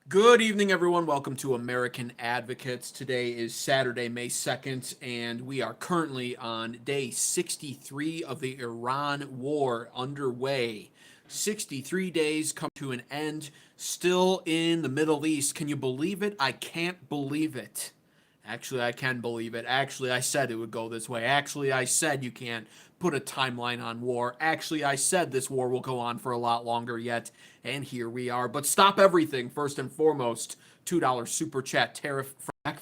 Good evening, everyone. Welcome to American Advocates. Today is Saturday, May 2nd, and we are currently on day 63 of the Iran war underway. 63 days come to an end, still in the Middle East. Can you believe it? I can't believe it. Actually, I can believe it. Actually, I said it would go this way. Actually, I said you can't put a timeline on war. Actually, I said this war will go on for a lot longer yet. And here we are. But stop everything, first and foremost. $2 super chat. Tariff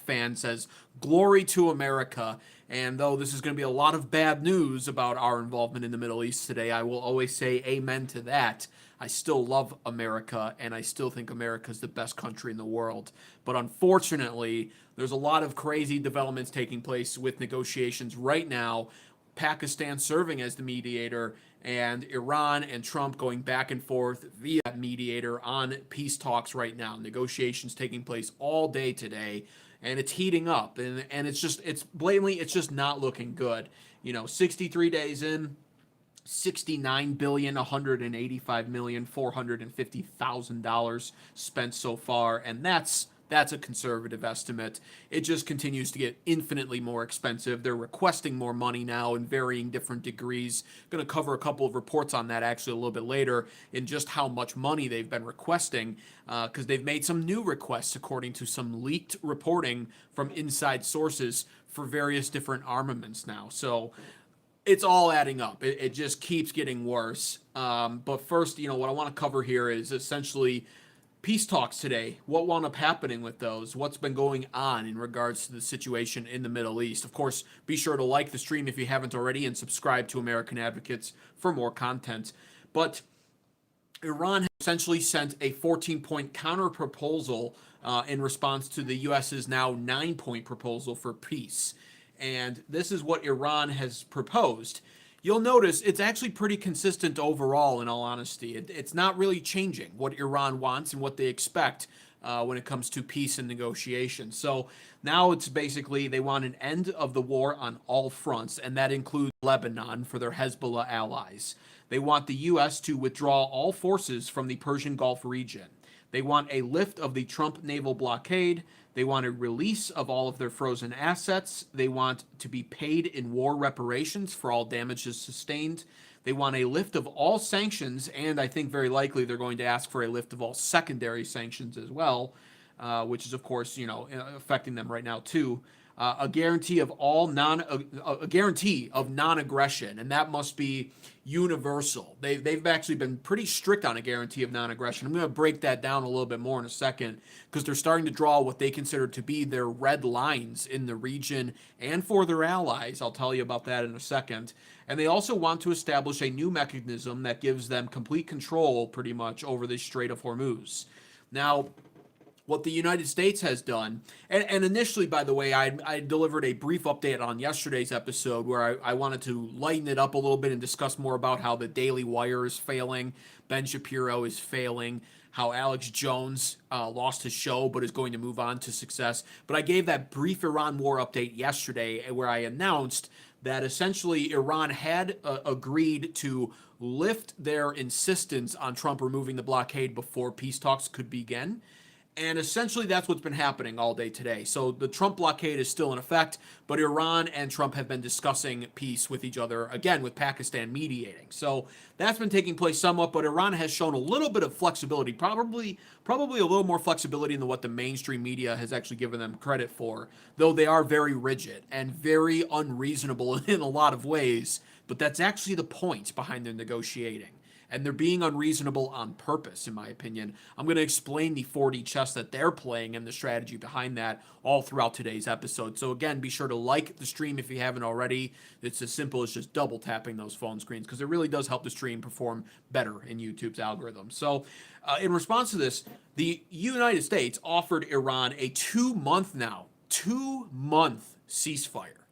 fan says, "Glory to America." And though this is going to be a lot of bad news about our involvement in the Middle East today, I will always say amen to that. I still love America, and I still think America is the best country in the world. But unfortunately, there's a lot of crazy developments taking place with negotiations right now. Pakistan serving as the mediator, and Iran and Trump going back and forth via mediator on peace talks right now. Negotiations taking place all day today, and it's heating up, and it's blatantly, it's just not looking good. 63 days in, 69 billion 185 million $450,000 spent so far, and that's a conservative estimate. It just continues to get infinitely more expensive. They're requesting more money now in varying different degrees. Going to cover a couple of reports on that actually a little bit later in just how much money they've been requesting, because they've made some new requests according to some leaked reporting from inside sources for various different armaments now. So it's all adding up. It just keeps getting worse. But first, what I want to cover here is essentially peace talks today. What wound up happening with those? What's been going on in regards to the situation in the Middle East? Of course, be sure to like the stream if you haven't already and subscribe to American Advocates for more content. But Iran essentially sent a 14-point counter proposal in response to the U.S.'s now 9-point proposal for peace. And this is what Iran has proposed. You'll notice it's actually pretty consistent overall, in all honesty. It's not really changing what Iran wants and what they expect when it comes to peace and negotiations. So now it's basically they want an end of the war on all fronts, and that includes Lebanon for their Hezbollah allies. They want the U.S. to withdraw all forces from the Persian Gulf region. They want a lift of the Trump naval blockade. They want a release of all of their frozen assets. They want to be paid in war reparations for all damages sustained. They want a lift of all sanctions, and I think very likely they're going to ask for a lift of all secondary sanctions as well, which is, of course, affecting them right now too. A guarantee of a guarantee of non-aggression, and that must be universal. They've actually been pretty strict on a guarantee of non-aggression. I'm going to break that down a little bit more in a second because they're starting to draw what they consider to be their red lines in the region and for their allies. I'll tell you about that in a second. And they also want to establish a new mechanism that gives them complete control, pretty much, over the Strait of Hormuz. Now, what the United States has done. And initially, by the way, I delivered a brief update on yesterday's episode where I wanted to lighten it up a little bit and discuss more about how the Daily Wire is failing, Ben Shapiro is failing, how Alex Jones lost his show but is going to move on to success. But I gave that brief Iran war update yesterday where I announced that essentially Iran had agreed to lift their insistence on Trump removing the blockade before peace talks could begin. And essentially, that's what's been happening all day today. So the Trump blockade is still in effect, but Iran and Trump have been discussing peace with each other, again, with Pakistan mediating. So that's been taking place somewhat, but Iran has shown a little bit of flexibility, probably a little more flexibility than what the mainstream media has actually given them credit for, though they are very rigid and very unreasonable in a lot of ways. But that's actually the point behind their negotiating. And they're being unreasonable on purpose, in my opinion. I'm going to explain the 4D chess that they're playing and the strategy behind that all throughout today's episode. So again, be sure to like the stream if you haven't already. It's as simple as just double tapping those phone screens because it really does help the stream perform better in YouTube's algorithm. So in response to this, the United States offered Iran a 2-month ceasefire.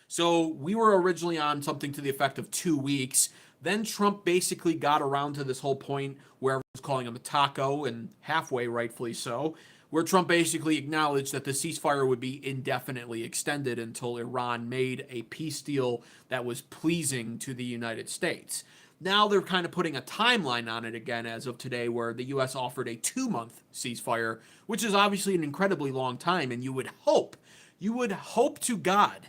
So we were originally on something to the effect of 2 weeks. Then Trump basically got around to this whole point where everyone's calling him a taco, and halfway rightfully so, where Trump basically acknowledged that the ceasefire would be indefinitely extended until Iran made a peace deal that was pleasing to the United States. Now they're kind of putting a timeline on it again as of today, where the U.S. offered a 2-month ceasefire, which is obviously an incredibly long time, and you would hope to God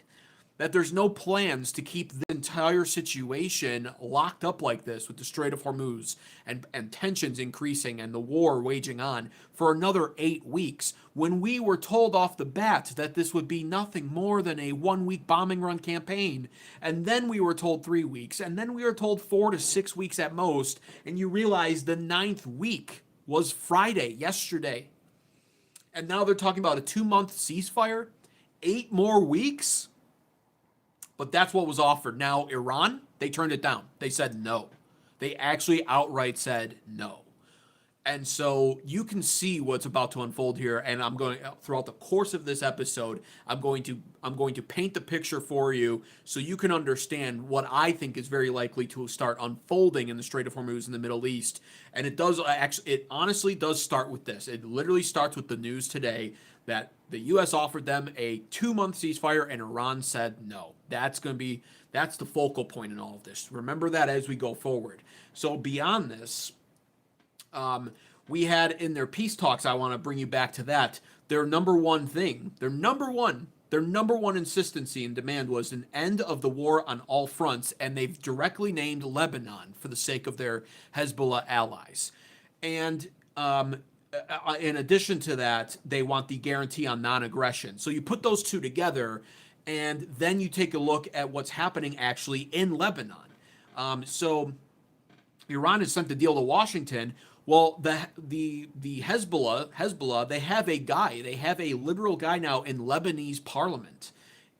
that there's no plans to keep the entire situation locked up like this, with the Strait of Hormuz and tensions increasing and the war waging on for another 8 weeks, when we were told off the bat that this would be nothing more than a 1-week bombing run campaign. And then we were told 3 weeks, and then we were told 4 to 6 weeks at most. And you realize the 9th week was Friday, yesterday. And now they're talking about a 2-month ceasefire, 8 more weeks. But that's what was offered. Now, Iran, they turned it down. They said no. They actually outright said no. And so you can see what's about to unfold here. And I'm going, throughout the course of this episode, I'm going to paint the picture for you so you can understand what I think is very likely to start unfolding in the Strait of Hormuz in the Middle East. And it honestly does start with this. It literally starts with the news today that the U.S. offered them a 2-month ceasefire and Iran said no. That's the focal point in all of this. Remember that as we go forward. So beyond this, we had in their peace talks, I want to bring you back to that. Their number one insistency and demand was an end of the war on all fronts, and they've directly named Lebanon for the sake of their Hezbollah allies. And in addition to that, they want the guarantee on non-aggression. So you put those two together, and then you take a look at what's happening actually in Lebanon. So Iran has sent the deal to Washington. Well, the Hezbollah, they have a liberal guy now in Lebanese parliament,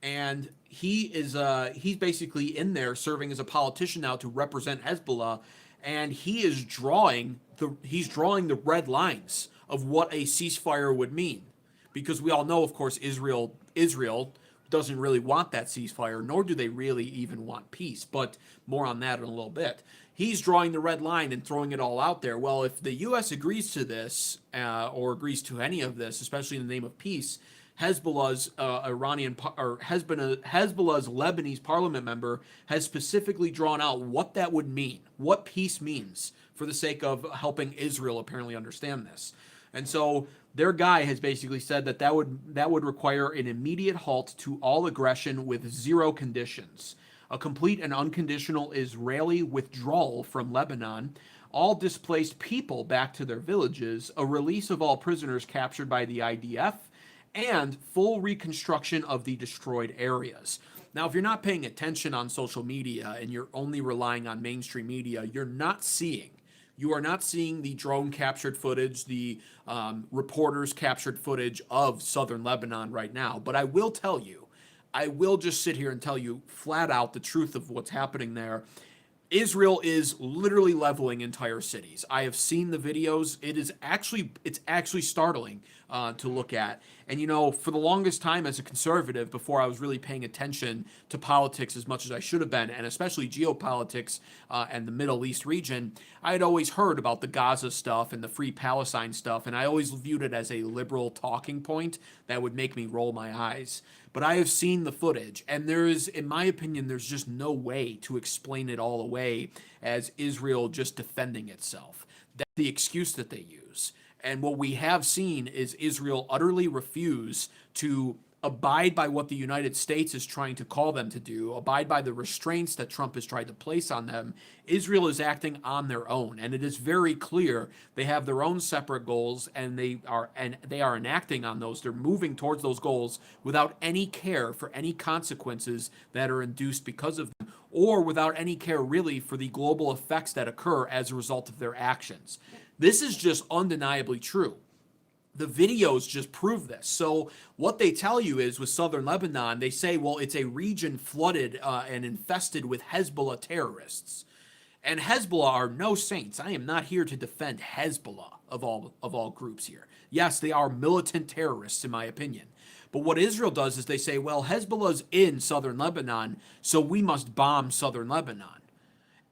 and he's basically in there serving as a politician now to represent Hezbollah, and he's drawing the red lines of what a ceasefire would mean, because we all know, of course, Israel doesn't really want that ceasefire, nor do they really even want peace. But more on that in a little bit. He's drawing the red line and throwing it all out there. Well, if the U.S. agrees to this, or agrees to any of this, especially in the name of peace, Hezbollah's Hezbollah's Lebanese parliament member has specifically drawn out what that would mean, what peace means, for the sake of helping Israel apparently understand this. And so their guy has basically said that would require an immediate halt to all aggression with 0 conditions, a complete and unconditional Israeli withdrawal from Lebanon, all displaced people back to their villages, a release of all prisoners captured by the IDF, and full reconstruction of the destroyed areas. Now, if you're not paying attention on social media and you're only relying on mainstream media, you are not seeing the drone captured footage, the reporters captured footage of southern Lebanon right now. But I will just sit here and tell you flat out the truth of what's happening there. Israel is literally leveling entire cities. I have seen the videos. It's actually startling to look at. And for the longest time as a conservative, before I was really paying attention to politics as much as I should have been, and especially geopolitics and the Middle East region, I had always heard about the Gaza stuff and the Free Palestine stuff, and I always viewed it as a liberal talking point that would make me roll my eyes. But I have seen the footage, and in my opinion, there's just no way to explain it all away as Israel just defending itself. That's the excuse that they use. And what we have seen is Israel utterly refuse to abide by what the United States is trying to call them to do, abide by the restraints that Trump has tried to place on them. Israel is acting on their own, and it is very clear they have their own separate goals, and they are enacting on those. They're moving towards those goals without any care for any consequences that are induced because of them, or without any care really for the global effects that occur as a result of their actions. This is just undeniably true. The videos just prove this. So what they tell you is, with southern Lebanon, they say, well, it's a region flooded and infested with Hezbollah terrorists. And Hezbollah are no saints. I am not here to defend Hezbollah of all groups here. Yes, they are militant terrorists, in my opinion. But what Israel does is they say, well, Hezbollah's in southern Lebanon, so we must bomb southern Lebanon.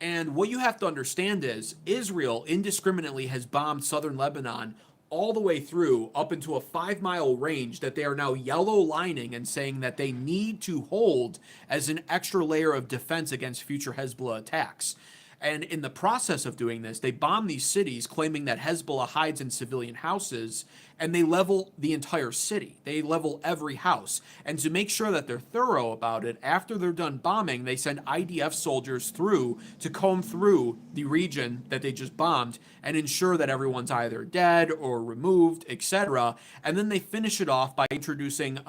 And what you have to understand is Israel indiscriminately has bombed southern Lebanon all the way through up into a 5-mile range that they are now yellow lining and saying that they need to hold as an extra layer of defense against future Hezbollah attacks. And in the process of doing this, they bomb these cities, claiming that Hezbollah hides in civilian houses, and they level the entire city. They level every house. And to make sure that they're thorough about it, after they're done bombing, they send IDF soldiers through to comb through the region that they just bombed and ensure that everyone's either dead or removed, etc. And then they finish it off by introducing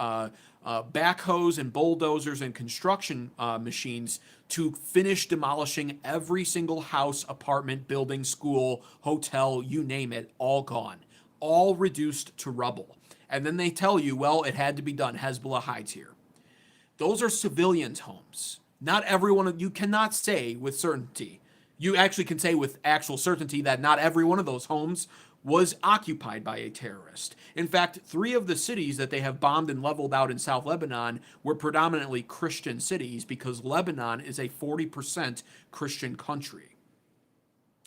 backhoes and bulldozers and construction machines to finish demolishing every single house, apartment, building, school, hotel, you name it, all gone, all reduced to rubble. And then they tell you, well, it had to be done. Hezbollah hides here. Those are civilians' homes. Not everyone, you cannot say with certainty. You actually can say with actual certainty that not every one of those homes was occupied by a terrorist. In fact, 3 of the cities that they have bombed and leveled out in South Lebanon were predominantly Christian cities because Lebanon is a 40% Christian country.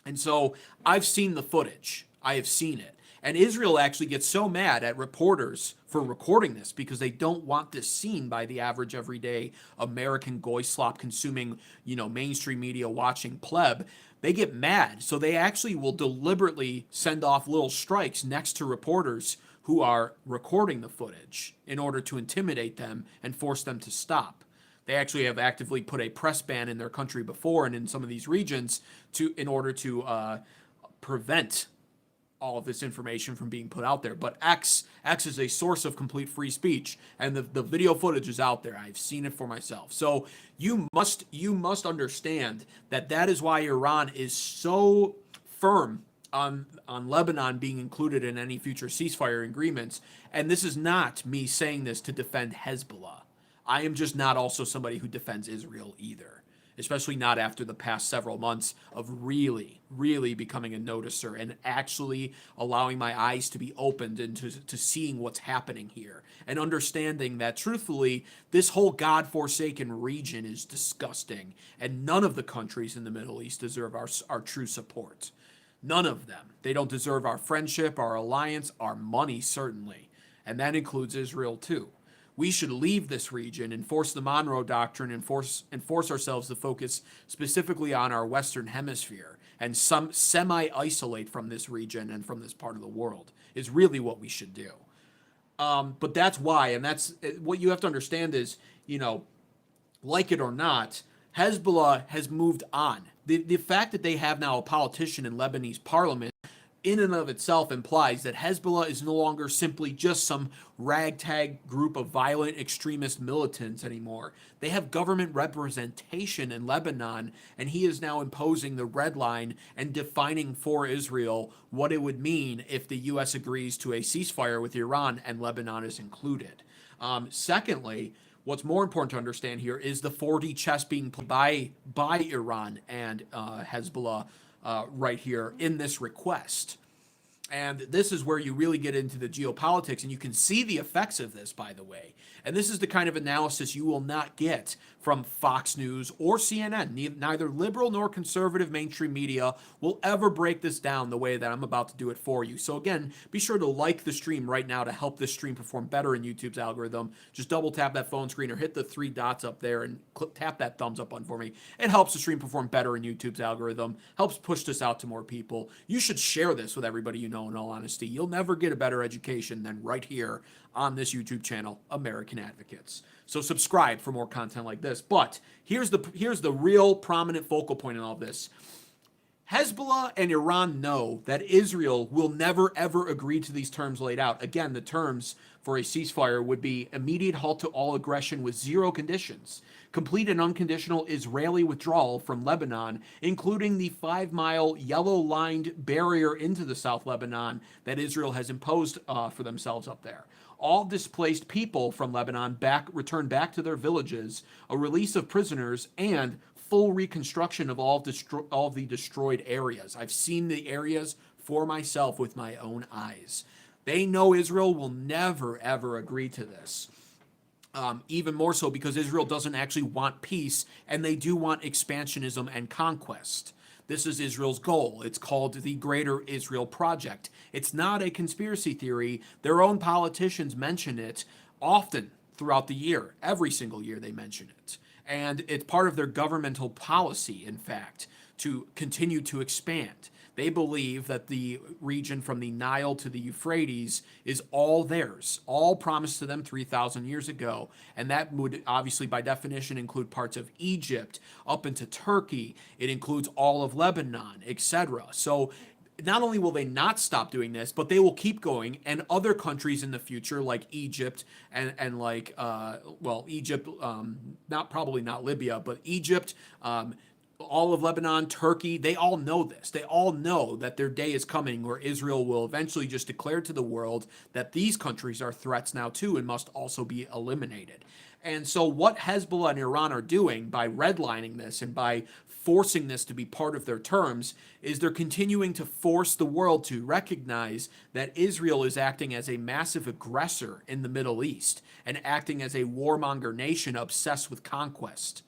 And so I've seen the footage. I have seen it. And Israel actually gets so mad at reporters for recording this because they don't want this seen by the average everyday American goy slop consuming, mainstream media watching pleb. They get mad. So they actually will deliberately send off little strikes next to reporters who are recording the footage in order to intimidate them and force them to stop. They actually have actively put a press ban in their country before and in some of these regions in order to prevent all of this information from being put out there. But X is a source of complete free speech, and the video footage is out there. I've seen it for myself. So you must understand that is why Iran is so firm on Lebanon being included in any future ceasefire agreements. And this is not me saying this to defend Hezbollah. I am just not also somebody who defends Israel either, especially not after the past several months of really, really becoming a noticer and actually allowing my eyes to be opened into seeing what's happening here and understanding that, truthfully, this whole God-forsaken region is disgusting, and none of the countries in the Middle East deserve our true support. None of them. They don't deserve our friendship, our alliance, our money, certainly, and that includes Israel, too. We should leave this region, enforce the Monroe Doctrine, and force ourselves to focus specifically on our Western Hemisphere and semi-isolate from this region and from this part of the world is really what we should do. But that's why, and that's what you have to understand is, like it or not, Hezbollah has moved on. The fact that they have now a politician in Lebanese parliament in and of itself implies that Hezbollah is no longer simply just some ragtag group of violent extremist militants anymore. They have government representation in Lebanon, and he is now imposing the red line and defining for Israel what it would mean if the U.S. agrees to a ceasefire with Iran and Lebanon is included. Secondly, what's more important to understand here is the 4D chess being played by Iran and Hezbollah right here in this request. And this is where you really get into the geopolitics, and you can see the effects of this, by the way. And this is the kind of analysis you will not get from Fox News or CNN. Neither liberal nor conservative mainstream media will ever break this down the way that I'm about to do it for you. So again, be sure to like the stream right now to help this stream perform better in YouTube's algorithm. Just double tap that phone screen or hit the 3 dots up there and tap that thumbs up button for me. It helps the stream perform better in YouTube's algorithm, helps push this out to more people. You should share this with everybody you know, in all honesty. You'll never get a better education than right here on this YouTube channel, American Advocates. So subscribe for more content like this. But here's the real prominent focal point in all this. Hezbollah and Iran know that Israel will never, ever agree to these terms laid out. Again, the terms for a ceasefire would be immediate halt to all aggression with 0 conditions, complete and unconditional Israeli withdrawal from Lebanon, including the 5-mile yellow-lined barrier into the South Lebanon that Israel has imposed for themselves up there. All displaced people from Lebanon return back to their villages, a release of prisoners, and full reconstruction of all of the destroyed areas. I've seen the areas for myself with my own eyes. They know Israel will never, ever agree to this. Even more so because Israel doesn't actually want peace, and they do want expansionism and conquest. This is Israel's goal. It's called the Greater Israel Project. It's not a conspiracy theory. Their own politicians mention it often throughout the year. Every single year they mention it. And it's part of their governmental policy, in fact, to continue to expand. They believe that the region from the Nile to the Euphrates is all theirs, all promised to them 3,000 years ago. And that would obviously, by definition, include parts of Egypt up into Turkey. It includes all of Lebanon, etc. So not only will they not stop doing this, but they will keep going, and other countries in the future, like Egypt and like Egypt, not Libya, but Egypt, all of Lebanon, Turkey, they all know this. They all know that their day is coming where Israel will eventually just declare to the world that these countries are threats now too and must also be eliminated. And so what Hezbollah and Iran are doing by redlining this and by forcing this to be part of their terms is they're continuing to force the world to recognize that Israel is acting as a massive aggressor in the Middle East and acting as a warmonger nation obsessed with conquest.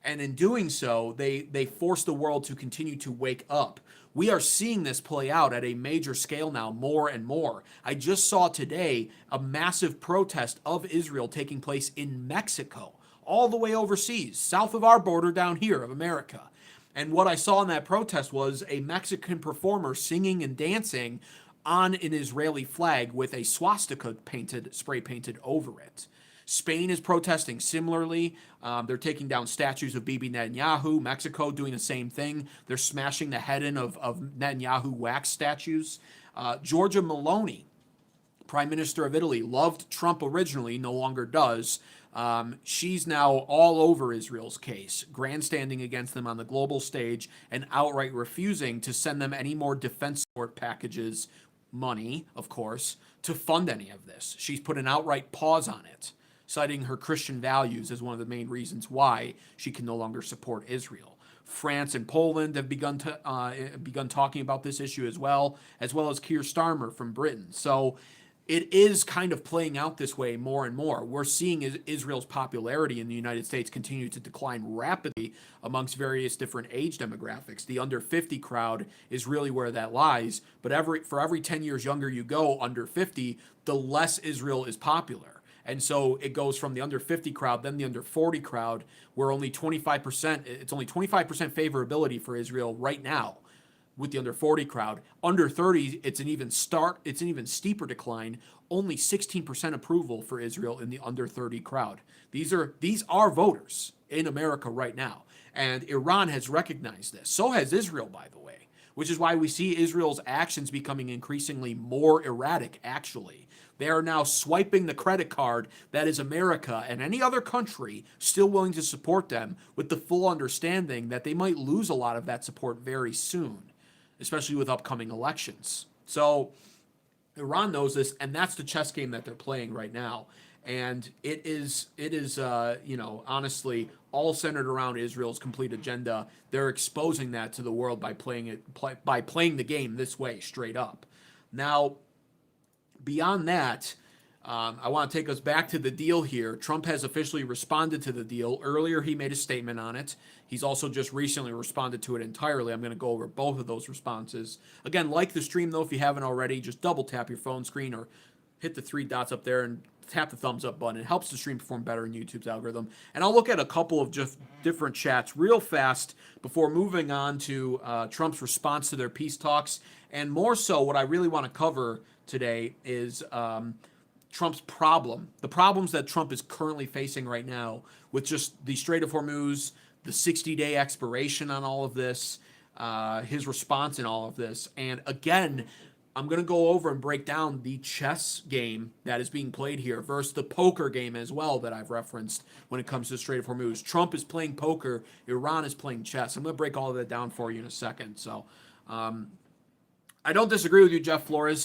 And in doing so, they force the world to continue to wake up. We are seeing this play out at a major scale now, more and more. I just saw today a massive protest of Israel taking place in Mexico, all the way overseas, south of our border down here of America. And what I saw in that protest was a Mexican performer singing and dancing on an Israeli flag with a swastika spray painted over it. Spain is protesting similarly. They're taking down statues of Bibi Netanyahu. Mexico doing the same thing. They're smashing the head in of Netanyahu wax statues. Giorgia Meloni, Prime Minister of Italy, loved Trump originally, no longer does. She's now all over Israel's case, grandstanding against them on the global stage and outright refusing to send them any more defense support packages, money, of course, to fund any of this. She's put an outright pause on it, citing her Christian values as one of the main reasons why she can no longer support Israel. France and Poland have begun talking about this issue as well as Keir Starmer from Britain. So it is kind of playing out this way more and more. We're seeing Israel's popularity in the United States continue to decline rapidly amongst various different age demographics. The under 50 crowd is really where that lies. But for every 10 years younger you go under 50, the less Israel is popular. And so it goes from the under 50 crowd, then the under 40 crowd, where only 25%, it's only 25% favorability for Israel right now with the under 40 crowd. Under 30, it's an even steeper decline, only 16% approval for Israel in the under 30 crowd. These are voters in America right now. And Iran has recognized this. So has Israel, by the way, which is why we see Israel's actions becoming increasingly more erratic, actually. They are now swiping the credit card that is America and any other country still willing to support them, with the full understanding that they might lose a lot of that support very soon, especially with upcoming elections. So Iran knows this, and that's the chess game that they're playing right now. And it is honestly all centered around Israel's complete agenda. They're exposing that to the world by playing the game this way, straight up. Now, beyond that, I want to take us back to the deal here. Trump has officially responded to the deal. Earlier, he made a statement on it. He's also just recently responded to it entirely. I'm going to go over both of those responses. Again, like the stream, though, if you haven't already, just double tap your phone screen or hit the three dots up there and tap the thumbs up button. It helps the stream perform better in YouTube's algorithm. And I'll look at a couple of just different chats real fast before moving on to Trump's response to their peace talks. And more so, what I really want to cover today is Trump's the problems that Trump is currently facing right now with just the Strait of Hormuz, the 60-day expiration on all of this, his response in all of this. And again, I'm going to go over and break down the chess game that is being played here versus the poker game as well that I've referenced when it comes to the Strait of Hormuz. Trump is playing poker. Iran is playing chess. I'm going to break all of that down for you in a second. So, I don't disagree with you, Jeff Flores.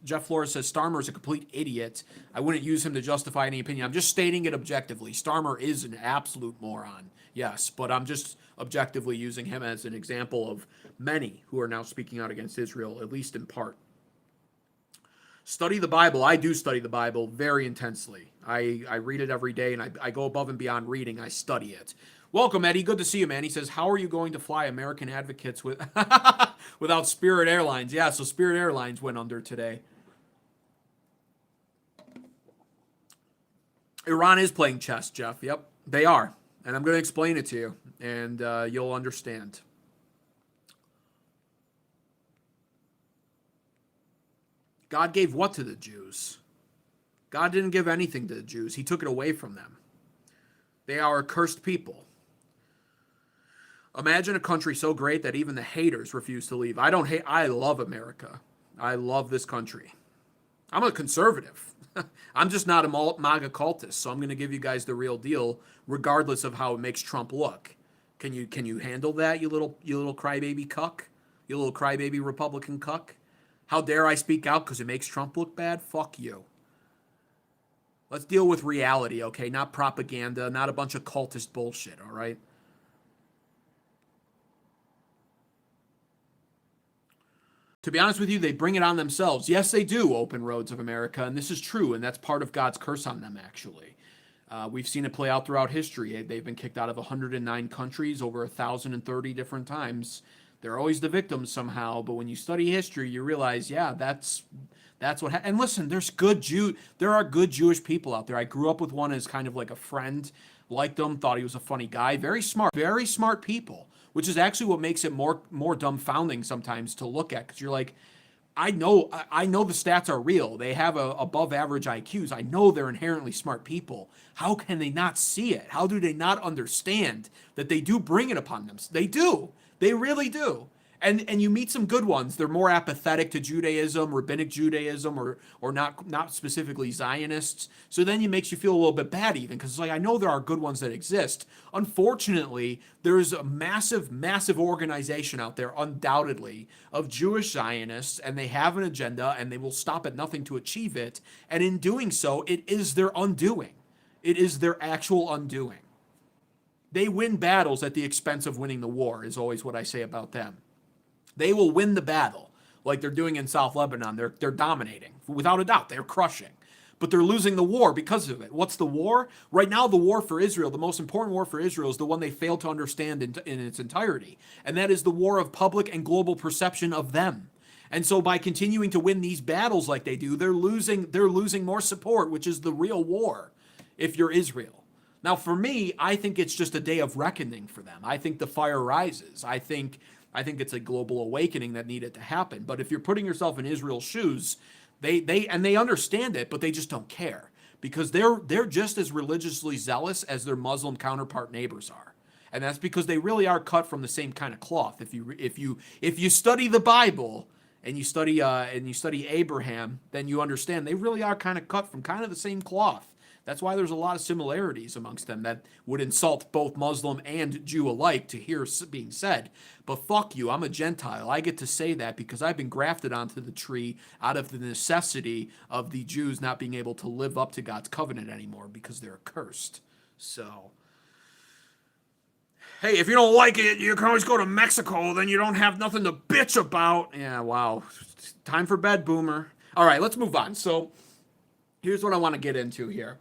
Jeff Flores says Starmer is a complete idiot. I wouldn't use him to justify any opinion. I'm just stating it objectively. Starmer is an absolute moron, yes, but I'm just objectively using him as an example of many who are now speaking out against Israel, at least in part. Study the Bible. I do study the Bible very intensely. I read it every day, and I go above and beyond reading. I study it. Welcome, Eddie. Good to see you, man. He says, how are you going to fly American Advocates without Spirit Airlines? Yeah, so Spirit Airlines went under today. Iran is playing chess, Jeff. Yep, they are. And I'm going to explain it to you, and you'll understand. God gave what to the Jews? God didn't give anything to the Jews. He took it away from them. They are a cursed people. Imagine a country so great that even the haters refuse to leave. I don't hate. I love America. I love this country. I'm a conservative. I'm just not a MAGA cultist, so I'm going to give you guys the real deal, regardless of how it makes Trump look. Can you handle that, you little crybaby cuck, you little crybaby Republican cuck? How dare I speak out because it makes Trump look bad? Fuck you. Let's deal with reality, okay? Not propaganda, not a bunch of cultist bullshit, all right? To be honest with you, they bring it on themselves. Yes, they do, open roads of America, and this is true, and that's part of God's curse on them, actually. We've seen it play out throughout history. They've been kicked out of 109 countries over 1,030 different times. They're always the victims somehow, but when you study history, you realize, yeah, that's what happened. And listen, there are good Jewish people out there. I grew up with one as kind of like a friend, liked him, thought he was a funny guy, very smart people, which is actually what makes it more dumbfounding sometimes to look at, because you're like, I know the stats are real. They have above average IQs. I know they're inherently smart people. How can they not see it? How do they not understand that they do bring it upon them? They do. They really do. And you meet some good ones. They're more apathetic to Judaism, rabbinic Judaism, or not specifically Zionists. So then it makes you feel a little bit bad even, because it's like, I know there are good ones that exist. Unfortunately, there's a massive organization out there, undoubtedly, of Jewish Zionists, and they have an agenda, and they will stop at nothing to achieve it. And in doing so, it is their undoing. It is their actual undoing. They win battles at the expense of winning the war, is always what I say about them. They will win the battle, like they're doing in South Lebanon. They're dominating, without a doubt. They're crushing. But they're losing the war because of it. What's the war? Right now, the war for Israel, the most important war for Israel, is the one they fail to understand in its entirety. And that is the war of public and global perception of them. And so by continuing to win these battles like they do, they're losing more support, which is the real war, if you're Israel. Now, for me, I think it's just a day of reckoning for them. I think the fire rises. I think it's a global awakening that needed to happen. But if you're putting yourself in Israel's shoes, they understand it, but they just don't care, because they're just as religiously zealous as their Muslim counterpart neighbors are. And that's because they really are cut from the same kind of cloth. If you study the Bible and you study Abraham, then you understand they really are kind of cut from kind of the same cloth. That's why there's a lot of similarities amongst them that would insult both Muslim and Jew alike to hear being said. But fuck you, I'm a Gentile. I get to say that because I've been grafted onto the tree out of the necessity of the Jews not being able to live up to God's covenant anymore because they're cursed. So, hey, if you don't like it, you can always go to Mexico. Then you don't have nothing to bitch about. Yeah, wow. Time for bed, boomer. All right, let's move on. So, here's what I want to get into here.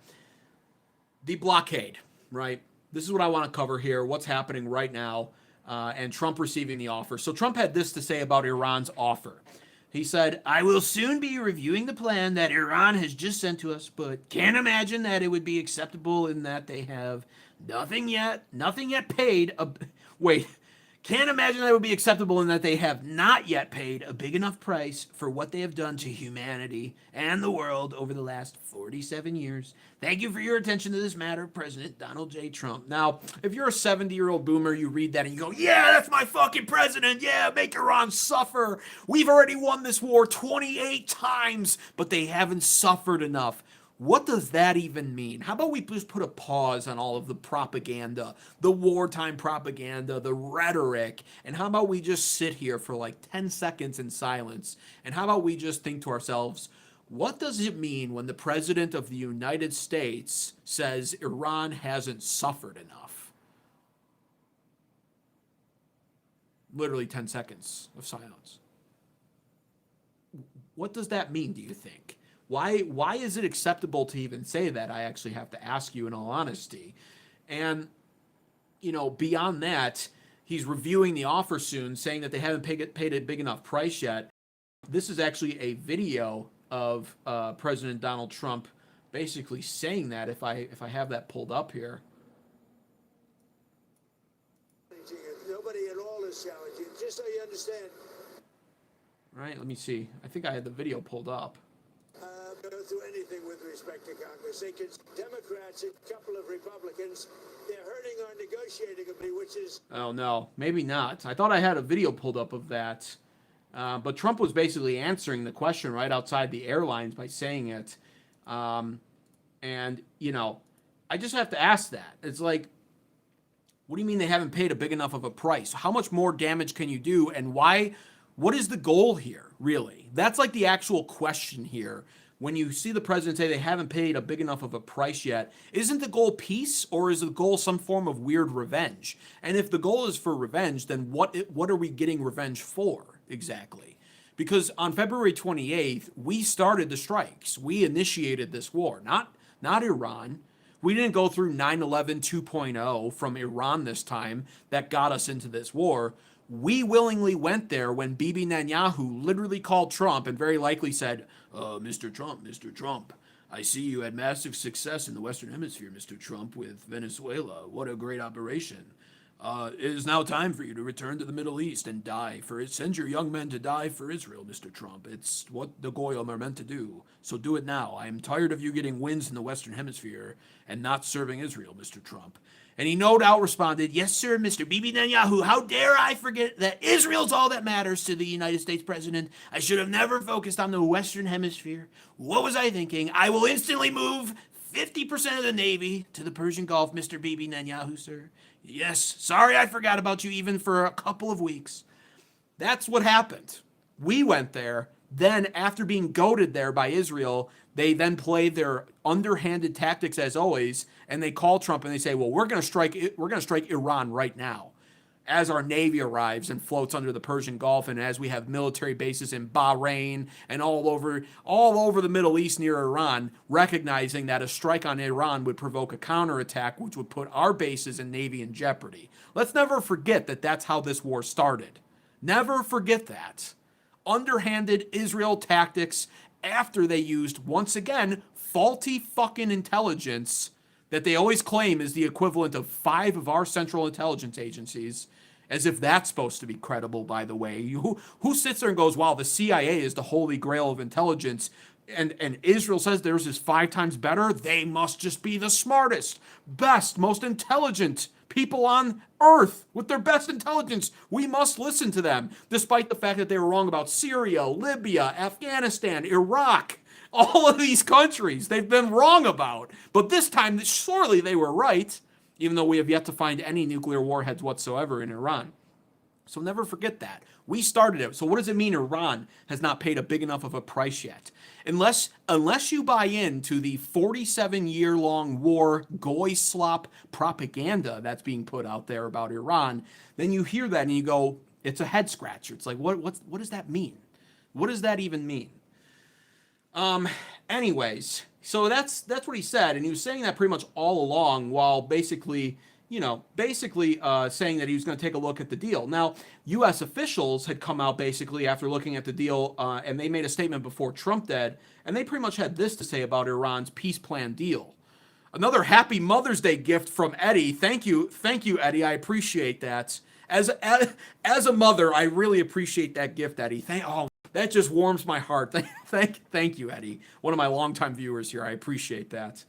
The blockade, right? This is what I want to cover here, what's happening right now, and Trump receiving the offer. So Trump had this to say about Iran's offer. He said, "I will soon be reviewing the plan that Iran has just sent to us, but can't imagine that it would be acceptable in that they have nothing yet paid. Can't imagine that it would be acceptable in that they have not yet paid a big enough price for what they have done to humanity and the world over the last 47 years. Thank you for your attention to this matter, President Donald J. Trump." Now, if you're a 70-year-old boomer, you read that and you go, yeah, that's my fucking president. Yeah, make Iran suffer. We've already won this war 28 times, but they haven't suffered enough. What does that even mean? How about we just put a pause on all of the propaganda, the wartime propaganda, the rhetoric, and how about we just sit here for like 10 seconds in silence, and how about we just think to ourselves, what does it mean when the President of the United States says Iran hasn't suffered enough? Literally 10 seconds of silence. What does that mean, do you think? Why is it acceptable to even say that? I actually have to ask you in all honesty. And, beyond that, he's reviewing the offer soon, saying that they haven't paid a big enough price yet. This is actually a video of President Donald Trump basically saying that, if I have that pulled up here. Nobody at all is challenging. Just so you understand. All right, let me see. I think I had the video pulled up. Go through anything with respect to Congress. They could, Democrats, a couple of Republicans, they're hurting our negotiating ability, which is... Oh, no, maybe not. I thought I had a video pulled up of that. But Trump was basically answering the question right outside the airlines by saying it. And, you know, I just have to ask that. It's like, what do you mean they haven't paid a big enough of a price? How much more damage can you do? And why? What is the goal here, really? That's like the actual question here. When you see the president say they haven't paid a big enough of a price yet, isn't the goal peace, or is the goal some form of weird revenge? And if the goal is for revenge, then what are we getting revenge for exactly? Because on February 28th, we started the strikes. We initiated this war, not Iran. We didn't go through 9/11 2.0 from Iran this time that got us into this war. We willingly went there when Bibi Netanyahu literally called Trump and very likely said, Mr. Trump, I see you had massive success in the Western Hemisphere, Mr. Trump, with Venezuela. What a great operation. It is now time for you to return to the Middle East and die for it. Send your young men to die for Israel, Mr. Trump. It's what the Goyim are meant to do. So do it now. I am tired of you getting wins in the Western Hemisphere and not serving Israel, Mr. Trump. And he no doubt responded, yes, sir, Mr. Bibi Netanyahu, how dare I forget that Israel's all that matters to the United States president. I should have never focused on the Western Hemisphere. What was I thinking? I will instantly move 50% of the Navy to the Persian Gulf, Mr. Bibi Netanyahu, sir. Yes, sorry I forgot about you even for a couple of weeks. That's what happened. We went there. Then, after being goaded there by Israel, they then play their underhanded tactics as always, and they call Trump and they say, "Well, we're going to strike Iran right now." As our Navy arrives and floats under the Persian Gulf, and as we have military bases in Bahrain and all over the Middle East near Iran, recognizing that a strike on Iran would provoke a counterattack, which would put our bases and Navy in jeopardy. Let's never forget that that's how this war started. Never forget that. Underhanded Israel tactics after they used, once again, faulty fucking intelligence that they always claim is the equivalent of 5 of our central intelligence agencies, as if that's supposed to be credible, by the way. Who sits there and goes, wow, the CIA is the holy grail of intelligence, and Israel says theirs is 5 times better? They must just be the smartest, best, most intelligent people on earth with their best intelligence. We must listen to them, despite the fact that they were wrong about Syria, Libya, Afghanistan, Iraq. All of these countries they've been wrong about. But this time, surely they were right, even though we have yet to find any nuclear warheads whatsoever in Iran. So never forget that. We started it. So what does it mean Iran has not paid a big enough of a price yet? Unless you buy into the 47-year-long war goy slop propaganda that's being put out there about Iran, then you hear that and you go, it's a head scratcher. It's like, what does that mean? What does that even mean? Anyways, so that's what he said, and he was saying that pretty much all along, while basically saying that he was going to take a look at the deal. Now, U.S. officials had come out basically after looking at the deal, and they made a statement before Trump did, and they pretty much had this to say about Iran's peace plan deal. Another happy Mother's Day gift from Eddie. Thank you, Eddie. I appreciate that. As a mother, I really appreciate that gift, Eddie. That just warms my heart. Thank you, Eddie. One of my longtime viewers here. I appreciate that.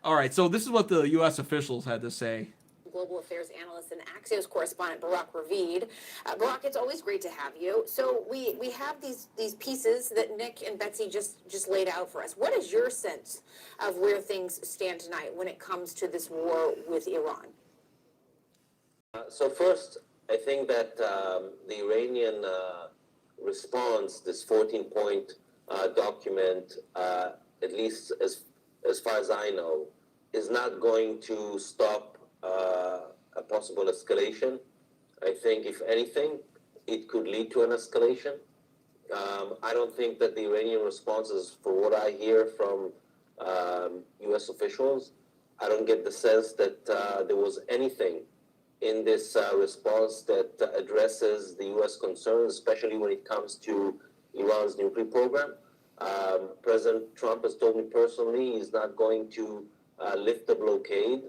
All right, so this is what the U.S. officials had to say. Global affairs analyst and Axios correspondent Barak Ravid. Barak, it's always great to have you. So we have these pieces that Nick and Betsy just laid out for us. What is your sense of where things stand tonight when it comes to this war with Iran? So first, I think that the Iranian response, this 14-point document, at least as far as I know, is not going to stop a possible escalation. I think, if anything, it could lead to an escalation. I don't think that the Iranian response is, for what I hear from U.S. officials, I don't get the sense that there was anything in this response that addresses the U.S. concerns, especially when it comes to Iran's nuclear program. President Trump has told me personally he's not going to lift the blockade.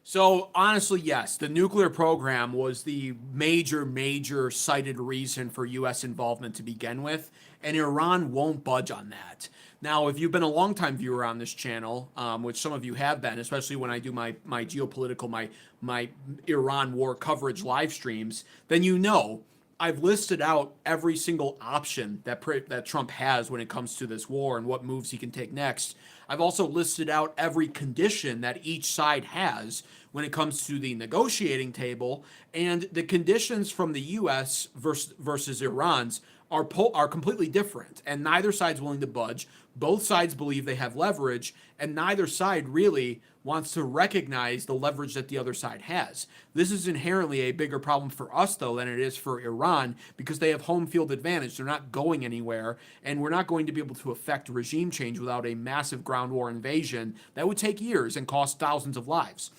So honestly, yes, the nuclear program was the major cited reason for U.S. involvement to begin with, and Iran won't budge on that. Now, if you've been a longtime viewer on this channel, which some of you have been, especially when I do my geopolitical, my Iran war coverage live streams, then you know I've listed out every single option that Trump has when it comes to this war and what moves he can take next. I've also listed out every condition that each side has when it comes to the negotiating table, and the conditions from the U.S. versus Iran's are completely different, and neither side's willing to budge. Both sides believe they have leverage, and neither side really wants to recognize the leverage that the other side has. This is inherently a bigger problem for us, though, than it is for Iran, because they have home field advantage. They're not going anywhere, and we're not going to be able to affect regime change without a massive ground war invasion that would take years and cost thousands of lives.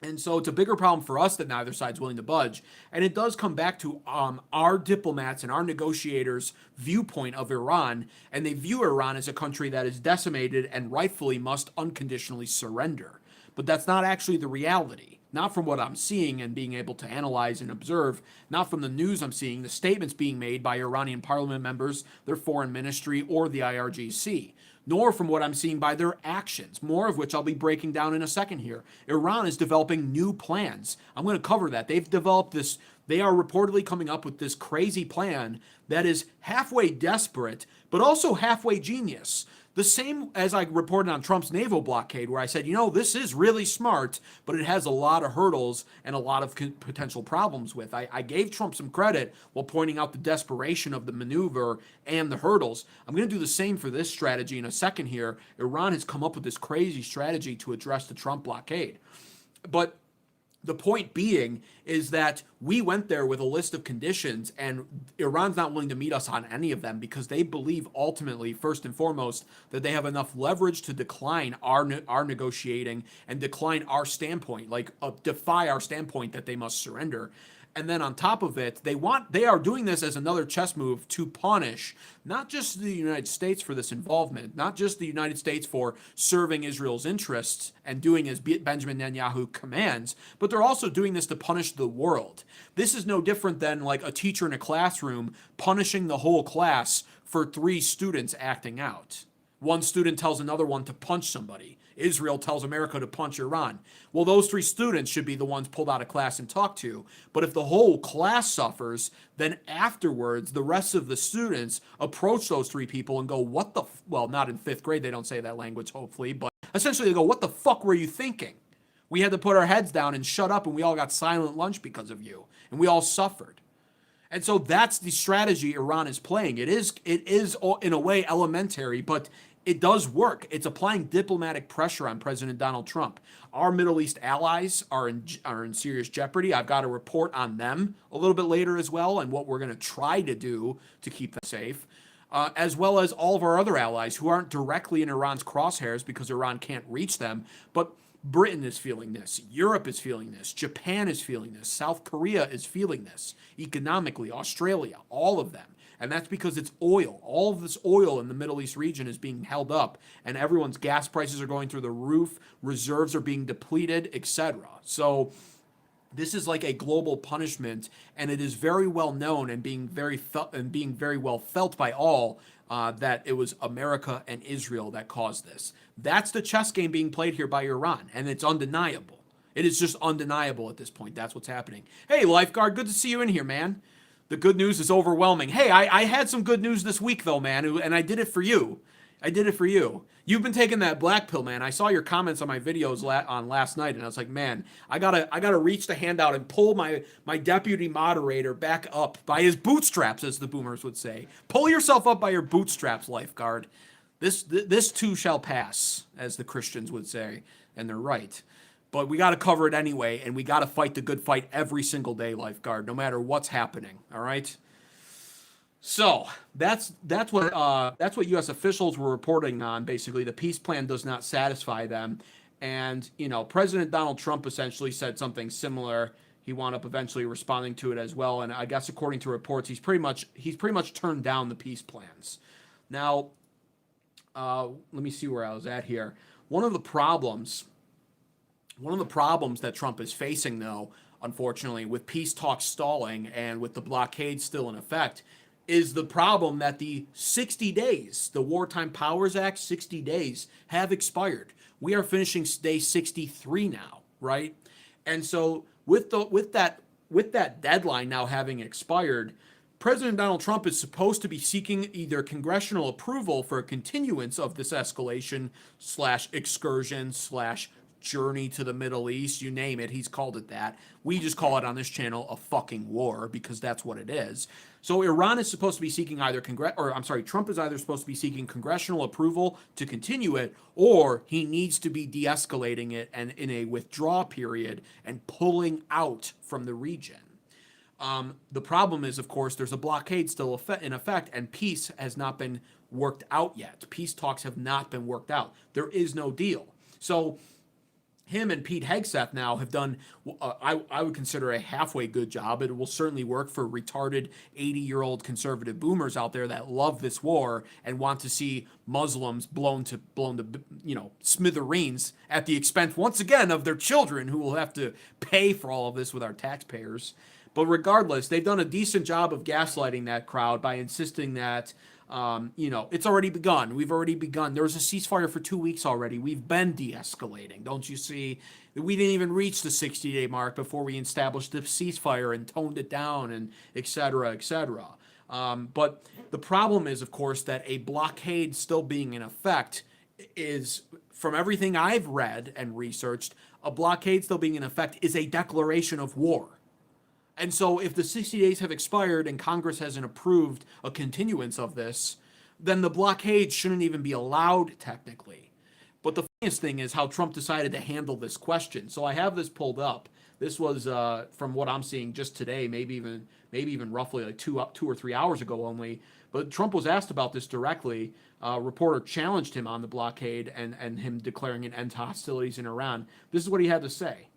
And so it's a bigger problem for us that neither side's willing to budge. And it does come back to our diplomats and our negotiators' viewpoint of Iran. And they view Iran as a country that is decimated and rightfully must unconditionally surrender. But that's not actually the reality. Not from what I'm seeing and being able to analyze and observe, not from the news I'm seeing, the statements being made by Iranian parliament members, their foreign ministry, or the IRGC, nor from what I'm seeing by their actions, more of which I'll be breaking down in a second here. Iran is developing new plans. I'm going to cover that. They've developed this, they are reportedly coming up with this crazy plan that is halfway desperate, but also halfway genius. The same as I reported on Trump's naval blockade, where I said, you know, this is really smart, but it has a lot of hurdles and a lot of potential problems with. I gave Trump some credit while pointing out the desperation of the maneuver and the hurdles. I'm going to do the same for this strategy in a second here. Iran has come up with this crazy strategy to address the Trump blockade. But the point being is that we went there with a list of conditions, and Iran's not willing to meet us on any of them because they believe ultimately, first and foremost, that they have enough leverage to decline our negotiating and decline our standpoint, like defy our standpoint that they must surrender. And then on top of it, they are doing this as another chess move to punish not just the United States for this involvement, not just the United States for serving Israel's interests and doing as Benjamin Netanyahu commands, but they're also doing this to punish the world. This is no different than like a teacher in a classroom punishing the whole class for 3 students acting out. One student tells another one to punch somebody. Israel tells America to punch Iran. Well, those 3 students should be the ones pulled out of class and talked to. But if the whole class suffers, then afterwards, the rest of the students approach those 3 people and go, what the, well, not in 5th grade, they don't say that language, hopefully, but essentially they go, what the fuck were you thinking? We had to put our heads down and shut up, and we all got silent lunch because of you, and we all suffered. And so that's the strategy Iran is playing. It is in a way elementary, but it does work. It's applying diplomatic pressure on President Donald Trump. Our Middle East allies are in serious jeopardy. I've got a report on them a little bit later as well, and what we're going to try to do to keep them safe, as well as all of our other allies who aren't directly in Iran's crosshairs because Iran can't reach them. But Britain is feeling this. Europe is feeling this. Japan is feeling this. South Korea is feeling this economically. Australia, all of them. And that's because it's oil. All of this oil in the Middle East region is being held up, and everyone's gas prices are going through the roof, reserves are being depleted, etc. So this is like a global punishment, and it is very well known and being very well felt by all that it was America and Israel that caused this. That's the chess game being played here by Iran, and it's undeniable. It is just undeniable at this point. That's what's happening. Hey, Lifeguard, good to see you in here, man. The good news is overwhelming. Hey, I had some good news this week, though, man, and I did it for you. I did it for you. You've been taking that black pill, man. I saw your comments on my videos on last night, and I was like, man, I gotta reach the hand out and pull my deputy moderator back up by his bootstraps, as the boomers would say. Pull yourself up by your bootstraps, Lifeguard. This too shall pass, as the Christians would say, and they're right. But we got to cover it anyway, and we got to fight the good fight every single day, Lifeguard, no matter what's happening. All right. So that's what U.S. officials were reporting on. Basically, the peace plan does not satisfy them, and President Donald Trump essentially said something similar. He wound up eventually responding to it as well, and I guess according to reports, he's pretty much turned down the peace plans. Now, let me see where I was at here. One of the problems One of the problems that Trump is facing, though, unfortunately, with peace talks stalling and with the blockade still in effect, is the problem that the 60 days, the Wartime Powers Act 60 days, have expired. We are finishing day 63 now, right? And so with that deadline now having expired, President Donald Trump is supposed to be seeking either congressional approval for a continuance of this escalation slash excursion slash journey to the Middle East, you name it, he's called it that. We just call it on this channel a fucking war because that's what it is. So Iran is supposed to be seeking Trump is either supposed to be seeking congressional approval to continue it, or he needs to be de-escalating it and in a withdrawal period and pulling out from the region. The problem is, of course, there's a blockade still in effect, and peace has not been worked out yet. Peace talks have not been worked out. There is no deal. So him and Pete Hegseth now have done, I would consider a halfway good job. It will certainly work for retarded 80-year-old conservative boomers out there that love this war and want to see Muslims blown to smithereens at the expense once again of their children, who will have to pay for all of this with our taxpayers. But regardless, they've done a decent job of gaslighting that crowd by insisting that, it's already begun. We've already begun. There was a ceasefire for 2 weeks already. We've been de-escalating. Don't you see? We didn't even reach the 60-day mark before we established the ceasefire and toned it down and et cetera, et cetera. But the problem is, of course, that a blockade still being in effect is, from everything I've read and researched, a blockade still being in effect is a declaration of war. And so if the 60 days have expired and Congress hasn't approved a continuance of this, then the blockade shouldn't even be allowed technically. But the funniest thing is how Trump decided to handle this question. So I have this pulled up. This was from what I'm seeing just today, maybe even roughly like 2 or 3 hours ago only. But Trump was asked about this directly. A reporter challenged him on the blockade and him declaring an end to hostilities in Iran. This is what he had to say.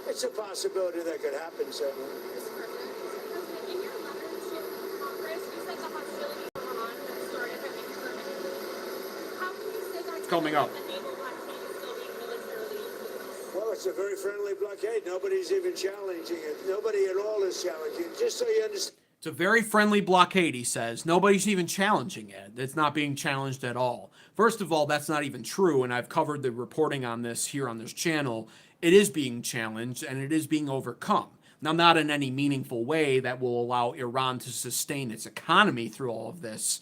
It's a possibility that could happen, certainly. Coming up. Well, it's a very friendly blockade. Nobody's even challenging it. Nobody at all is challenging it. Just so you understand. It's a very friendly blockade, he says. Nobody's even challenging it. It's not being challenged at all. First of all, that's not even true, and I've covered the reporting on this here on this channel. It is being challenged, and it is being overcome. Now, not in any meaningful way that will allow Iran to sustain its economy through all of this,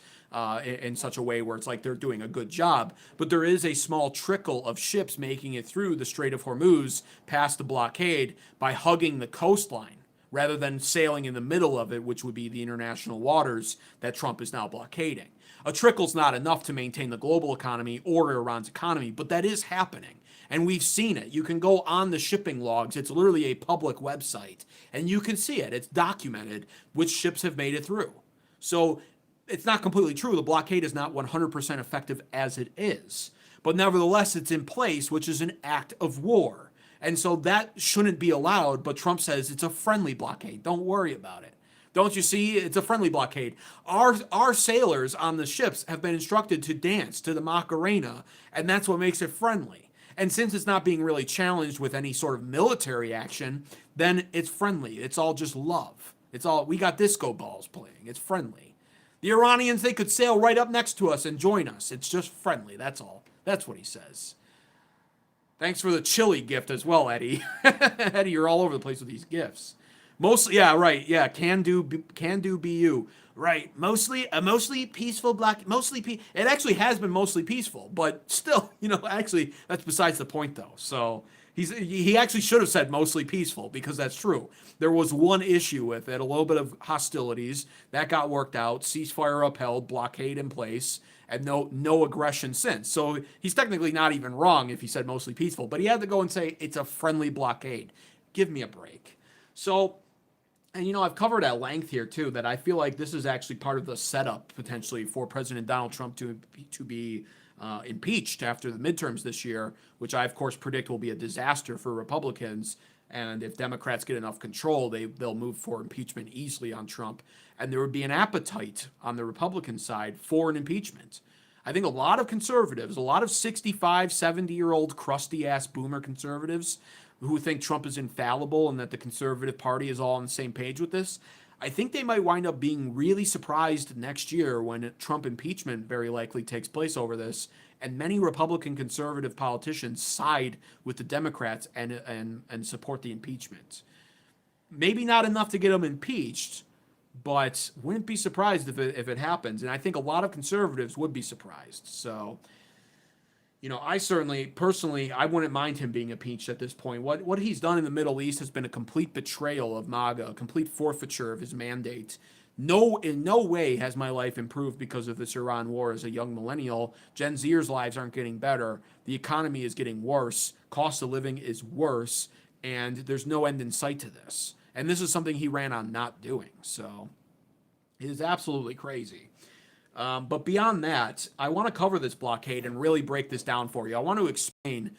in such a way where it's like they're doing a good job. But there is a small trickle of ships making it through the Strait of Hormuz past the blockade by hugging the coastline rather than sailing in the middle of it, which would be the international waters that Trump is now blockading. A trickle's not enough to maintain the global economy or Iran's economy, but that is happening. And we've seen it. You can go on the shipping logs. It's literally a public website. And you can see it. It's documented which ships have made it through. So it's not completely true. The blockade is not 100% effective as it is. But nevertheless, it's in place, which is an act of war. And so that shouldn't be allowed. But Trump says it's a friendly blockade. Don't worry about it. Don't you see? It's a friendly blockade. Our sailors on the ships have been instructed to dance to the Macarena, and that's what makes it friendly. And since it's not being really challenged with any sort of military action, then it's friendly. It's all just love. We got disco balls playing. It's friendly. The Iranians, they could sail right up next to us and join us. It's just friendly. That's all. That's what he says. Thanks for the chili gift as well, Eddie. Eddie, you're all over the place with these gifts. Mostly, yeah, right, yeah, can do BU. Right, mostly peaceful it actually has been mostly peaceful, but still, actually, that's besides the point, though. So he actually should have said mostly peaceful, because that's true. There was one issue with it, a little bit of hostilities. That got worked out, ceasefire upheld, blockade in place, and no aggression since. So he's technically not even wrong if he said mostly peaceful, but he had to go and say it's a friendly blockade. Give me a break. So, and I've covered at length here too that I feel like this is actually part of the setup potentially for President Donald Trump to be impeached after the midterms this year, which I of course predict will be a disaster for Republicans. And if Democrats get enough control, they'll move for impeachment easily on Trump, and there would be an appetite on the Republican side for an impeachment. I think a lot of conservatives, a lot of 65, 70-year-old crusty ass boomer conservatives, who think Trump is infallible and that the conservative party is all on the same page with this, I think they might wind up being really surprised next year when Trump impeachment very likely takes place over this, and many Republican conservative politicians side with the Democrats and support the impeachment. Maybe not enough to get him impeached, but wouldn't be surprised if it happens. And I think a lot of conservatives would be surprised. So, I certainly, personally, I wouldn't mind him being impeached at this point. What he's done in the Middle East has been a complete betrayal of MAGA, a complete forfeiture of his mandate. In no way has my life improved because of this Iran war as a young millennial. Gen Zers' lives aren't getting better. The economy is getting worse. Cost of living is worse. And there's no end in sight to this. And this is something he ran on not doing. So it is absolutely crazy. But beyond that, I want to cover this blockade and really break this down for you. I want to explain,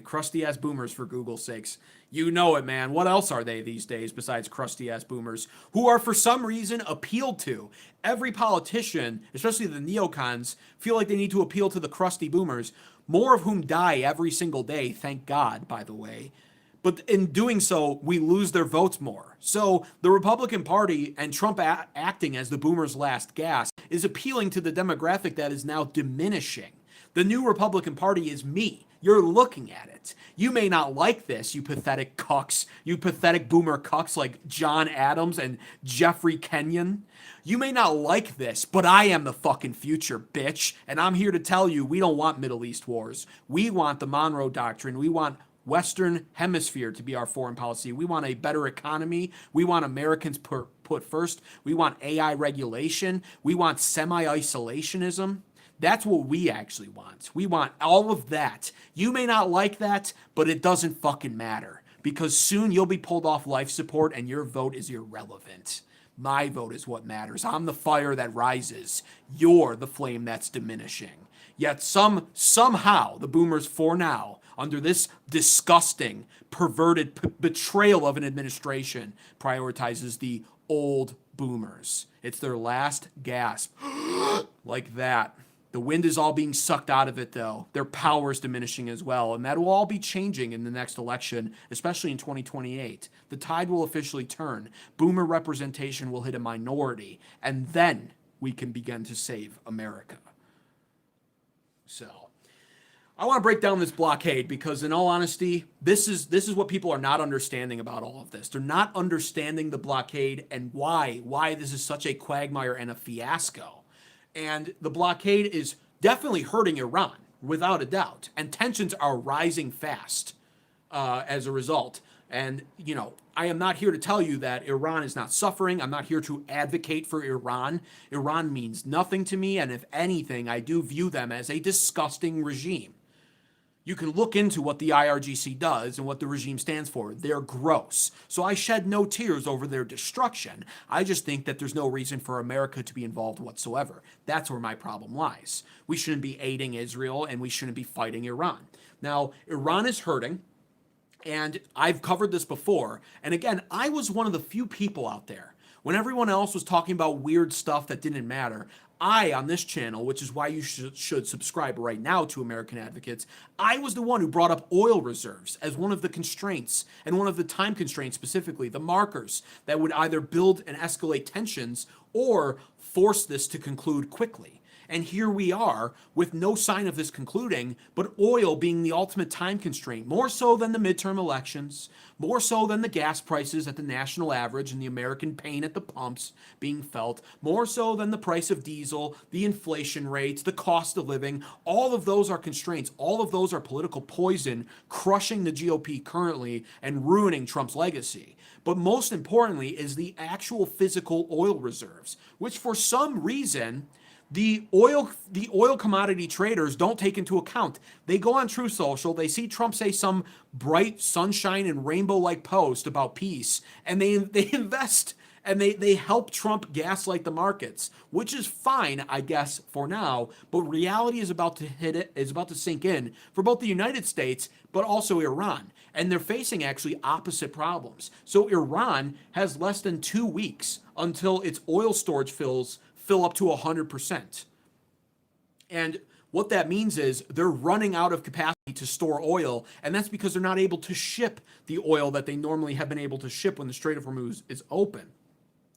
crusty-ass boomers for Google's sakes. You know it, man. What else are they these days besides crusty-ass boomers who are for some reason appealed to? Every politician, especially the neocons, feel like they need to appeal to the crusty boomers, more of whom die every single day, thank God, by the way. But in doing so, we lose their votes more. So the Republican Party and Trump acting as the boomers' last gasp is appealing to the demographic that is now diminishing. The new Republican Party is me. You're looking at it. You may not like this, you pathetic cucks, you pathetic boomer cucks like John Adams and Jeffrey Kenyon. You may not like this, but I am the fucking future, bitch. And I'm here to tell you we don't want Middle East wars. We want the Monroe Doctrine. We want Western Hemisphere to be our foreign policy. We want a better economy. We want Americans put first. We want AI regulation. We want semi-isolationism. That's what we actually want. We want all of that. You may not like that, but it doesn't fucking matter because soon you'll be pulled off life support and your vote is irrelevant. My vote is what matters. I'm the fire that rises. You're the flame that's diminishing. Yet somehow the boomers, for now, under this disgusting, perverted betrayal of an administration, prioritizes the old boomers. It's their last gasp. Like that. The wind is all being sucked out of it, though. Their power is diminishing as well, and that will all be changing in the next election, especially in 2028. The tide will officially turn. Boomer representation will hit a minority, and then we can begin to save America. So I want to break down this blockade because, in all honesty, this is what people are not understanding about all of this. They're not understanding the blockade and why this is such a quagmire and a fiasco. And the blockade is definitely hurting Iran, without a doubt. And tensions are rising fast as a result. And, I am not here to tell you that Iran is not suffering. I'm not here to advocate for Iran. Iran means nothing to me. And if anything, I do view them as a disgusting regime. You can look into what the IRGC does and what the regime stands for. They're gross. So I shed no tears over their destruction. I just think that there's no reason for America to be involved whatsoever. That's where my problem lies. We shouldn't be aiding Israel and we shouldn't be fighting Iran. Now, Iran is hurting, and I've covered this before. And again, I was one of the few people out there. When everyone else was talking about weird stuff that didn't matter, I, on this channel, which is why you should subscribe right now to American Advocates, I was the one who brought up oil reserves as one of the constraints, and one of the time constraints specifically, the markers that would either build and escalate tensions or force this to conclude quickly. And here we are with no sign of this concluding, but oil being the ultimate time constraint, more so than the midterm elections, more so than the gas prices at the national average and the American pain at the pumps being felt, more so than the price of diesel, the inflation rates, the cost of living. All of those are constraints. All of those are political poison, crushing the GOP currently and ruining Trump's legacy. But most importantly is the actual physical oil reserves, which for some reason the oil commodity traders don't take into account. They go on Truth Social, they see Trump say some bright sunshine and rainbow-like post about peace, and they invest and they help Trump gaslight the markets, which is fine, I guess, for now. But reality is about to sink in for both the United States, but also Iran. And they're facing actually opposite problems. So Iran has less than 2 weeks until its oil storage fill up to 100%. And What that means is they're running out of capacity to store oil, and that's because they're not able to ship the oil that they normally have been able to ship when the Strait of Hormuz is open.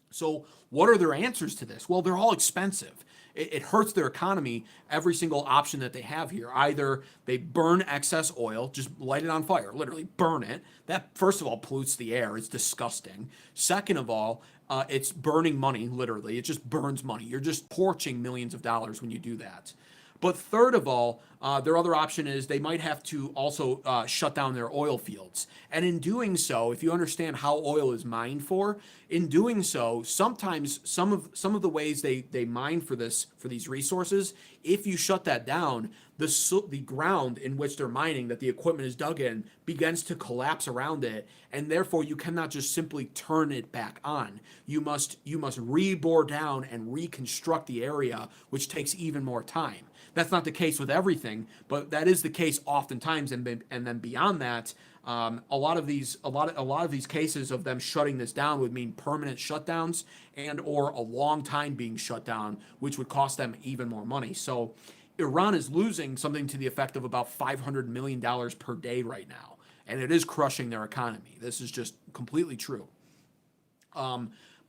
So, what are their answers to this? Well, they're all expensive. It hurts their economy, every single option that they have here. Either they burn excess oil, just light it on fire, literally burn it. That, first of all, pollutes the air. It's disgusting. Second of all, it's burning money, literally. It just burns money. You're just torching millions of dollars when you do that. But third of all, their other option is they might have to also shut down their oil fields. And in doing so, if you understand how oil is mined for, in doing so, sometimes some of the ways they mine for these resources, if you shut that down, the ground in which they're mining, that the equipment is dug in, begins to collapse around it, and therefore you cannot just simply turn it back on. You must rebore down and reconstruct the area, which takes even more time. That's not the case with everything, but that is the case oftentimes. And then beyond that, a lot of these cases of them shutting this down would mean permanent shutdowns and or a long time being shut down, which would cost them even more money. So Iran is losing something to the effect of about $500 million per day right now, and it is crushing their economy. This is just completely true.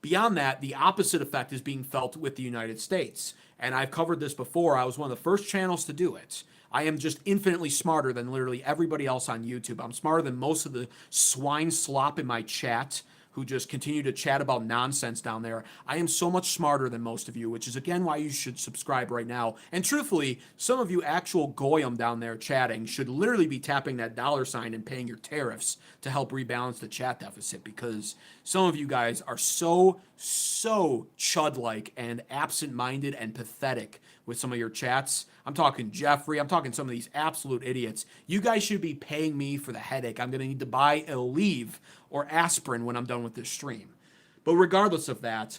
Beyond that, the opposite effect is being felt with the United States. And I've covered this before. I was one of the first channels to do it. I am just infinitely smarter than literally everybody else on YouTube. I'm smarter than most of the swine slop in my chat who just continue to chat about nonsense down there. I am so much smarter than most of you, which is again why you should subscribe right now. And truthfully, some of you actual goyim down there chatting should literally be tapping that $ and paying your tariffs to help rebalance the chat deficit, because some of you guys are so chud-like and absent-minded and pathetic with some of your chats. I'm talking Jeffrey. I'm talking some of these absolute idiots. You guys should be paying me for the headache. I'm going to need to buy Aleve or aspirin when I'm done with this stream. But regardless of that,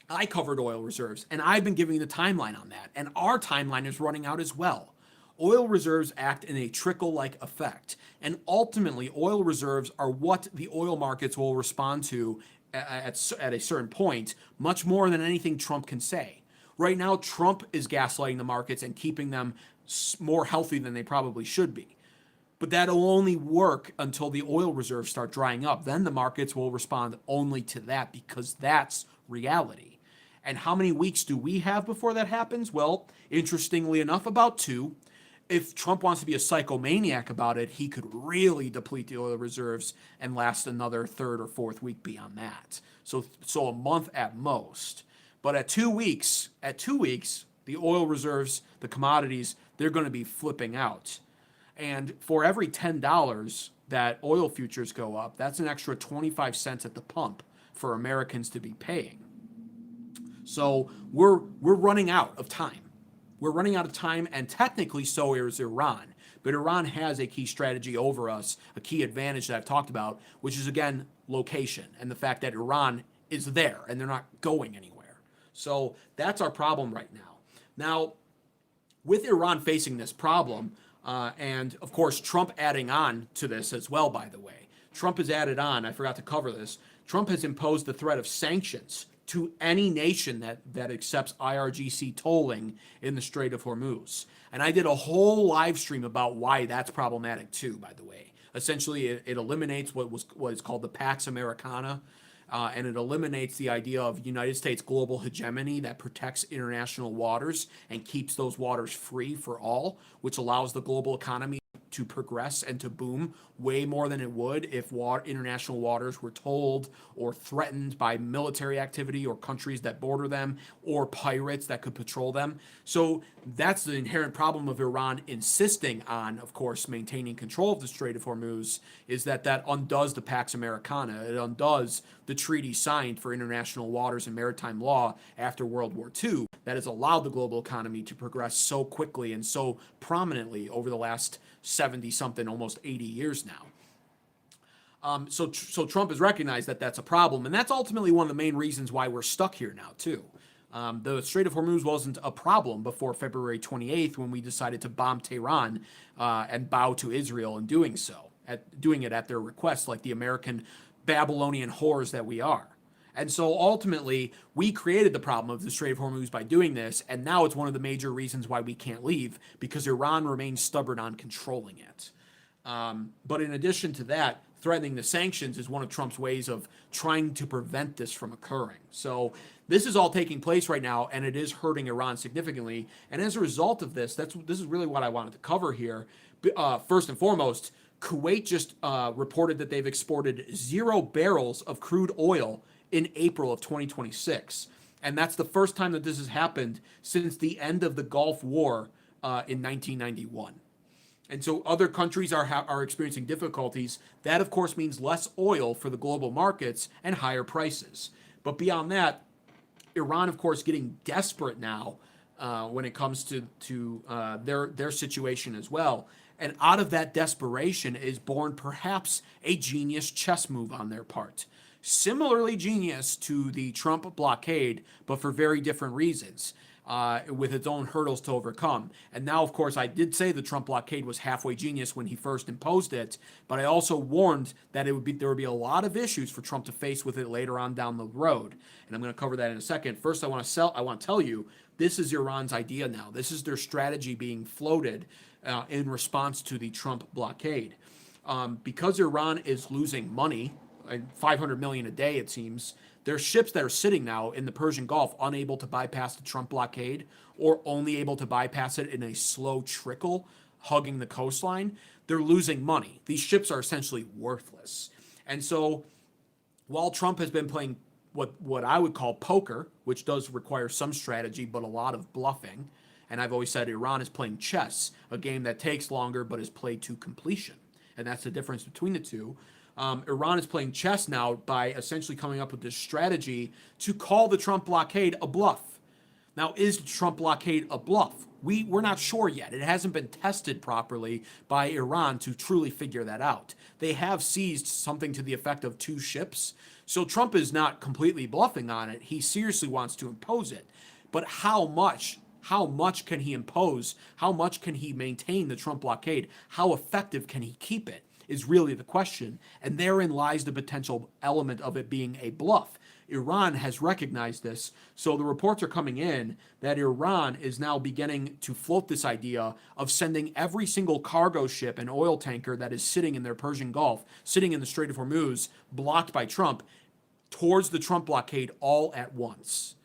I covered oil reserves, and I've been giving you the timeline on that. And our timeline is running out as well. Oil reserves act in a trickle-like effect. And ultimately, oil reserves are what the oil markets will respond to at a certain point, much more than anything Trump can say. Right now, Trump is gaslighting the markets and keeping them more healthy than they probably should be. But that'll only work until the oil reserves start drying up. Then the markets will respond only to that, because that's reality. And how many weeks do we have before that happens? Well, interestingly enough, about 2. If Trump wants to be a psychomaniac about it, he could really deplete the oil reserves and last another 3rd or 4th week beyond that. So a month at most. But at 2 weeks, the oil reserves, the commodities, they're going to be flipping out. And for every $10 that oil futures go up, that's an extra 25 cents at the pump for Americans to be paying. So we're running out of time. We're running out of time, and technically so is Iran. But Iran has a key strategy over us, a key advantage that I've talked about, which is, again, location and the fact that Iran is there and they're not going anywhere. So that's our problem right now. Now, with Iran facing this problem, and of course Trump adding on to this as well, by the way, Trump has added on, I forgot to cover this, Trump has imposed the threat of sanctions to any nation that accepts IRGC tolling in the Strait of Hormuz. And I did a whole live stream about why that's problematic too, by the way. Essentially, it eliminates what is called the Pax Americana, and it eliminates the idea of United States global hegemony that protects international waters and keeps those waters free for all, which allows the global economy to progress and to boom way more than it would if international waters were tolled or threatened by military activity or countries that border them or pirates that could patrol them. So that's the inherent problem of Iran insisting on, of course, maintaining control of the Strait of Hormuz, is that undoes the Pax Americana. It undoes the treaty signed for international waters and maritime law after World War II that has allowed the global economy to progress so quickly and so prominently over the last 70-something, almost 80 years now. So Trump has recognized that that's a problem, and that's ultimately one of the main reasons why we're stuck here now, too. The Strait of Hormuz wasn't a problem before February 28th when we decided to bomb Tehran and bow to Israel in doing so, doing it at their request, like the American Babylonian whores that we are. And so ultimately, we created the problem of the Strait of Hormuz by doing this, and now it's one of the major reasons why we can't leave, because Iran remains stubborn on controlling it. But in addition to that, threatening the sanctions is one of Trump's ways of trying to prevent this from occurring. So this is all taking place right now, and it is hurting Iran significantly. And as a result of this, this is really what I wanted to cover here. First and foremost, Kuwait just reported that they've exported 0 barrels of crude oil in April of 2026. And that's the first time that this has happened since the end of the Gulf War in 1991. And so other countries are experiencing difficulties. That, of course, means less oil for the global markets and higher prices. But beyond that, Iran, of course, getting desperate now when it comes to their situation as well. And out of that desperation is born perhaps a genius chess move on their part. Similarly genius to the Trump blockade, but for very different reasons, with its own hurdles to overcome. And now, of course, I did say the Trump blockade was halfway genius when he first imposed it, but I also warned that there would be a lot of issues for Trump to face with it later on down the road. And I'm going to cover that in a second. First, I want to tell you, this is Iran's idea now. This is their strategy being floated in response to the Trump blockade. Because Iran is losing money, 500 million a day, it seems, there's ships that are sitting now in the Persian Gulf unable to bypass the Trump blockade, or only able to bypass it in a slow trickle hugging the coastline. They're losing money. These ships are essentially worthless. And so while Trump has been playing what I would call poker, which does require some strategy but a lot of bluffing, and I've always said Iran is playing chess, a game that takes longer but is played to completion. And that's the difference between the two. Iran is playing chess now by essentially coming up with this strategy to call the Trump blockade a bluff. Now, is the Trump blockade a bluff? We're not sure yet. It hasn't been tested properly by Iran to truly figure that out. They have seized something to the effect of 2 ships. So Trump is not completely bluffing on it. He seriously wants to impose it. But how much? How much can he impose? How much can he maintain the Trump blockade? How effective can he keep it? Is really the question, and therein lies the potential element of it being a bluff. Iran has recognized this, so the reports are coming in that Iran is now beginning to float this idea of sending every single cargo ship and oil tanker that is sitting in their Persian Gulf, sitting in the Strait of Hormuz, blocked by Trump, towards the Trump blockade all at once.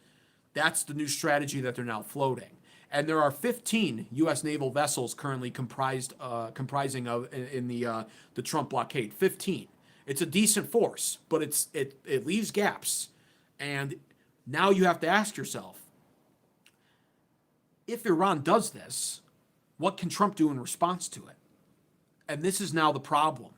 That's the new strategy that they're now floating. And there are 15 U.S. naval vessels currently comprising of in the Trump blockade. 15. It's a decent force, but it leaves gaps. And now you have to ask yourself, if Iran does this, what can Trump do in response to it? And this is now the problem.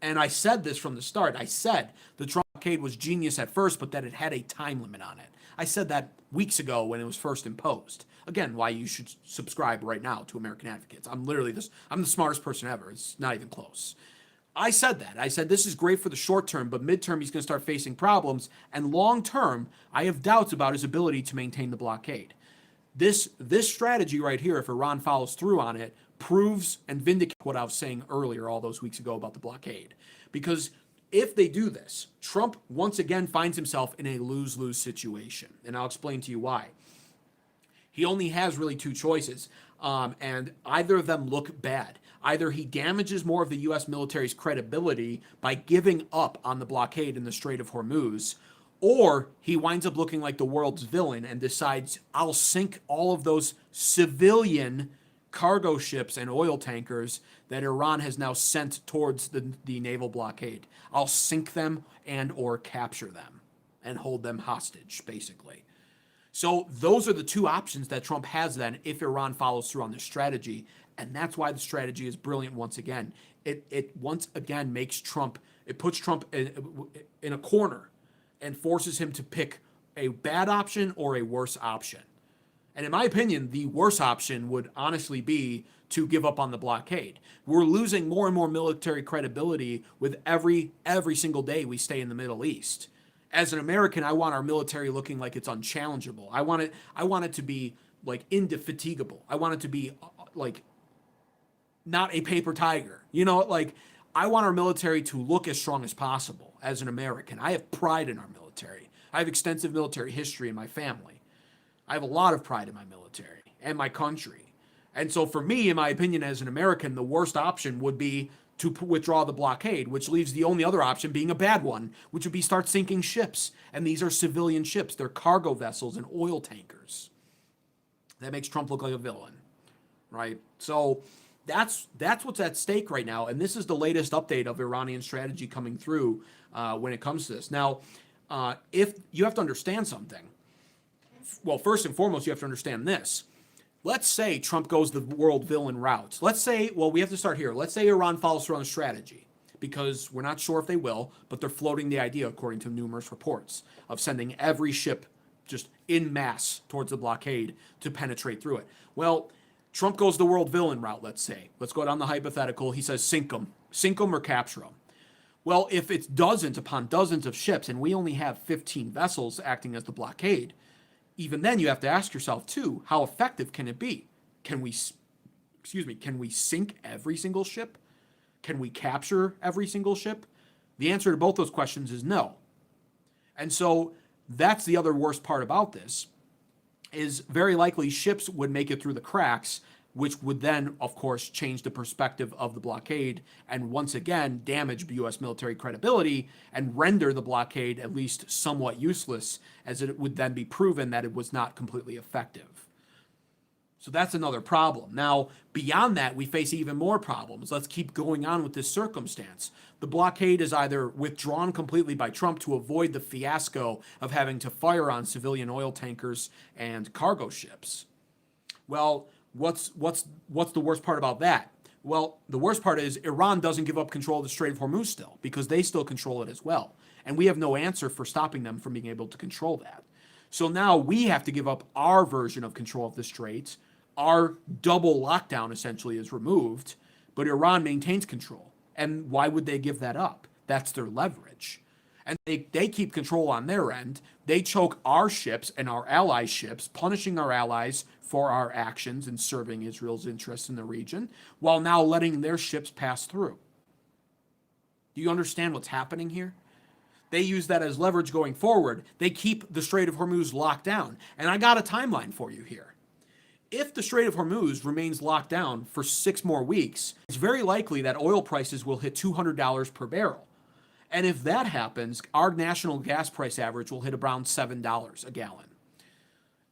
And I said this from the start. I said the Trump blockade was genius at first, but that it had a time limit on it. I said that weeks ago when it was first imposed. Again, why you should subscribe right now to American Advocates. I'm the smartest person ever. It's not even close. I said that. I said this is great for the short term, but midterm he's going to start facing problems. And long term, I have doubts about his ability to maintain the blockade. This strategy right here, if Iran follows through on it, proves and vindicates what I was saying earlier all those weeks ago about the blockade. Because if they do this, Trump once again finds himself in a lose-lose situation. And I'll explain to you why. He only has really 2 choices, and either of them look bad. Either he damages more of the U.S. military's credibility by giving up on the blockade in the Strait of Hormuz, or he winds up looking like the world's villain and decides, I'll sink all of those civilian cargo ships and oil tankers that Iran has now sent towards the naval blockade. I'll sink them and or capture them and hold them hostage, basically. So those are the 2 options that Trump has then if Iran follows through on this strategy. And that's why the strategy is brilliant once again. It once again makes Trump, it puts Trump in a corner and forces him to pick a bad option or a worse option. And in my opinion, the worst option would honestly be to give up on the blockade. We're losing more and more military credibility with every single day we stay in the Middle East. As an American, I want our military looking like it's unchallengeable. I want it to be like indefatigable. I want it to be like not a paper tiger. You know, like I want our military to look as strong as possible as an American. I have pride in our military. I have extensive military history in my family. I have a lot of pride in my military and my country. And so for me, in my opinion, as an American, the worst option would be to withdraw the blockade, which leaves the only other option being a bad one, which would be start sinking ships. And these are civilian ships. They're cargo vessels and oil tankers. That makes Trump look like a villain, right? So that's what's at stake right now. And this is the latest update of Iranian strategy coming through when it comes to this. Now, if you have to understand something, well, first and foremost, you have to understand this. Let's say Trump goes the world villain route. Let's say, well, we have to start here. Let's say Iran follows through on a strategy, because we're not sure if they will, but they're floating the idea, according to numerous reports, of sending every ship just en masse towards the blockade to penetrate through it. Well, Trump goes the world villain route, let's say. Let's go down the hypothetical. He says sink them or capture them. Well, if it's dozens upon dozens of ships and we only have 15 vessels acting as the blockade, even then you have to ask yourself too, how effective can it be? Can we sink every single ship? Can we capture every single ship? The answer to both those questions is no. And so that's the other worst part about this, is very likely ships would make it through the cracks, which would then, of course, change the perspective of the blockade and once again damage U.S. military credibility and render the blockade at least somewhat useless, as it would then be proven that it was not completely effective. So that's another problem. Now, beyond that, we face even more problems. Let's keep going on with this circumstance. The blockade is either withdrawn completely by Trump to avoid the fiasco of having to fire on civilian oil tankers and cargo ships. Well, what's the worst part about that? Well, the worst part is Iran doesn't give up control of the Strait of Hormuz still, because they still control it as well. And we have no answer for stopping them from being able to control that. So now we have to give up our version of control of the Straits. Our double lockdown essentially is removed, but Iran maintains control. And why would they give that up? That's their leverage. And they keep control on their end. They choke our ships and our allies' ships, punishing our allies for our actions in serving Israel's interests in the region, while now letting their ships pass through. Do you understand what's happening here? They use that as leverage going forward. They keep the Strait of Hormuz locked down. And I got a timeline for you here. If the Strait of Hormuz remains locked down for 6 more weeks, it's very likely that oil prices will hit $200 per barrel. And if that happens, our national gas price average will hit around $7 a gallon.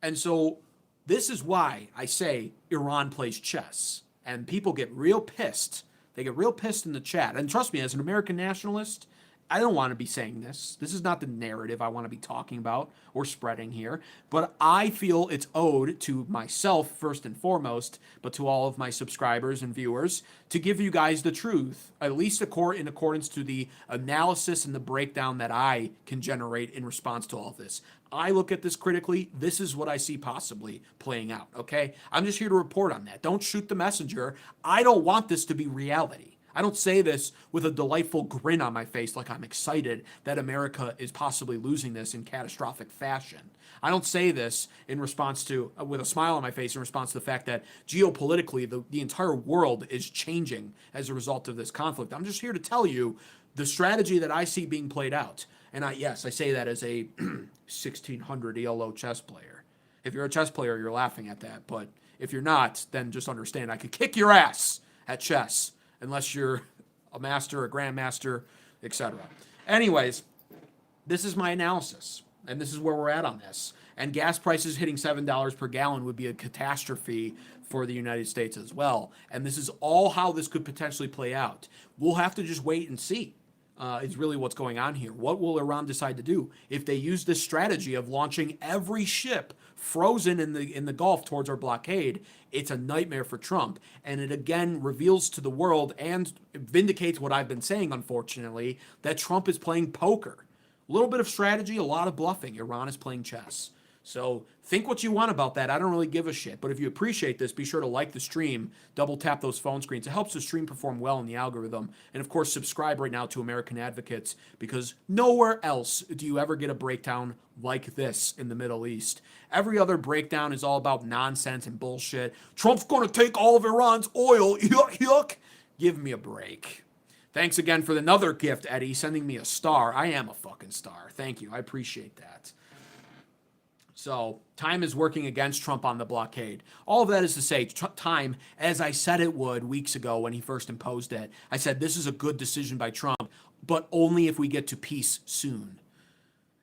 And so this is why I say Iran plays chess. And people get real pissed. They get real pissed in the chat. And trust me, as an American nationalist, I don't want to be saying this. This is not the narrative I want to be talking about or spreading here. But I feel it's owed to myself, first and foremost, but to all of my subscribers and viewers, to give you guys the truth, at least in accordance to the analysis and the breakdown that I can generate in response to all this. I look at this critically. This is what I see possibly playing out, okay? I'm just here to report on that. Don't shoot the messenger. I don't want this to be reality. I don't say this with a delightful grin on my face like I'm excited that America is possibly losing this in catastrophic fashion. I don't say this in response to, with a smile on my face, in response to the fact that geopolitically the entire world is changing as a result of this conflict. I'm just here to tell you the strategy that I see being played out. And I say that as a 1600 ELO chess player. If you're a chess player, you're laughing at that. But if you're not, then just understand I could kick your ass at chess, unless you're a master, a grandmaster, etc. Anyways, this is my analysis, and this is where we're at on this. And gas prices hitting $7 per gallon would be a catastrophe for the United States as well. And this is all how this could potentially play out. We'll have to just wait and see. Is really what's going on here. What will Iran decide to do if they use this strategy of launching every ship frozen in the Gulf towards our blockade? It's a nightmare for Trump, and it again reveals to the world and vindicates what I've been saying, unfortunately, that Trump is playing poker. A little bit of strategy, a lot of bluffing. Iran is playing chess. So think what you want about that. I don't really give a shit. But if you appreciate this, be sure to like the stream, double tap those phone screens. It helps the stream perform well in the algorithm. And of course, subscribe right now to American Advocates, because nowhere else do you ever get a breakdown like this in the Middle East. Every other breakdown is all about nonsense and bullshit. Trump's going to take all of Iran's oil. Yuck, yuck. Give me a break. Thanks again for another gift, Eddie, sending me a star. I am a fucking star. Thank you. I appreciate that. So time is working against Trump on the blockade. All of that is to say, time, as I said it would weeks ago when he first imposed it, I said this is a good decision by Trump, but only if we get to peace soon.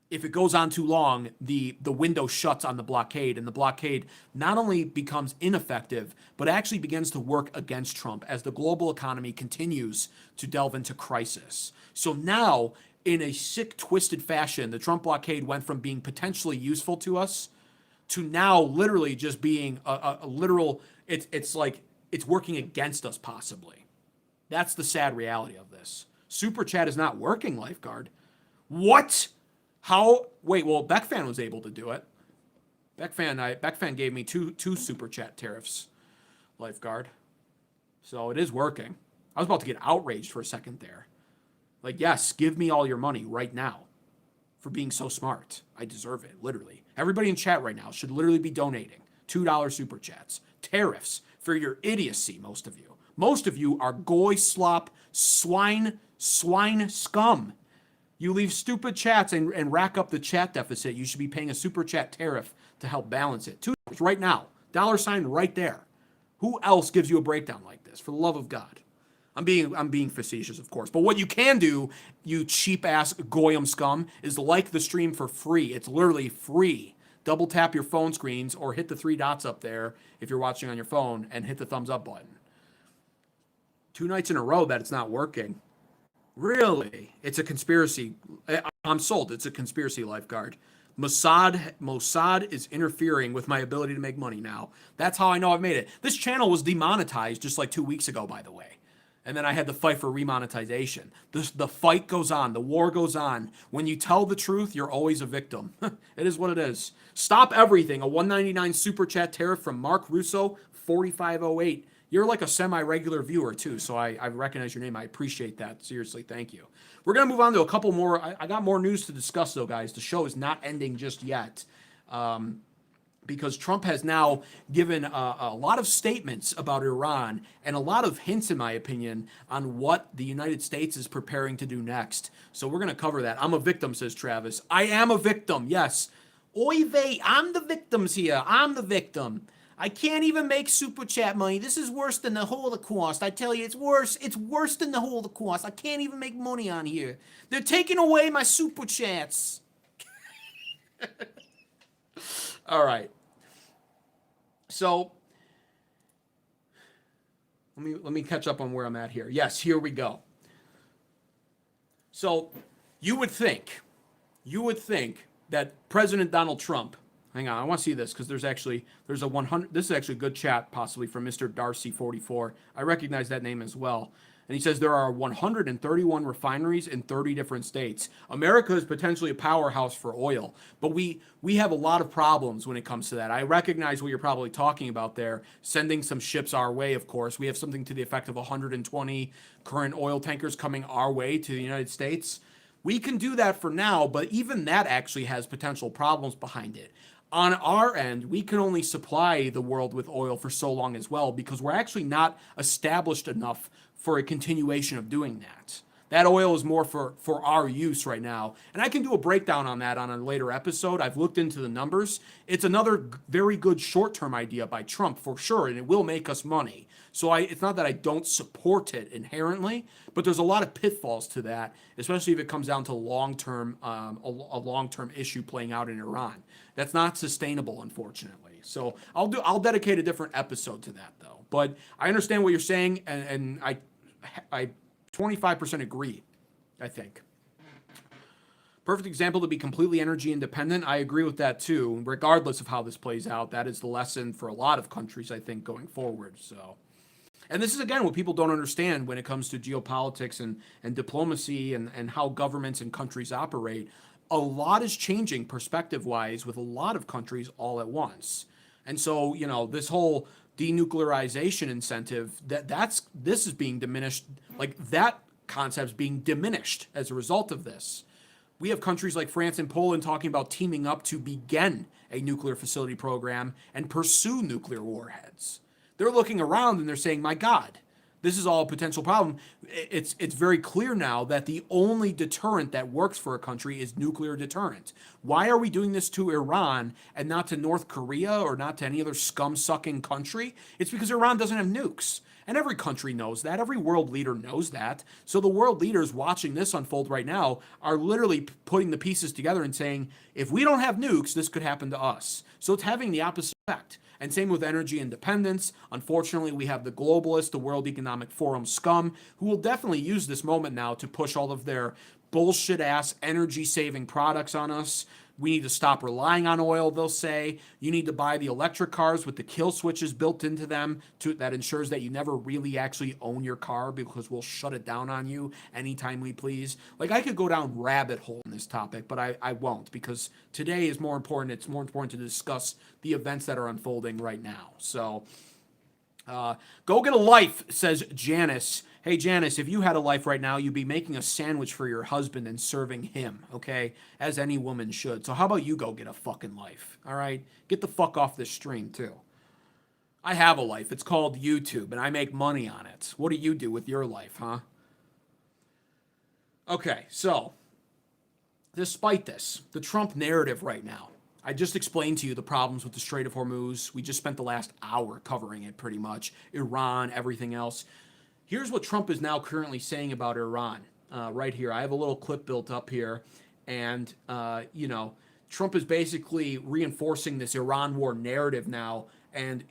If it goes on too long, the window shuts on the blockade, and the blockade not only becomes ineffective, but actually begins to work against Trump as the global economy continues to delve into crisis. So now, in a sick, twisted fashion, the Trump blockade went from being potentially useful to us to now literally just being a literal, it's like it's working against us possibly. That's the sad reality of this. Super Chat is not working, Lifeguard. What? How? Wait, well, Beckfan was able to do it. Beckfan gave me two Super Chat tariffs, Lifeguard. So it is working. I was about to get outraged for a second there. Like, yes, give me all your money right now for being so smart. I deserve it, literally. Everybody in chat right now should literally be donating $2 Super Chats. Tariffs for your idiocy, most of you. Most of you are goy slop, swine scum. You leave stupid chats and rack up the chat deficit. You should be paying a Super Chat tariff to help balance it. $2 right now. $ right there. Who else gives you a breakdown like this? For the love of God. I'm being facetious, of course. But what you can do, you cheap-ass goyim scum, is like the stream for free. It's literally free. Double tap your phone screens or hit the 3 dots up there if you're watching on your phone and hit the thumbs up button. 2 nights in a row that it's not working. Really? It's a conspiracy. I'm sold. It's a conspiracy, Lifeguard. Mossad is interfering with my ability to make money now. That's how I know I've made it. This channel was demonetized just like 2 weeks ago, by the way. And then I had to fight for remonetization. The fight goes on. The war goes on. When you tell the truth, you're always a victim. It is what it is. Stop everything. A $1.99 Super Chat tariff from Mark Russo, 4508. You're like a semi-regular viewer, too, so I recognize your name. I appreciate that. Seriously, thank you. We're going to move on to a couple more. I got more news to discuss, though, guys. The show is not ending just yet because Trump has now given a lot of statements about Iran and a lot of hints, in my opinion, on what the United States is preparing to do next. So we're going to cover that. I'm a victim, says Travis. I am a victim, yes. Oy vey, I'm the victims here. I'm the victim. I can't even make Super Chat money. This is worse than the Holocaust. I tell you, it's worse. It's worse than the Holocaust. I can't even make money on here. They're taking away my Super Chats. All right. So let me catch up on where I'm at here. Yes, here we go. So you would think that President Donald Trump, hang on, I want to see this because there's a 100. This is actually a good chat, possibly from Mr. Darcy44. I recognize that name as well. And he says there are 131 refineries in 30 different states. America is potentially a powerhouse for oil, but we have a lot of problems when it comes to that. I recognize what you're probably talking about there, sending some ships our way, of course. We have something to the effect of 120 current oil tankers coming our way to the United States. We can do that for now, but even that actually has potential problems behind it. On our end, we can only supply the world with oil for so long as well because we're actually not established enough for a continuation of doing that. That oil is more for our use right now. And I can do a breakdown on that on a later episode. I've looked into the numbers. It's another very good short-term idea by Trump for sure, and it will make us money. So it's not that I don't support it inherently, but there's a lot of pitfalls to that, especially if it comes down to long-term, a long-term issue playing out in Iran. That's not sustainable, unfortunately. So I'll dedicate a different episode to that, though. But I understand what you're saying, and I 25% agree, I think. Perfect example to be completely energy independent. I agree with that too. Regardless of how this plays out, that is the lesson for a lot of countries, I think, going forward. So, and this is, again, what people don't understand when it comes to geopolitics and diplomacy and how governments and countries operate. A lot is changing perspective-wise with a lot of countries all at once. And so, this whole denuclearization incentive, this is being diminished, like that concept's being diminished as a result of this. We have countries like France and Poland talking about teaming up to begin a nuclear facility program and pursue nuclear warheads. They're looking around and they're saying, my God, this is all a potential problem. It's very clear now that the only deterrent that works for a country is nuclear deterrent. Why are we doing this to Iran and not to North Korea or not to any other scum-sucking country? It's because Iran doesn't have nukes. And every country knows that. Every world leader knows that. So the world leaders watching this unfold right now are literally putting the pieces together and saying, if we don't have nukes, this could happen to us. So it's having the opposite effect. And same with energy independence. Unfortunately, we have the globalists, the World Economic Forum scum, who will definitely use this moment now to push all of their bullshit-ass energy-saving products on us. We need to stop relying on oil, they'll say. You need to buy the electric cars with the kill switches built into them that ensures that you never really actually own your car because we'll shut it down on you anytime we please. Like, I could go down rabbit hole in this topic, but I won't, because today is more important. It's more important to discuss the events that are unfolding right now. So, go get a life, says Janice. Hey, Janice, if you had a life right now, you'd be making a sandwich for your husband and serving him, okay? As any woman should. So how about you go get a fucking life, all right? Get the fuck off this stream, too. I have a life. It's called YouTube, and I make money on it. What do you do with your life, huh? Okay, so, despite this, the Trump narrative right now, I just explained to you the problems with the Strait of Hormuz. We just spent the last hour covering it, pretty much. Iran, everything else. Here's what Trump is now currently saying about Iran. Right here, I have a little clip built up here, and Trump is basically reinforcing this Iran war narrative now, and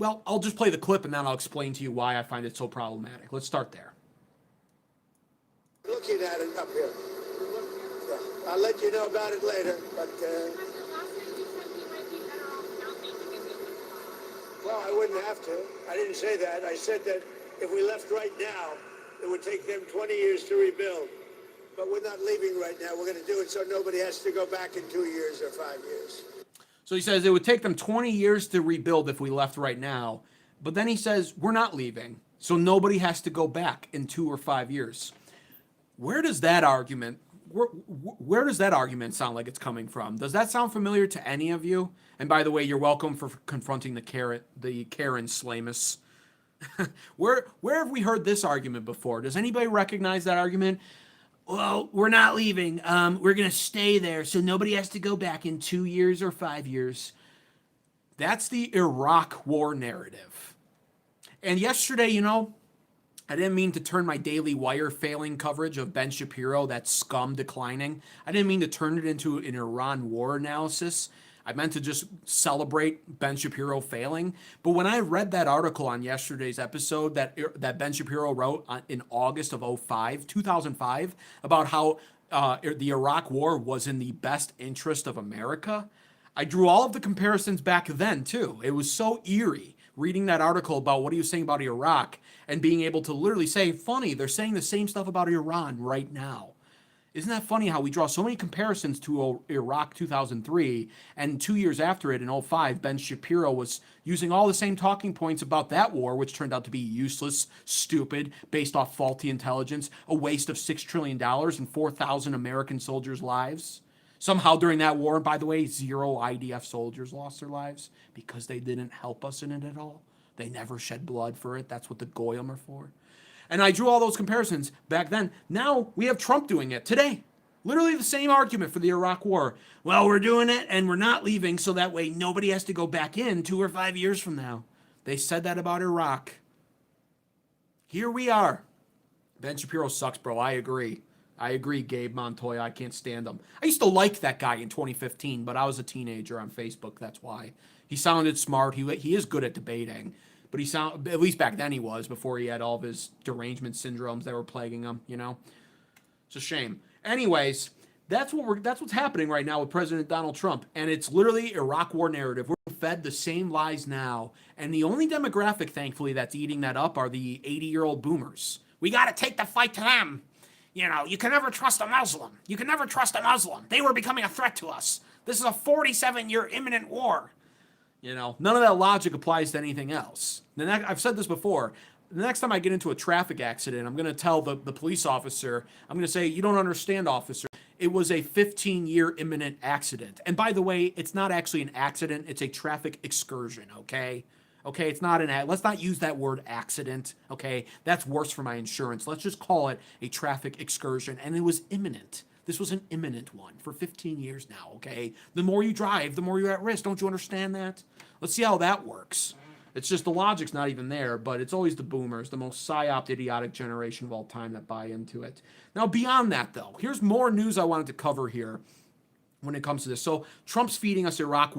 I'll just play the clip and then I'll explain to you why I find it so problematic. Let's start there. Looking at it up here. Yeah. I'll let you know about it later, but well, I wouldn't have to. I didn't say that. I said that if we left right now, it would take them 20 years to rebuild. But we're not leaving right now. We're going to do it so nobody has to go back in 2 years or 5 years. So he says it would take them 20 years to rebuild if we left right now. But then he says we're not leaving, so nobody has to go back in 2 or 5 years. Where does that argument sound like it's coming from? Does that sound familiar to any of you? And by the way, you're welcome for confronting the Karen Slamus. Where have we heard this argument before? Does anybody recognize that argument? Well, we're not leaving. We're going to stay there so nobody has to go back in 2 years or 5 years. That's the Iraq war narrative. And yesterday, I didn't mean to turn my Daily Wire failing coverage of Ben Shapiro, that scum declining. I didn't mean to turn it into an Iran war analysis. I meant to just celebrate Ben Shapiro failing. But when I read that article on yesterday's episode that Ben Shapiro wrote in August of 2005, about how the Iraq war was in the best interest of America, I drew all of the comparisons back then, too. It was so eerie reading that article about what he was saying about Iraq and being able to literally say, funny, they're saying the same stuff about Iran right now. Isn't that funny how we draw so many comparisons to Iraq 2003, and 2 years after it in 2005, Ben Shapiro was using all the same talking points about that war, which turned out to be useless, stupid, based off faulty intelligence, a waste of $6 trillion and 4,000 American soldiers' lives. Somehow during that war, by the way, 0 IDF soldiers lost their lives because they didn't help us in it at all. They never shed blood for it. That's what the Goyim are for. And I drew all those comparisons back then. Now we have Trump doing it today. Literally the same argument for the Iraq war. Well, we're doing it and we're not leaving so that way nobody has to go back in 2 or 5 years from now. They said that about Iraq. Here we are. Ben Shapiro sucks, bro. I agree, Gabe Montoya. I can't stand him. I used to like that guy in 2015, but I was a teenager on Facebook. That's why. He sounded smart. He is good at debating. But at least back then he was, before he had all of his derangement syndromes that were plaguing him, It's a shame. Anyways, that's what's happening right now with President Donald Trump. And it's literally Iraq war narrative. We're fed the same lies now. And the only demographic, thankfully, that's eating that up are the 80-year-old boomers. We got to take the fight to them. You can never trust a Muslim. You can never trust a Muslim. They were becoming a threat to us. This is a 47-year imminent war. None of that logic applies to anything else. I've said this before. The next time I get into a traffic accident, I'm going to tell the police officer, I'm going to say, you don't understand, officer. It was a 15-year imminent accident. And by the way, it's not actually an accident. It's a traffic excursion, okay? Okay, it's not let's not use that word accident. Okay, that's worse for my insurance. Let's just call it a traffic excursion. And it was imminent. This was an imminent one for 15 years now. Okay, the more you drive, the more you're at risk. Don't you understand that? Let's see how that works. It's just the logic's not even there, but it's always the boomers, the most psyoped, idiotic generation of all time that buy into it. Now, beyond that, though, here's more news I wanted to cover here when it comes to this. So Trump's feeding us Iraq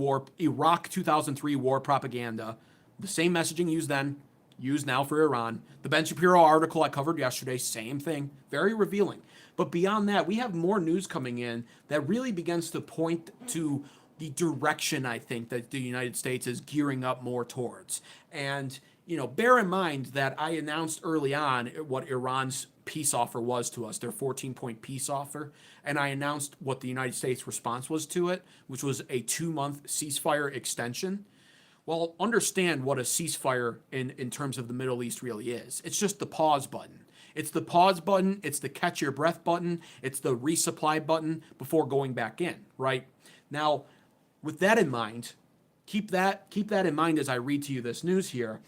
2003 war propaganda. The same messaging used then, used now for Iran. The Ben Shapiro article I covered yesterday, same thing. Very revealing. But beyond that, we have more news coming in that really begins to point to the direction, I think, that the United States is gearing up more towards. And, bear in mind that I announced early on what Iran's peace offer was to us, their 14-point peace offer. And I announced what the United States response was to it, which was a 2-month ceasefire extension. Well, understand what a ceasefire in terms of the Middle East really is. It's just the pause button. It's the pause button. It's the catch your breath button. It's the resupply button before going back in, right? Now, with that in mind, keep that in mind as I read to you this news here.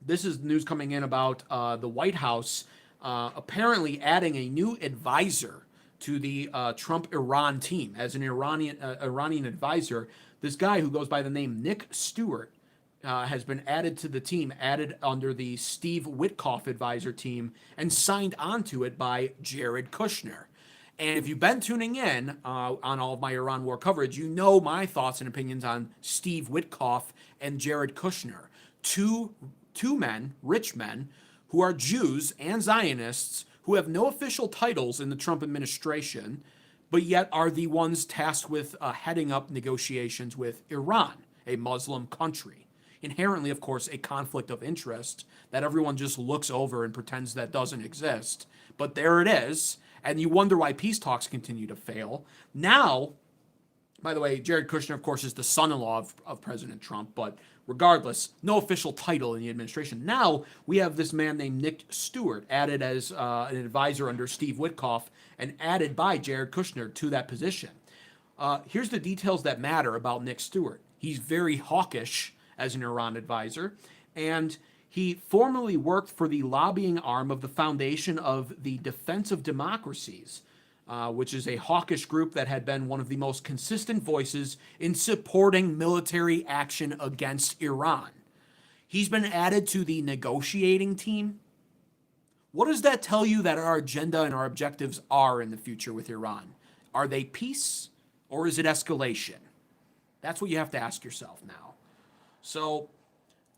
This is news coming in about the White House apparently adding a new advisor to the Trump-Iran team as an Iranian advisor. This guy who goes by the name Nick Stewart has been added to the team, added under the Steve Witkoff advisor team, and signed onto it by Jared Kushner. And if you've been tuning in on all of my Iran war coverage, you know my thoughts and opinions on Steve Witkoff and Jared Kushner, two men, rich men, who are Jews and Zionists who have no official titles in the Trump administration, but yet are the ones tasked with heading up negotiations with Iran, a Muslim country. Inherently, of course, a conflict of interest that everyone just looks over and pretends that doesn't exist. But there it is. And you wonder why peace talks continue to fail. Now, by the way, Jared Kushner, of course, is the son-in-law of President Trump, but regardless, no official title in the administration. Now, we have this man named Nick Stewart added as an advisor under Steve Witkoff and added by Jared Kushner to that position. Here's the details that matter about Nick Stewart. He's very hawkish as an Iran advisor, and he formerly worked for the lobbying arm of the Foundation of the Defense of Democracies, which is a hawkish group that had been one of the most consistent voices in supporting military action against Iran. He's been added to the negotiating team. What does that tell you that our agenda and our objectives are in the future with Iran? Are they peace or is it escalation? That's what you have to ask yourself now. So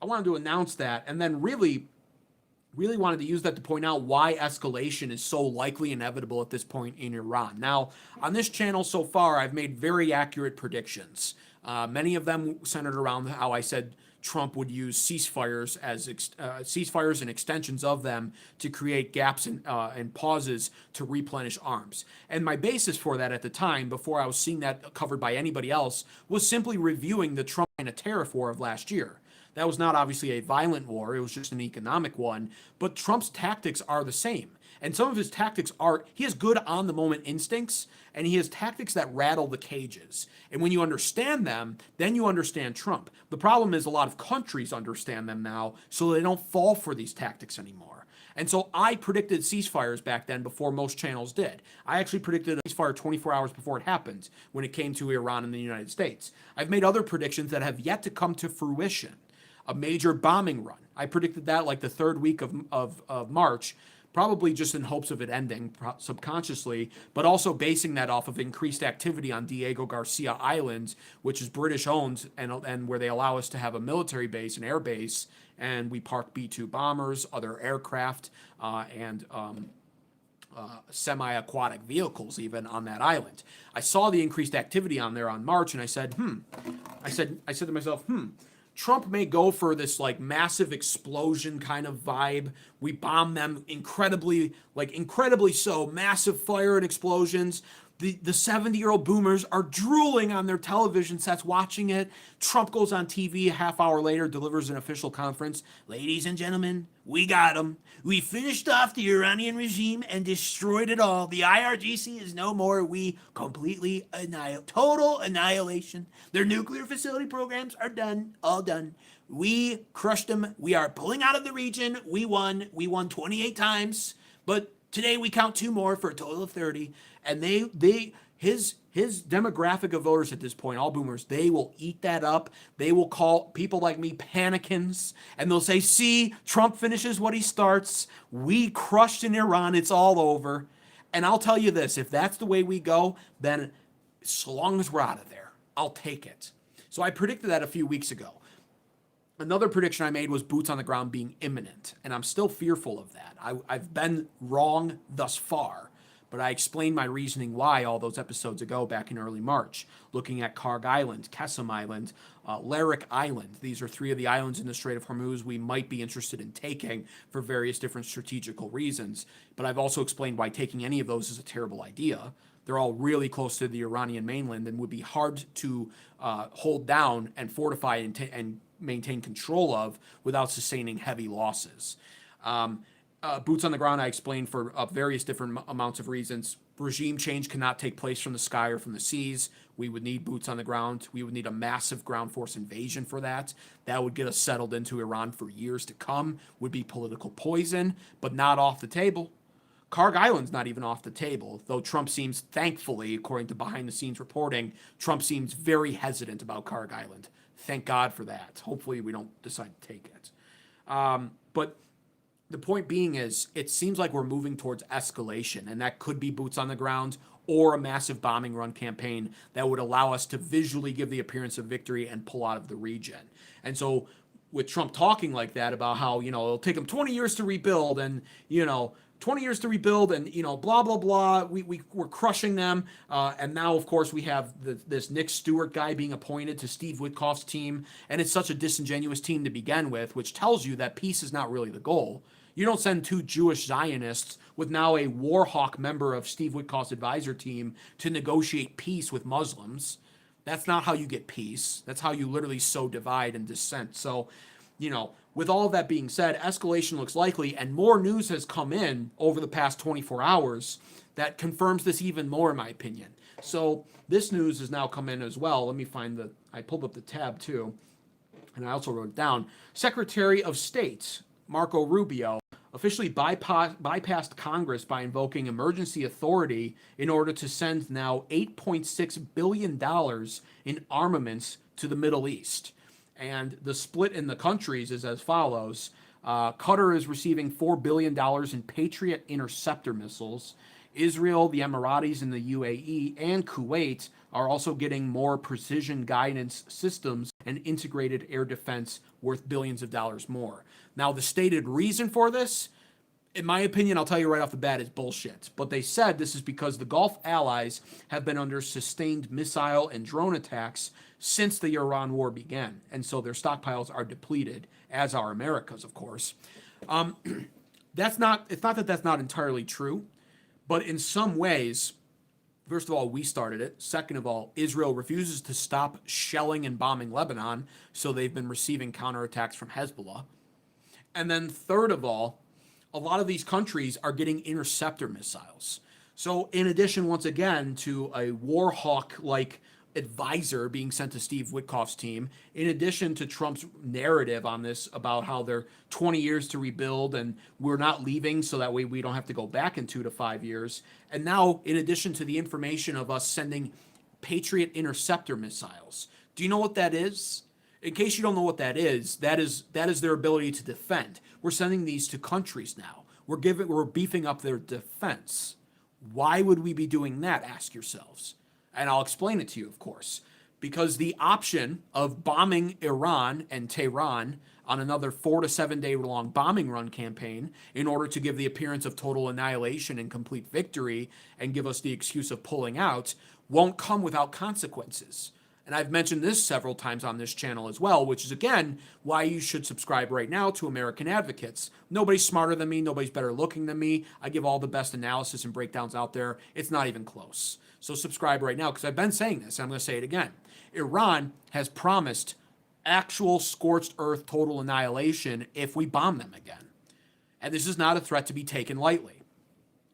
I wanted to announce that, and then really wanted to use that to point out why escalation is so likely inevitable at this point in Iran. Now, on this channel so far, I've made very accurate predictions. Many of them centered around how I said Trump would use ceasefires and extensions of them to create gaps and pauses to replenish arms. And my basis for that at the time, before I was seeing that covered by anybody else, was simply reviewing the Trump-China tariff war of last year. That was not obviously a violent war, it was just an economic one, but Trump's tactics are the same. And some of his tactics are, he has good on-the-moment instincts, and he has tactics that rattle the cages. And when you understand them, then you understand Trump. The problem is a lot of countries understand them now, so they don't fall for these tactics anymore. And so I predicted ceasefires back then before most channels did. I actually predicted a ceasefire 24 hours before it happened when it came to Iran and the United States. I've made other predictions that have yet to come to fruition. A major bombing run. I predicted that like the third week of March, probably just in hopes of it ending subconsciously, but also basing that off of increased activity on Diego Garcia Island, which is British owned and where they allow us to have a military base, an air base, and we park B-2 bombers, other aircraft, and semi-aquatic vehicles even on that island. I saw the increased activity on there on March, and I said, I said to myself, Trump may go for this like massive explosion kind of vibe. We bomb them incredibly so, massive fire and explosions. The 70-year-old boomers are drooling on their television sets watching it. Trump goes on TV a half hour later, delivers an official conference. Ladies and gentlemen, we got them. We finished off the Iranian regime and destroyed it all. The IRGC is no more. We completely total annihilation. Their nuclear facility programs are done, all done. We crushed them. We are pulling out of the region. We won. We won 28 times, but today we count 2 more for a total of 30. And his demographic of voters at this point, all boomers, they will eat that up. They will call people like me panicans, and they'll say, see, Trump finishes what he starts. We crushed in Iran. It's all over. And I'll tell you this, if that's the way we go, then so long as we're out of there, I'll take it. So I predicted that a few weeks ago. Another prediction I made was boots on the ground being imminent, and I'm still fearful of that. I've been wrong thus far, but I explained my reasoning why all those episodes ago back in early March, looking at Karg Island, Kesem Island, Larik Island. These are 3 of the islands in the Strait of Hormuz we might be interested in taking for various different strategical reasons. But I've also explained why taking any of those is a terrible idea. They're all really close to the Iranian mainland and would be hard to hold down and fortify and maintain control of without sustaining heavy losses. Boots on the ground, I explained for various different amounts of reasons. Regime change cannot take place from the sky or from the seas. We would need boots on the ground. We would need a massive ground force invasion for that. That would get us settled into Iran for years to come, would be political poison, but not off the table. Karg Island's not even off the table, though Trump seems, thankfully, according to behind-the-scenes reporting, Trump seems very hesitant about Karg Island. Thank God for that. Hopefully we don't decide to take it. But the point being is, it seems like we're moving towards escalation, and that could be boots on the ground or a massive bombing run campaign that would allow us to visually give the appearance of victory and pull out of the region. And so with Trump talking like that about how, it'll take him 20 years to rebuild and, 20 years to rebuild and, blah, blah, blah. We're crushing them. And now, of course, we have this Nick Stewart guy being appointed to Steve Witkoff's team. And it's such a disingenuous team to begin with, which tells you that peace is not really the goal. You don't send 2 Jewish Zionists with now a war hawk member of Steve Witkoff's advisor team to negotiate peace with Muslims. That's not how you get peace. That's how you literally sow divide and dissent. So, with all of that being said, escalation looks likely, and more news has come in over the past 24 hours that confirms this even more, in my opinion. So this news has now come in as well. Let me find I pulled up the tab too, and I also wrote it down. Secretary of State Marco Rubio officially bypassed Congress by invoking emergency authority in order to send now $8.6 billion in armaments to the Middle East. And the split in the countries is as follows. Qatar is receiving $4 billion in Patriot interceptor missiles. Israel, the Emiratis, and the UAE, and Kuwait are also getting more precision guidance systems and integrated air defense worth billions of dollars more. Now, the stated reason for this, in my opinion, I'll tell you right off the bat, is bullshit. But they said this is because the Gulf allies have been under sustained missile and drone attacks since the Iran war began. And so their stockpiles are depleted, as are America's, of course. It's not that that's not entirely true, but in some ways, first of all, we started it. Second of all, Israel refuses to stop shelling and bombing Lebanon, so they've been receiving counterattacks from Hezbollah. And then third of all, a lot of these countries are getting interceptor missiles. So in addition, once again, to a war hawk-like advisor being sent to Steve Witkoff's team, in addition to Trump's narrative on this about how they're 20 years to rebuild and we're not leaving so that way we don't have to go back in 2 to 5 years. And now, in addition to the information of us sending Patriot interceptor missiles, do you know what that is? In case you don't know what that is their ability to defend. We're sending these to countries now. We're beefing up their defense. Why would we be doing that? Ask yourselves. And I'll explain it to you, of course. Because the option of bombing Iran and Tehran on another 4 to 7 day long bombing run campaign in order to give the appearance of total annihilation and complete victory and give us the excuse of pulling out won't come without consequences. And I've mentioned this several times on this channel as well, which is, again, why you should subscribe right now to American Advocates. Nobody's smarter than me. Nobody's better looking than me. I give all the best analysis and breakdowns out there. It's not even close. So subscribe right now, because I've been saying this, and I'm going to say it again. Iran has promised actual scorched earth total annihilation if we bomb them again. And this is not a threat to be taken lightly.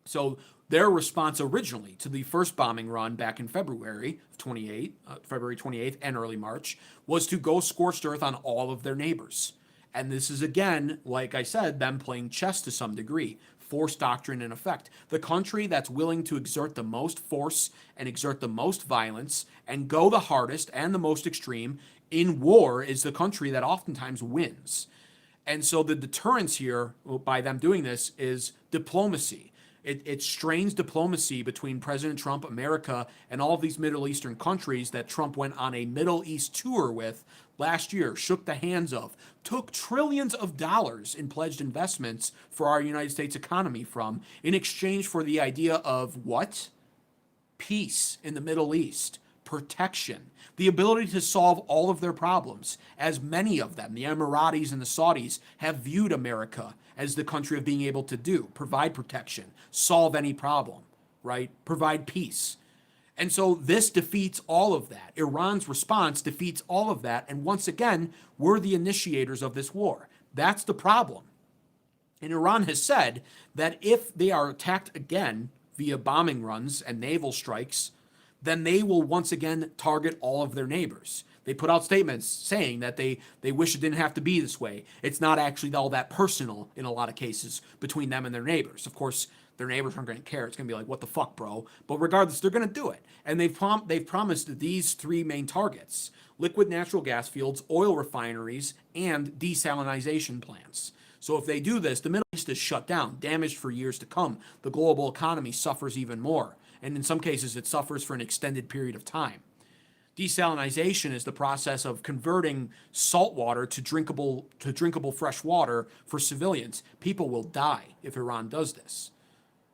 So Their response originally to the first bombing run back in February 28th and early March, was to go scorched earth on all of their neighbors. And this is, again, like I said, them playing chess to some degree. Force doctrine in effect. The country that's willing to exert the most force and exert the most violence and go the hardest and the most extreme in war is the country that oftentimes wins. And so the deterrence here by them doing this is diplomacy. It strains diplomacy between President Trump, America, and all of these Middle Eastern countries that Trump went on a Middle East tour with last year, shook the hands of, took trillions of dollars in pledged investments for our United States economy from, in exchange for the idea of what? Peace in the Middle East, protection, the ability to solve all of their problems, as many of them, the Emiratis and the Saudis, have viewed America as the country of being able to do, provide protection, solve any problem, right? Provide peace. And so this defeats all of that. Iran's response defeats all of that. And once again, we're the initiators of this war. That's the problem. And Iran has said that if they are attacked again via bombing runs and naval strikes, then they will once again target all of their neighbors. They put out statements saying that they wish it didn't have to be this way. It's not actually all that personal in a lot of cases between them and their neighbors. Of course, their neighbors aren't going to care. It's going to be like, what the fuck, bro? But regardless, they're going to do it. And they've promised these three main targets: liquid natural gas fields, oil refineries, and desalinization plants. So if they do this, the Middle East is shut down, damaged for years to come. The global economy suffers even more. And in some cases, it suffers for an extended period of time. Desalinization is the process of converting salt water to drinkable fresh water for civilians. People will die if Iran does this.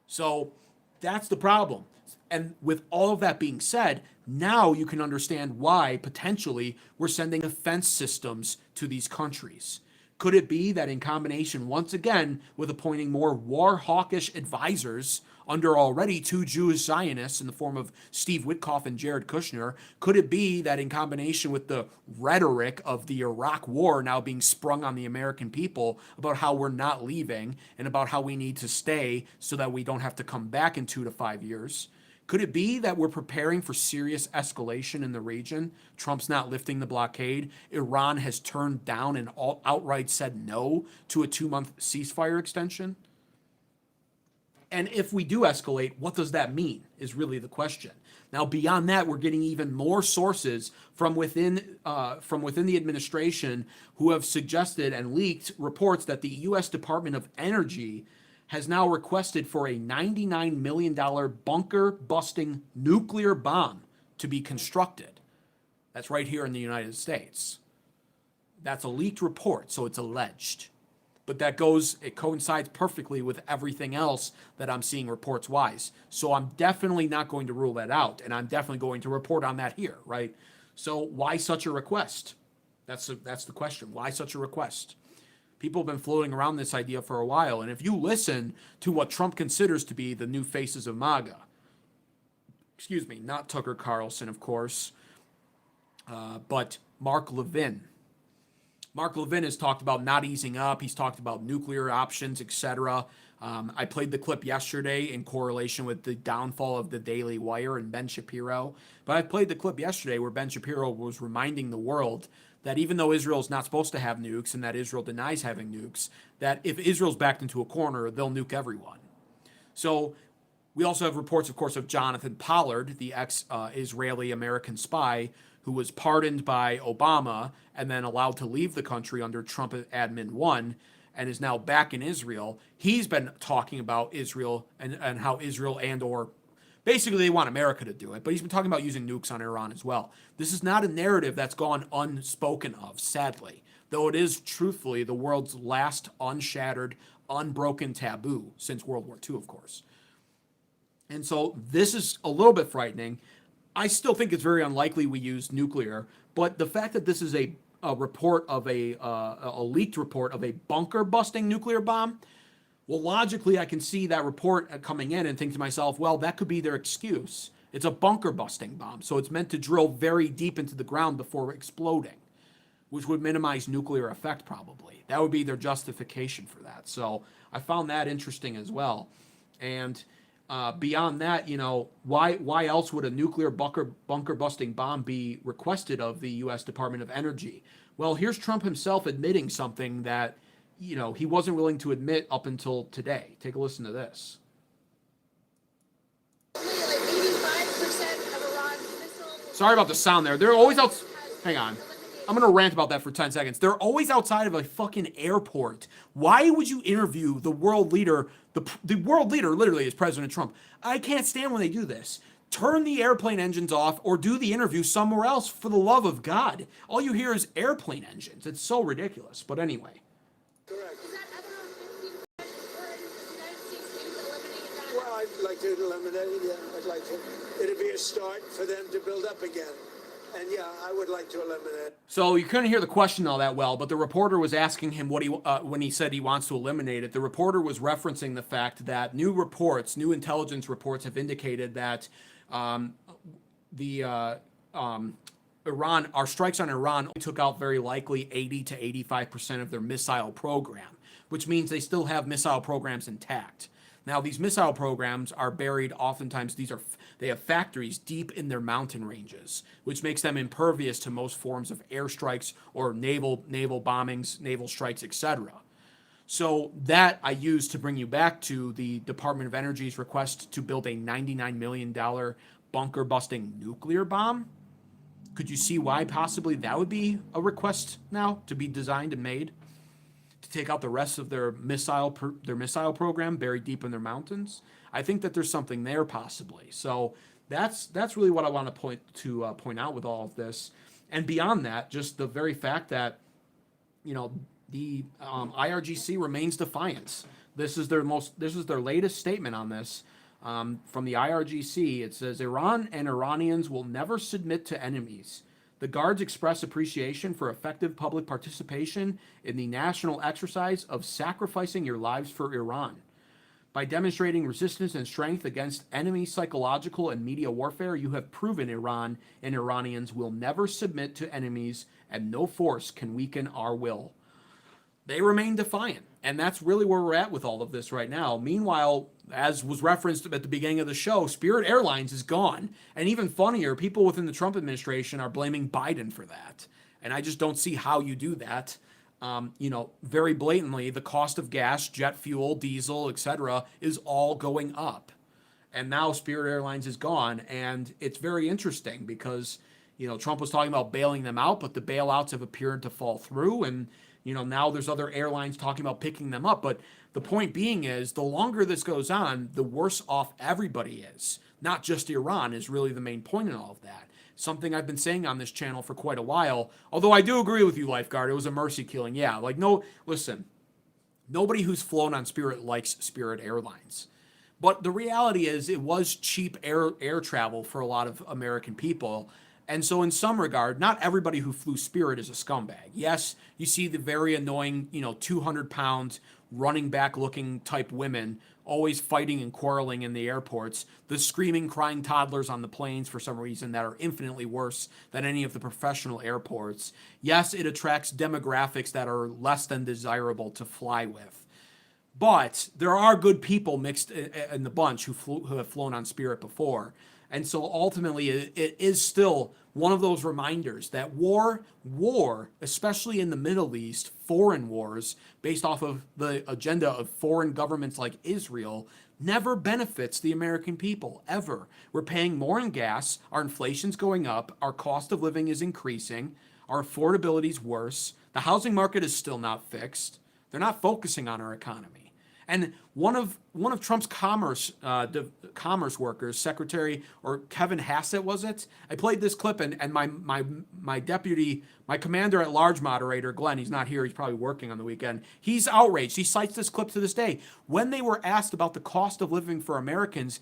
So that's the problem. And with all of that being said, now you can understand why potentially we're sending defense systems to these countries. Could it be that in combination, once again, with appointing more war hawkish advisors under already two Jewish Zionists in the form of Steve Witkoff and Jared Kushner, could it be that in combination with the rhetoric of the Iraq war now being sprung on the American people about how we're not leaving and about how we need to stay so that we don't have to come back in 2 to 5 years, could it be that we're preparing for serious escalation in the region? Trump's not lifting the blockade. Iran has turned down and outright said no to a 2-month ceasefire extension. And if we do escalate, what does that mean is really the question. Now, beyond that, we're getting even more sources from within the administration who have suggested and leaked reports that the U.S. Department of Energy has now requested for a $99 million bunker-busting nuclear bomb to be constructed. That's right here in the United States. That's a leaked report, so it's alleged. But it coincides perfectly with everything else that I'm seeing reports-wise. So I'm definitely not going to rule that out, and I'm definitely going to report on that here, right? So why such a request? That's the question. Why such a request? People have been floating around this idea for a while, and if you listen to what Trump considers to be the new faces of MAGA, excuse me, not Tucker Carlson, of course, but Mark Levin. Mark Levin has talked about not easing up. He's talked about nuclear options, etc. I played the clip yesterday in correlation with the downfall of the Daily Wire and Ben Shapiro. But I played the clip yesterday where Ben Shapiro was reminding the world that even though Israel's not supposed to have nukes and that Israel denies having nukes, that if Israel's backed into a corner, they'll nuke everyone. So we also have reports, of course, of Jonathan Pollard, the ex-Israeli-American spy, who was pardoned by Obama and then allowed to leave the country under Trump Admin 1 and is now back in Israel. He's been talking about Israel and how Israel or basically they want America to do it, but he's been talking about using nukes on Iran as well. This is not a narrative that's gone unspoken of, sadly, though it is truthfully the world's last unshattered, unbroken taboo since World War II, of course. And so this is a little bit frightening. I still think it's very unlikely we use nuclear, but the fact that this is a report of a leaked report of a bunker-busting nuclear bomb, well, logically, I can see that report coming in and think to myself, well, that could be their excuse. It's a bunker-busting bomb, so it's meant to drill very deep into the ground before exploding, which would minimize nuclear effect probably. That would be their justification for that. So I found that interesting as well. And Beyond that, why else would a nuclear bunker busting bomb be requested of the U.S. Department of Energy? Well, here's Trump himself admitting something that he wasn't willing to admit up until today. Take a listen to this. Sorry about the sound there. They're always out. Hang on. I'm going to rant about that for 10 seconds. They're always outside of a fucking airport. Why would you interview the world leader? The world leader literally is President Trump. I can't stand when they do this. Turn the airplane engines off or do the interview somewhere else, for the love of God. All you hear is airplane engines. It's so ridiculous. But anyway. Correct. Well, I'd like to eliminate it. Yeah, I'd like to. It'd be a start for them to build up again. And yeah, I would like to eliminate. So you couldn't hear the question all that well, but the reporter was asking him what when he said he wants to eliminate it. The reporter was referencing the fact that new intelligence reports have indicated that our strikes on Iran took out very likely 80 to 85% of their missile program, which means they still have missile programs intact. Now, these missile programs are buried, oftentimes they have factories deep in their mountain ranges, which makes them impervious to most forms of airstrikes or naval bombings, naval strikes, etc. So that I use to bring you back to the Department of Energy's request to build a $99 million bunker-busting nuclear bomb. Could you see why possibly that would be a request now to be designed and made? To take out the rest of their missile program buried deep in their mountains. I think that there's something there possibly. So that's really what I want to point out with all of this. And beyond that, just the very fact that the IRGC remains defiant. This is their latest statement on this from the IRGC. It says Iran and Iranians will never submit to enemies. The Guards express appreciation for effective public participation in the national exercise of sacrificing your lives for Iran. By demonstrating resistance and strength against enemy psychological and media warfare, you have proven Iran and Iranians will never submit to enemies, and no force can weaken our will. They remain defiant, and that's really where we're at with all of this right now. Meanwhile, as was referenced at the beginning of the show, Spirit Airlines is gone. And even funnier, people within the Trump administration are blaming Biden for that. And I just don't see how you do that. Very blatantly, the cost of gas, jet fuel, diesel, etc., is all going up. And now Spirit Airlines is gone. And it's very interesting because, Trump was talking about bailing them out, but the bailouts have appeared to fall through. And now there's other airlines talking about picking them up. But the point being is, the longer this goes on, the worse off everybody is. Not just Iran is really the main point in all of that. Something I've been saying on this channel for quite a while. Although I do agree with you, Lifeguard. It was a mercy killing. Yeah, listen. Nobody who's flown on Spirit likes Spirit Airlines. But the reality is, it was cheap air travel for a lot of American people. And so in some regard, not everybody who flew Spirit is a scumbag. Yes, you see the very annoying, 200-pound running back looking type women always fighting and quarreling in the airports, the screaming, crying toddlers on the planes for some reason that are infinitely worse than any of the professional airports. Yes, it attracts demographics that are less than desirable to fly with. But there are good people mixed in the bunch who have flown on Spirit before. And so ultimately, it is still one of those reminders that war, especially in the Middle East, foreign wars, based off of the agenda of foreign governments like Israel, never benefits the American people, ever. We're paying more in gas, our inflation's going up, our cost of living is increasing, our affordability's worse, the housing market is still not fixed. They're not focusing on our economy. And one of Trump's commerce workers, Secretary, or Kevin Hassett, was it? I played this clip, and my commander at large moderator, Glenn, he's not here, he's probably working on the weekend. He's outraged. He cites this clip to this day. When they were asked about the cost of living for Americans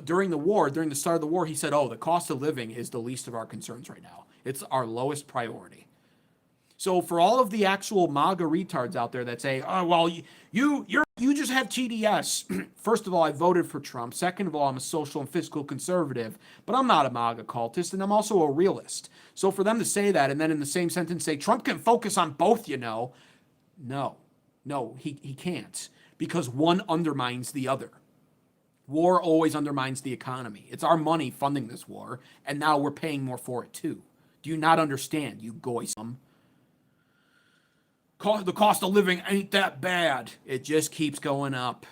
during the start of the war, he said, "Oh, the cost of living is the least of our concerns right now. It's our lowest priority." So for all of the actual MAGA retards out there that say, "Oh, well, you just have TDS." First of all, I voted for Trump. Second of all, I'm a social and fiscal conservative, but I'm not a MAGA cultist, and I'm also a realist. So for them to say that and then in the same sentence say, "Trump can focus on both, no, he can't, because one undermines the other. War always undermines the economy. It's our money funding this war, and now we're paying more for it too. Do you not understand, you goysum? The cost of living ain't that bad. It just keeps going up.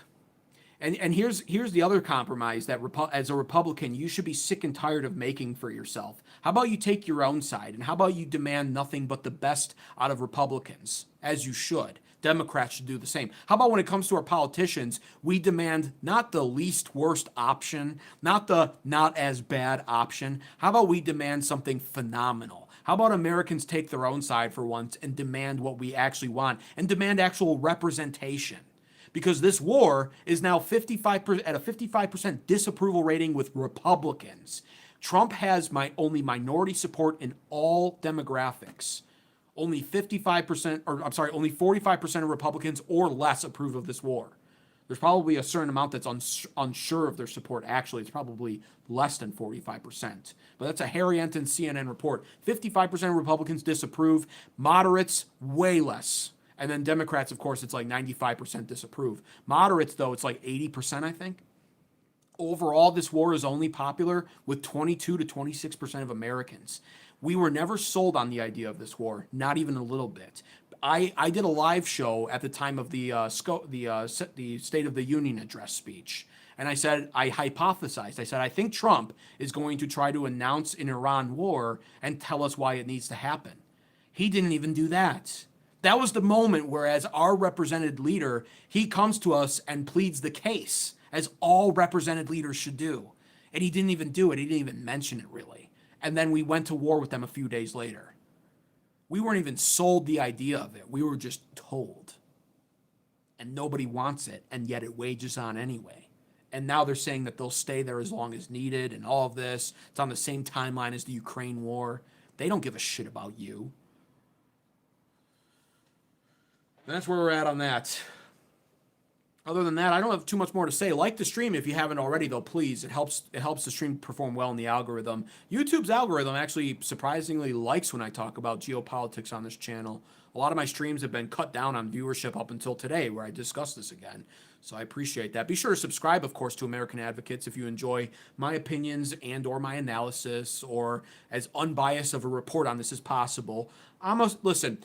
And here's the other compromise that as a Republican, you should be sick and tired of making for yourself. How about you take your own side, and how about you demand nothing but the best out of Republicans, as you should. Democrats should do the same. How about when it comes to our politicians, we demand not the least worst option, not the not as bad option. How about we demand something phenomenal? How about Americans take their own side for once and demand what we actually want and demand actual representation? Because this war is now 55% at a 55% disapproval rating with Republicans. Trump has only minority support in all demographics. Only 55%, or I'm sorry, only 45% of Republicans or less approve of this war. There's probably a certain amount that's unsure of their support. Actually, it's probably less than 45%. But that's a Harry Enton CNN report. 55% of Republicans disapprove. Moderates, way less. And then Democrats, of course, it's like 95% disapprove. Moderates, though, it's like 80%, I think. Overall, this war is only popular with 22 to 26% of Americans. We were never sold on the idea of this war, not even a little bit. I did a live show at the time of the State of the Union address speech. And I hypothesized, I said, I think Trump is going to try to announce an Iran war and tell us why it needs to happen. He didn't even do that. That was the moment where, as our represented leader, he comes to us and pleads the case, as all represented leaders should do. And he didn't even do it. He didn't even mention it, really. And then we went to war with them a few days later. We weren't even sold the idea of it. We were just told. And nobody wants it, and yet it wages on anyway. And now they're saying that they'll stay there as long as needed and all of this. It's on the same timeline as the Ukraine war. They don't give a shit about you. And that's where we're at on that. Other than that, I don't have too much more to say. Like the stream if you haven't already, though, please. It helps the stream perform well in the algorithm. YouTube's algorithm actually surprisingly likes when I talk about geopolitics on this channel. A lot of my streams have been cut down on viewership up until today, where I discuss this again. So I appreciate that. Be sure to subscribe, of course, to American Advocates if you enjoy my opinions and or my analysis, or as unbiased of a report on this as possible. Listen,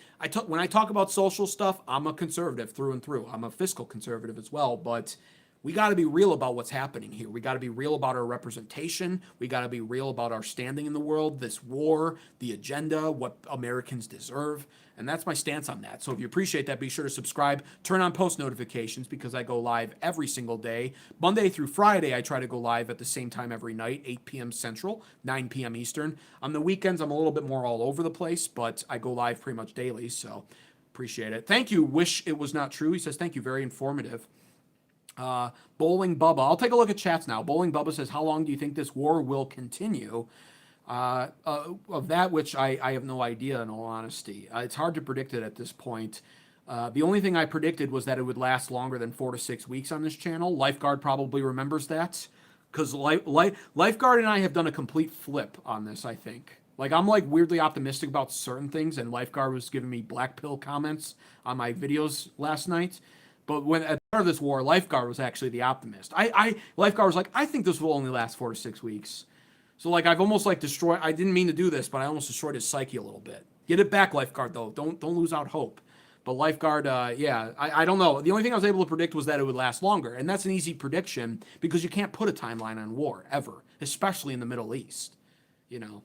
when I talk about social stuff, I'm a conservative through and through. I'm a fiscal conservative as well, but we got to be real about what's happening here. We got to be real about our representation. We got to be real about our standing in the world, this war, the agenda, what Americans deserve. And that's my stance on that. So if you appreciate that, be sure to subscribe. Turn on post notifications because I go live every single day. Monday through Friday, I try to go live at the same time every night, 8 p.m. Central, 9 p.m. Eastern. On the weekends, I'm a little bit more all over the place, but I go live pretty much daily. So appreciate it. Thank you. Wish it was not true. He says, thank you. Very informative. Bowling Bubba. I'll take a look at chats now. Bowling Bubba says, how long do you think this war will continue? Of that which I have no idea, in all honesty. It's hard to predict it at this point. The only thing I predicted was that it would last longer than 4 to 6 weeks on this channel. Lifeguard probably remembers that, because Lifeguard and I have done a complete flip on this, I think. Like, I'm like weirdly optimistic about certain things, and Lifeguard was giving me black pill comments on my videos last night. But when at the start of this war, Lifeguard was actually the optimist. Lifeguard was like, I think this will only last 4 to 6 weeks. So like I've almost like destroyed. I didn't mean to do this, but I almost destroyed his psyche a little bit. Get it back, Lifeguard, though. Don't lose out hope. But Lifeguard, yeah, I don't know. The only thing I was able to predict was that it would last longer, and that's an easy prediction because you can't put a timeline on war ever, especially in the Middle East. You know.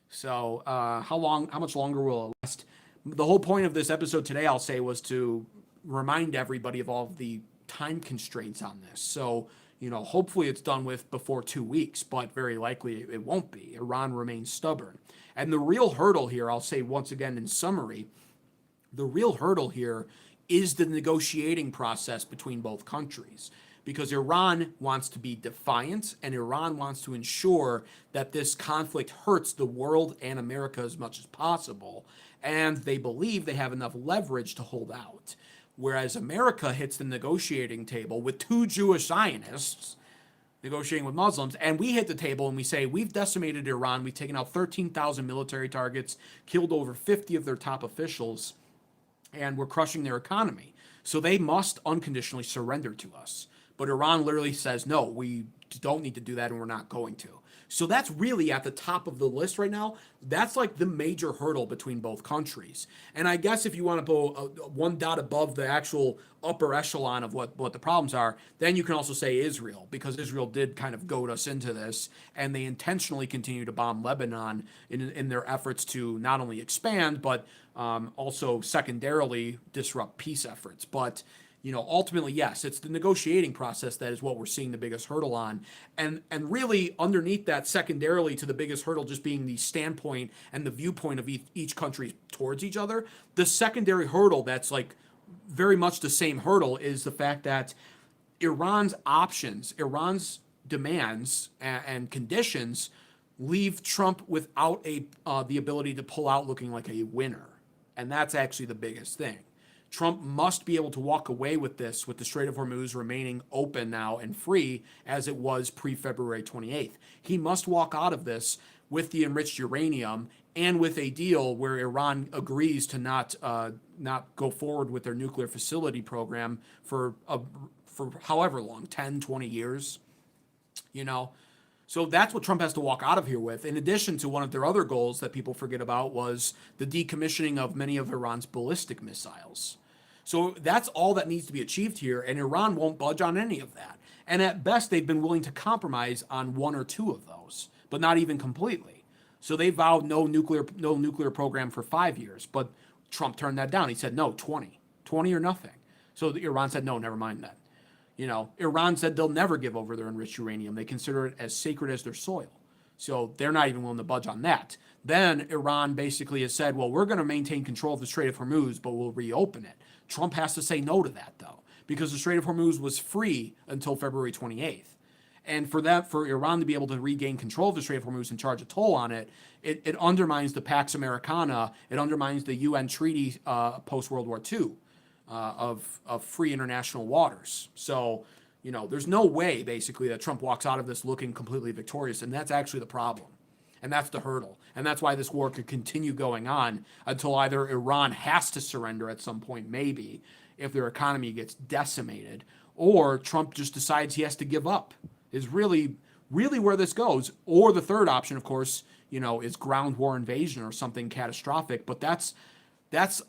So how much longer will it last? The whole point of this episode today, I'll say, was to remind everybody of all of the time constraints on this. So, you know, hopefully it's done with before 2 weeks, but very likely it won't be. Iran remains stubborn. And the real hurdle here, I'll say once again in summary, the real hurdle here is the negotiating process between both countries. Because Iran wants to be defiant, and Iran wants to ensure that this conflict hurts the world and America as much as possible. And they believe they have enough leverage to hold out. Whereas America hits the negotiating table with 2 Jewish Zionists negotiating with Muslims, and we hit the table and we say, we've decimated Iran, we've taken out 13,000 military targets, killed over 50 of their top officials, and we're crushing their economy. So they must unconditionally surrender to us. But Iran literally says, no, we don't need to do that and we're not going to. So that's really at the top of the list right now. That's like the major hurdle between both countries. And I guess if you want to go one dot above the actual upper echelon of what the problems are, then you can also say Israel, because Israel did kind of goad us into this, and they intentionally continue to bomb Lebanon in their efforts to not only expand, but also secondarily disrupt peace efforts. But ultimately, yes, it's the negotiating process that is what we're seeing the biggest hurdle on. And really underneath that, secondarily to the biggest hurdle just being the standpoint and the viewpoint of each country towards each other, the secondary hurdle that's like very much the same hurdle is the fact that Iran's options, Iran's demands and conditions leave Trump without the ability to pull out looking like a winner. And that's actually the biggest thing. Trump must be able to walk away with this, with the Strait of Hormuz remaining open now and free as it was pre-February 28th. He must walk out of this with the enriched uranium and with a deal where Iran agrees to not go forward with their nuclear facility program for however long, 10, 20 years, So that's what Trump has to walk out of here with. In addition to one of their other goals that people forget about was the decommissioning of many of Iran's ballistic missiles. So that's all that needs to be achieved here, and Iran won't budge on any of that. And at best, they've been willing to compromise on one or two of those, but not even completely. So they vowed no nuclear program for 5 years, but Trump turned that down. He said, no, 20 or nothing. So Iran said, no, never mind that. Iran said they'll never give over their enriched uranium. They consider it as sacred as their soil. So they're not even willing to budge on that. Then Iran basically has said, well, we're going to maintain control of the Strait of Hormuz, but we'll reopen it. Trump has to say no to that, though, because the Strait of Hormuz was free until February 28th. And for Iran to be able to regain control of the Strait of Hormuz and charge a toll on it, it undermines the Pax Americana. It undermines the UN treaty post-World War II. Of free international waters. So, there's no way, basically, that Trump walks out of this looking completely victorious, and that's actually the problem. And that's the hurdle. And that's why this war could continue going on until either Iran has to surrender at some point, maybe, if their economy gets decimated, or Trump just decides he has to give up, is really, really where this goes. Or the third option, of course, is ground war invasion or something catastrophic, but that's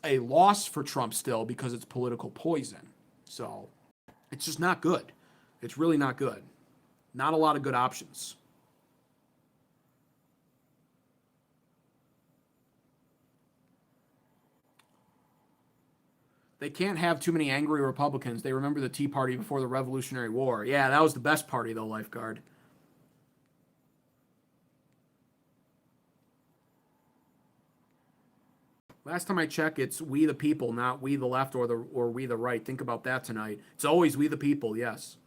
a loss for Trump still because it's political poison. So it's just not good. It's really not good. Not a lot of good options. They can't have too many angry Republicans. They remember the Tea Party before the Revolutionary War. Yeah, that was the best party, though, Lifeguard. Last time I checked, it's we the people, not we the left or we the right. Think about that tonight. It's always we the people, yes.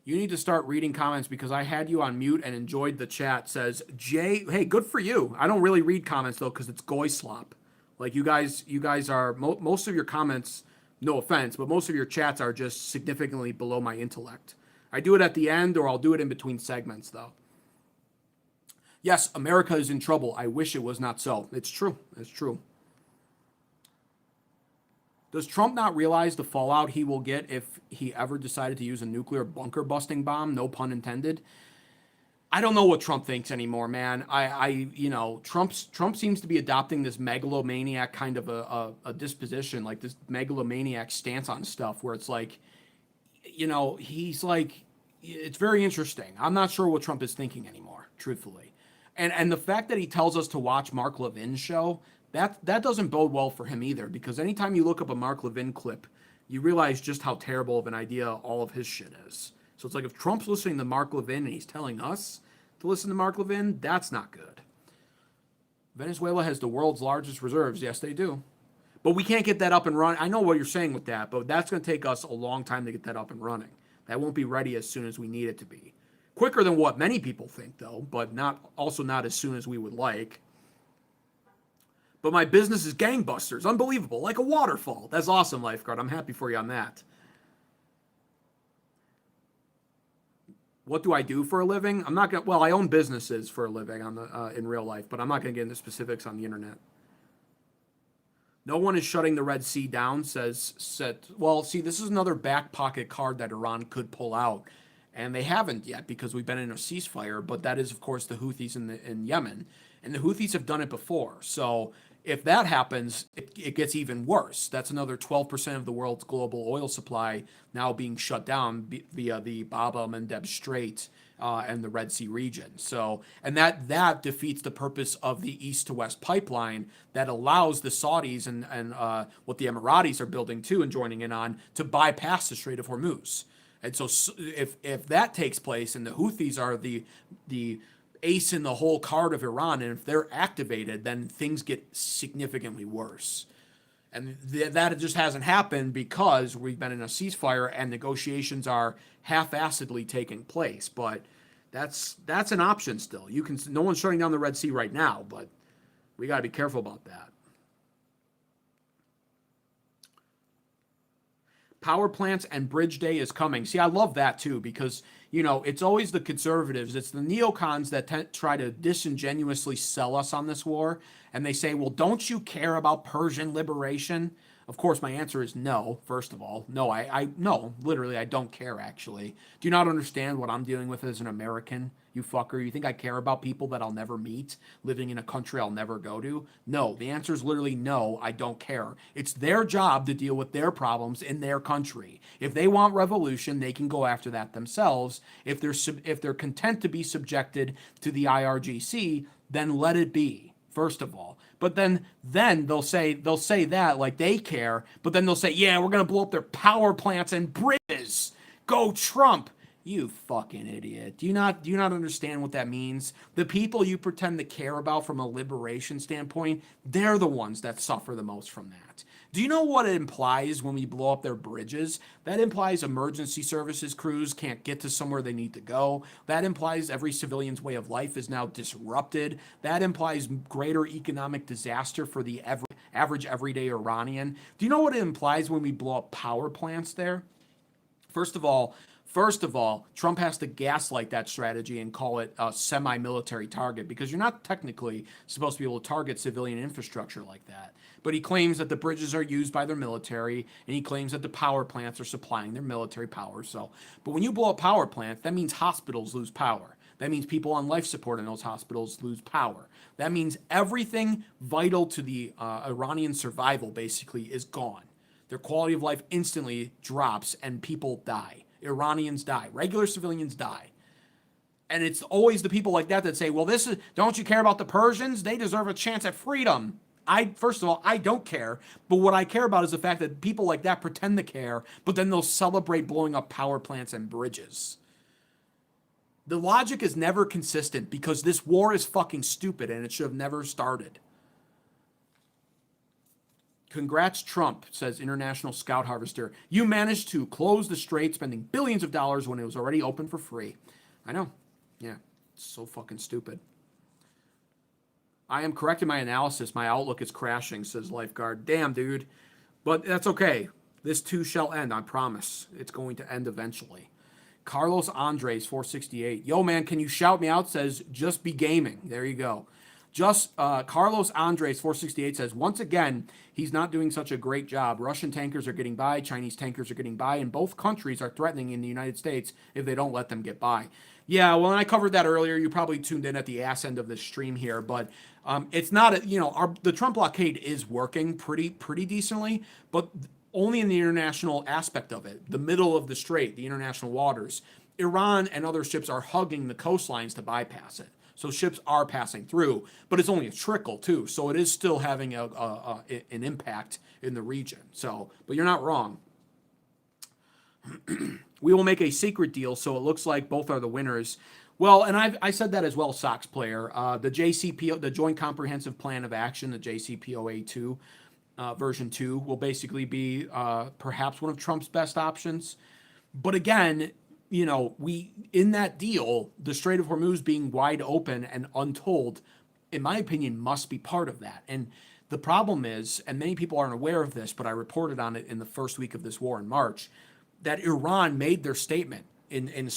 You need to start reading comments because I had you on mute and enjoyed the chat. Says Jay, hey, good for you. I don't really read comments though because it's goy slop. Like you guys are most of your comments, no offense, but most of your chats are just significantly below my intellect. I do it at the end or I'll do it in between segments though. Yes, America is in trouble. I wish it was not so. It's true. It's true. Does Trump not realize the fallout he will get if he ever decided to use a nuclear bunker busting bomb? No pun intended. I don't know what Trump thinks anymore, man. Trump seems to be adopting this megalomaniac kind of a disposition, like this megalomaniac stance on stuff where it's like, he's like, it's very interesting. I'm not sure what Trump is thinking anymore, truthfully. And the fact that he tells us to watch Mark Levin's show, that doesn't bode well for him either, because anytime you look up a Mark Levin clip, you realize just how terrible of an idea all of his shit is. So it's like if Trump's listening to Mark Levin and he's telling us to listen to Mark Levin, that's not good. Venezuela has the world's largest reserves. Yes, they do. But we can't get that up and running. I know what you're saying with that, but that's going to take us a long time to get that up and running. That won't be ready as soon as we need it to be. Quicker than what many people think, though, but not as soon as we would like. But my business is gangbusters. Unbelievable. Like a waterfall. That's awesome, Lifeguard. I'm happy for you on that. What do I do for a living? I'm not going to, I own businesses for a living in real life, but I'm not going to get into specifics on the internet. No one is shutting the Red Sea down, well, see, this is another back pocket card that Iran could pull out. And they haven't yet because we've been in a ceasefire, but that is, of course, the Houthis in Yemen. And the Houthis have done it before. So if that happens, it gets even worse. That's another 12% of the world's global oil supply now being shut down via the Bab el-Mandeb Strait and the Red Sea region. So, and that defeats the purpose of the east to west pipeline that allows the Saudis and what the Emiratis are building too and joining in on to bypass the Strait of Hormuz. And so if that takes place and the Houthis are the ace in the whole card of Iran, and if they're activated, then things get significantly worse. And that just hasn't happened because we've been in a ceasefire and negotiations are half-assedly taking place. But that's an option still. No one's shutting down the Red Sea right now, but we got to be careful about that. Power plants and bridge day is coming. See, I love that too because, it's always the conservatives. It's the neocons that try to disingenuously sell us on this war. And they say, well, don't you care about Persian liberation? Of course, my answer is no, first of all. No, no, literally, I don't care, actually. Do you not understand what I'm dealing with as an American, you fucker? You think I care about people that I'll never meet, living in a country I'll never go to? No, the answer is literally no, I don't care. It's their job to deal with their problems in their country. If they want revolution, they can go after that themselves. If they're content to be subjected to the IRGC, then let it be. First of all, but then they'll say that like they care, but then they'll say, yeah, we're gonna blow up their power plants and bridges. Go Trump, you fucking idiot. Do you not understand what that means? The people you pretend to care about from a liberation standpoint, they're the ones that suffer the most from that. Do you know what it implies when we blow up their bridges? That implies emergency services crews can't get to somewhere they need to go. That implies every civilian's way of life is now disrupted. That implies greater economic disaster for the average everyday Iranian. Do you know what it implies when we blow up power plants there? First of all, Trump has to gaslight that strategy and call it a semi-military target because you're not technically supposed to be able to target civilian infrastructure like that. But he claims that the bridges are used by their military, and he claims that the power plants are supplying their military power. But when you blow up power plants, that means hospitals lose power. That means people on life support in those hospitals lose power. That means everything vital to the Iranian survival basically is gone. Their quality of life instantly drops and people die. Iranians die. Regular civilians die. And it's always the people like that say, well, don't you care about the Persians? They deserve a chance at freedom. First of all, I don't care. But what I care about is the fact that people like that pretend to care, but then they'll celebrate blowing up power plants and bridges. The logic is never consistent because this war is fucking stupid and it should have never started. Congrats, Trump, says International Scout Harvester. You managed to close the strait, spending billions of dollars when it was already open for free. I know. Yeah, it's so fucking stupid. I am correct in my analysis. My outlook is crashing, says Lifeguard. Damn, dude. But that's okay. This too shall end, I promise. It's going to end eventually. Carlos Andres, 468. Yo, man, can you shout me out? Says, just be gaming. There you go. Carlos Andres, 468, says, once again, he's not doing such a great job. Russian tankers are getting by, Chinese tankers are getting by, and both countries are threatening in the United States if they don't let them get by. Yeah, well, and I covered that earlier. You probably tuned in at the ass end of this stream here, but it's not, the Trump blockade is working pretty decently, but only in the international aspect of it, the middle of the strait, the international waters. Iran and other ships are hugging the coastlines to bypass it. So ships are passing through, but it's only a trickle too. So it is still having an impact in the region. But you're not wrong. We will make a secret deal, so it looks like both are the winners. Well, and I said that as well, Sox player. The JCPO, the Joint Comprehensive Plan of Action, the JCPOA2 version 2, will basically be perhaps one of Trump's best options. But again, in that deal, the Strait of Hormuz being wide open and untold, in my opinion, must be part of that. And the problem is, and many people aren't aware of this, but I reported on it in the first week of this war in March, that Iran made their statement in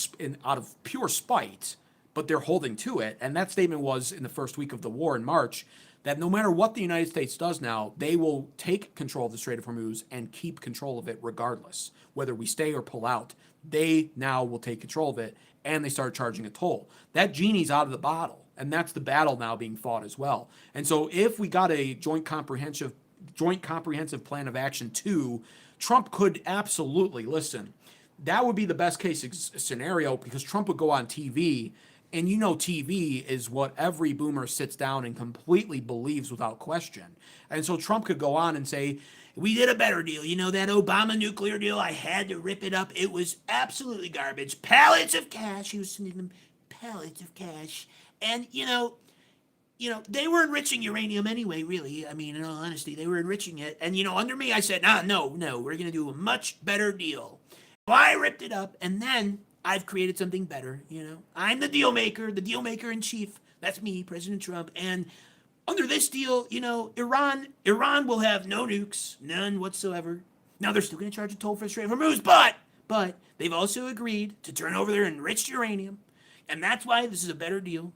out of pure spite, but they're holding to it. And that statement was in the first week of the war in March that no matter what the United States does now, they will take control of the Strait of Hormuz and keep control of it regardless. Whether we stay or pull out, they now will take control of it, and they start charging a toll. That genie's out of the bottle, and that's the battle now being fought as well. And so if we got a joint comprehensive plan of action 2, Trump could absolutely, listen, that would be the best case scenario, because Trump would go on TV, and you know TV is what every boomer sits down and completely believes without question. And so Trump could go on and say, we did a better deal. You know, that Obama nuclear deal, I had to rip it up. It was absolutely garbage. Pallets of cash. He was sending them pallets of cash. And, you know, they were enriching uranium anyway, really. I mean, in all honesty, they were enriching it. And, under me, I said, no, we're going to do a much better deal. So I ripped it up, and then I've created something better, I'm the deal maker in chief. That's me, President Trump. And under this deal, Iran will have no nukes, none whatsoever. Now, they're still going to charge a toll for the Strait of Hormuz, but they've also agreed to turn over their enriched uranium. And that's why this is a better deal.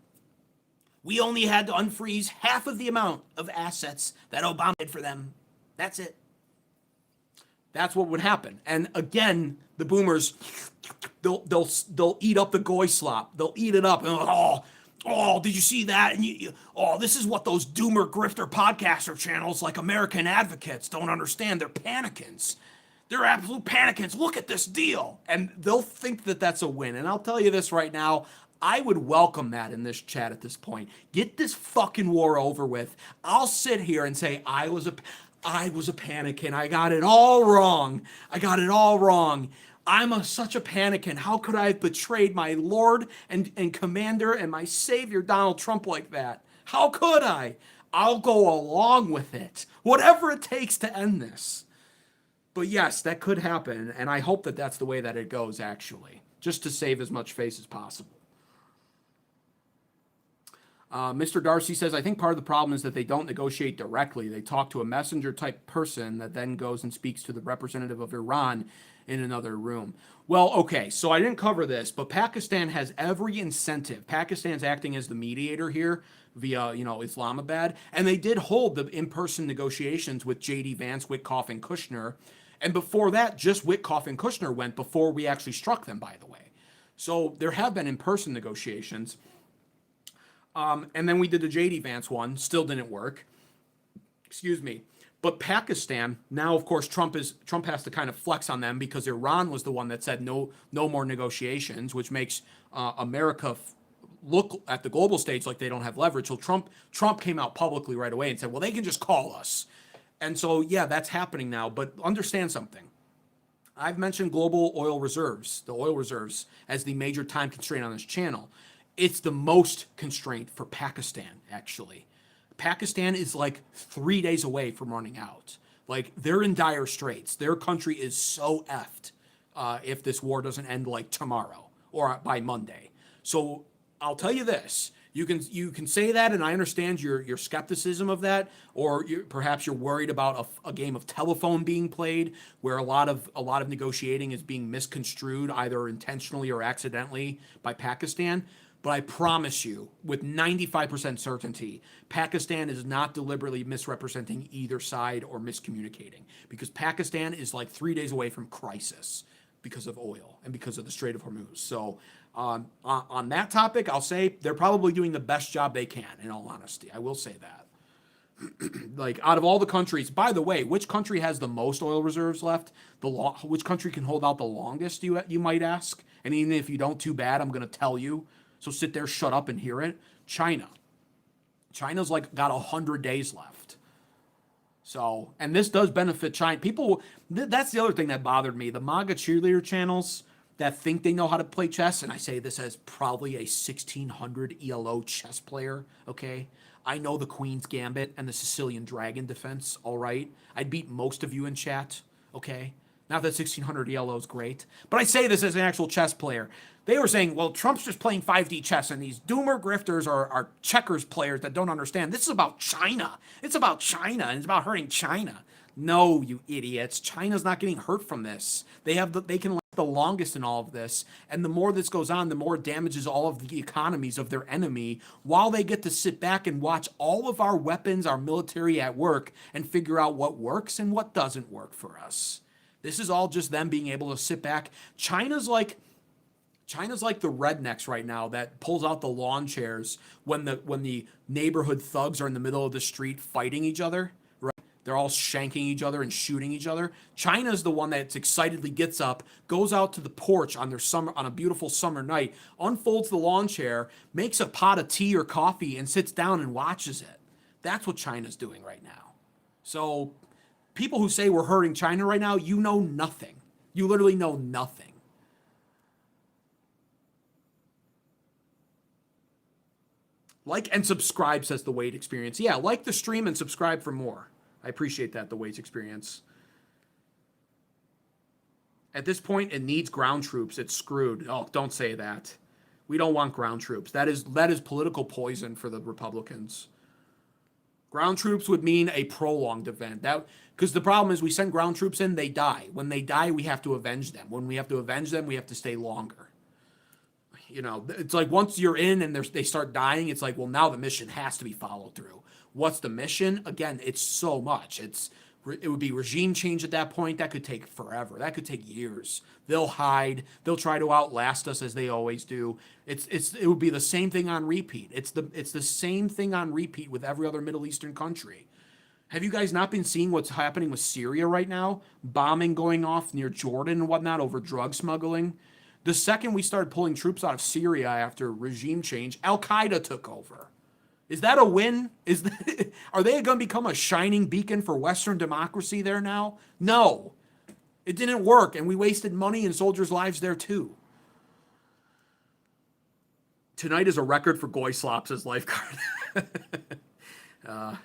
We only had to unfreeze half of the amount of assets that Obama did for them. That's it. That's what would happen. And again, the boomers, they'll eat up the goy slop. They'll eat it up. And did you see that? And this is what those doomer grifter podcaster channels like American Advocates don't understand. They're panicans. They're absolute panicans. Look at this deal. And they'll think that that's a win. And I'll tell you this right now, I would welcome that in this chat at this point. Get this fucking war over with. I'll sit here and say I was a panican. I got it all wrong. I'm such a panican. How could I have betrayed my Lord and Commander and my Savior, Donald Trump, like that? How could I? I'll go along with it. Whatever it takes to end this. But yes, that could happen. And I hope that that's the way that it goes, actually. Just to save as much face as possible. Mr. Darcy says, I think part of the problem is that they don't negotiate directly. They talk to a messenger type person that then goes and speaks to the representative of Iran in another room. Well, okay, so I didn't cover this, but Pakistan has every incentive. Pakistan's acting as the mediator here via, Islamabad, and they did hold the in-person negotiations with J.D. Vance, Witkoff, and Kushner. And before that, just Witkoff and Kushner went before we actually struck them, by the way. So there have been in-person negotiations. And then we did the J.D. Vance one, still didn't work. Excuse me. But Pakistan, now of course Trump has to kind of flex on them because Iran was the one that said no more negotiations, which makes America look at the global stage like they don't have leverage. So Trump came out publicly right away and said, well, they can just call us. And so, yeah, that's happening now. But understand something. I've mentioned global oil reserves, the oil reserves, as the major time constraint on this channel. It's the most constraint for Pakistan, actually. Pakistan is like 3 days away from running out. Like, they're in dire straits. Their country is so effed if this war doesn't end like tomorrow or by Monday. So I'll tell you this. You can say that, and I understand your skepticism of that, or perhaps you're worried about a game of telephone being played where a lot of negotiating is being misconstrued either intentionally or accidentally by Pakistan. But I promise you, with 95% certainty, Pakistan is not deliberately misrepresenting either side or miscommunicating, because Pakistan is like 3 days away from crisis because of oil and because of the Strait of Hormuz. So on that topic, I'll say they're probably doing the best job they can, in all honesty. I will say that. Like, out of all the countries, by the way, which country has the most oil reserves left? Which country can hold out the longest, you might ask? And even if you don't, too bad, I'm going to tell you. So sit there, shut up, and hear it. China. China's like got 100 days left. So, and this does benefit China. People, that's the other thing that bothered me. The MAGA cheerleader channels that think they know how to play chess, and I say this as probably a 1600 ELO chess player, okay? I know the Queen's Gambit and the Sicilian Dragon defense, all right? I'd beat most of you in chat, okay? Not that 1600 ELO is great, but I say this as an actual chess player. They were saying, well, Trump's just playing 5D chess, and these doomer grifters are checkers players that don't understand. This is about China. It's about China, and it's about hurting China. No, you idiots. China's not getting hurt from this. They can the longest in all of this, and the more this goes on, the more it damages all of the economies of their enemy, while they get to sit back and watch all of our weapons, our military at work, and figure out what works and what doesn't work for us. This is all just them being able to sit back. China's like the rednecks right now that pulls out the lawn chairs when the neighborhood thugs are in the middle of the street fighting each other. They're all shanking each other and shooting each other. China's the one that excitedly gets up, goes out to the porch on a beautiful summer night, unfolds the lawn chair, makes a pot of tea or coffee, and sits down and watches it. That's what China's doing right now. So people who say we're hurting China right now, you know nothing. You literally know nothing. Like and subscribe, says the Wade Experience. Yeah, like the stream and subscribe for more. I appreciate that, the Wade's Experience. At this point, it needs ground troops. It's screwed. Oh, don't say that. We don't want ground troops. That is political poison for the Republicans. Ground troops would mean a prolonged event. Because the problem is we send ground troops in, they die. When they die, we have to avenge them. When we have to avenge them, we have to stay longer. You know, it's like once you're in and they start dying, it's like, well, now the mission has to be followed through. What's the mission? Again, it's so much. It would be regime change at that point. That could take forever. That could take years. They'll hide. They'll try to outlast us as they always do. It would be the same thing on repeat. It's the same thing on repeat with every other Middle Eastern country. Have you guys not been seeing what's happening with Syria right now? Bombing going off near Jordan and whatnot over drug smuggling. The second we started pulling troops out of Syria after regime change, Al-Qaeda took over. Is that a win? Are they going to become a shining beacon for Western democracy there now? No. It didn't work, and we wasted money and soldiers' lives there too. Tonight is a record for Goy Slops as lifeguard. It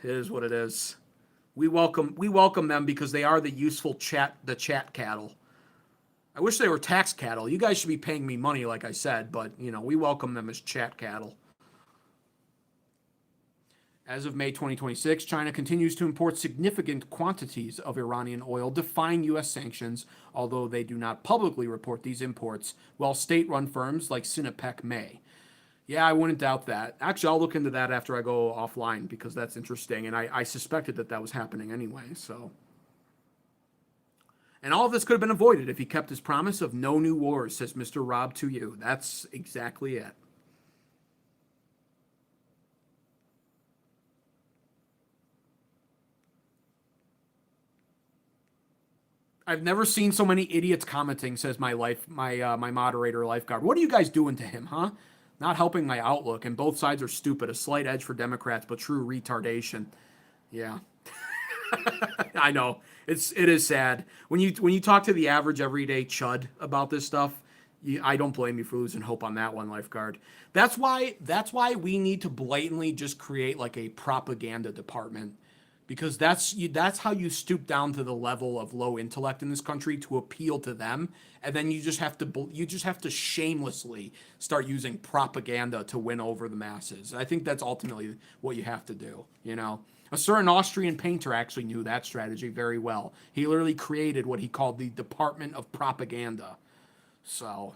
is what it is. We welcome them because they are the useful chat cattle. I wish they were tax cattle. You guys should be paying me money, like I said, but we welcome them as chat cattle. As of May 2026, China continues to import significant quantities of Iranian oil, defying U.S. sanctions, although they do not publicly report these imports, while state-run firms like Sinopec may. Yeah, I wouldn't doubt that. Actually, I'll look into that after I go offline because that's interesting, and I suspected that was happening anyway, so. And all of this could have been avoided if he kept his promise of no new wars, says Mr. Rob to you. That's exactly it. I've never seen so many idiots commenting, says my moderator lifeguard. What are you guys doing to him, huh? Not helping my outlook, and both sides are stupid. A slight edge for Democrats, but true retardation. Yeah. I know. It is sad. When you talk to the average everyday chud about this stuff, I don't blame you for losing hope on that one, lifeguard. That's why we need to blatantly just create like a propaganda department. Because that's how you stoop down to the level of low intellect in this country to appeal to them, and then you just have to shamelessly start using propaganda to win over the masses. I think that's ultimately what you have to do. A certain Austrian painter actually knew that strategy very well. He literally created what he called the Department of Propaganda. So,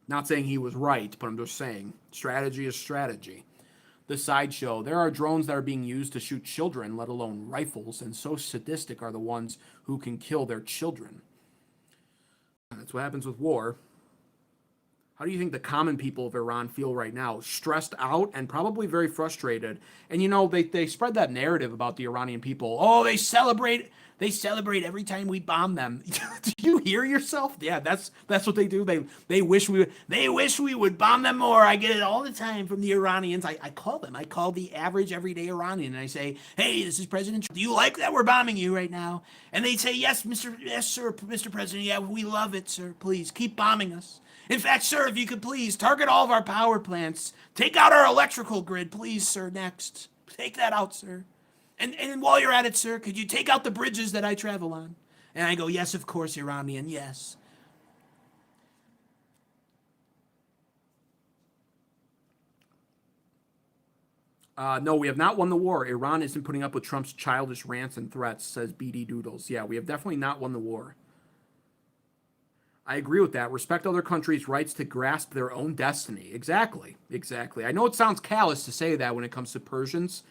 not saying he was right, but I'm just saying strategy is strategy. The sideshow. There are drones that are being used to shoot children, let alone rifles, and so sadistic are the ones who can kill their children. That's what happens with war. How do you think the common people of Iran feel right now? Stressed out and probably very frustrated. And they spread that narrative about the Iranian people. Oh, they celebrate every time we bomb them. Do you hear yourself? Yeah, that's what they do. They wish we would bomb them more. I get it all the time from the Iranians. I call them. I call the average everyday Iranian and I say, "Hey, this is President Trump. Do you like that we're bombing you right now?" And they say, "Yes, sir, Mr. President. Yeah, we love it, sir. Please keep bombing us. In fact, sir, if you could please target all of our power plants. Take out our electrical grid, please, sir, next. Take that out, sir. And while you're at it, sir, could you take out the bridges that I travel on?" And I go, "Yes, of course, Iranian, yes." No, we have not won the war. Iran isn't putting up with Trump's childish rants and threats, says BD Doodles. Yeah, we have definitely not won the war. I agree with that. Respect other countries' rights to grasp their own destiny. Exactly. Exactly. I know it sounds callous to say that when it comes to Persians.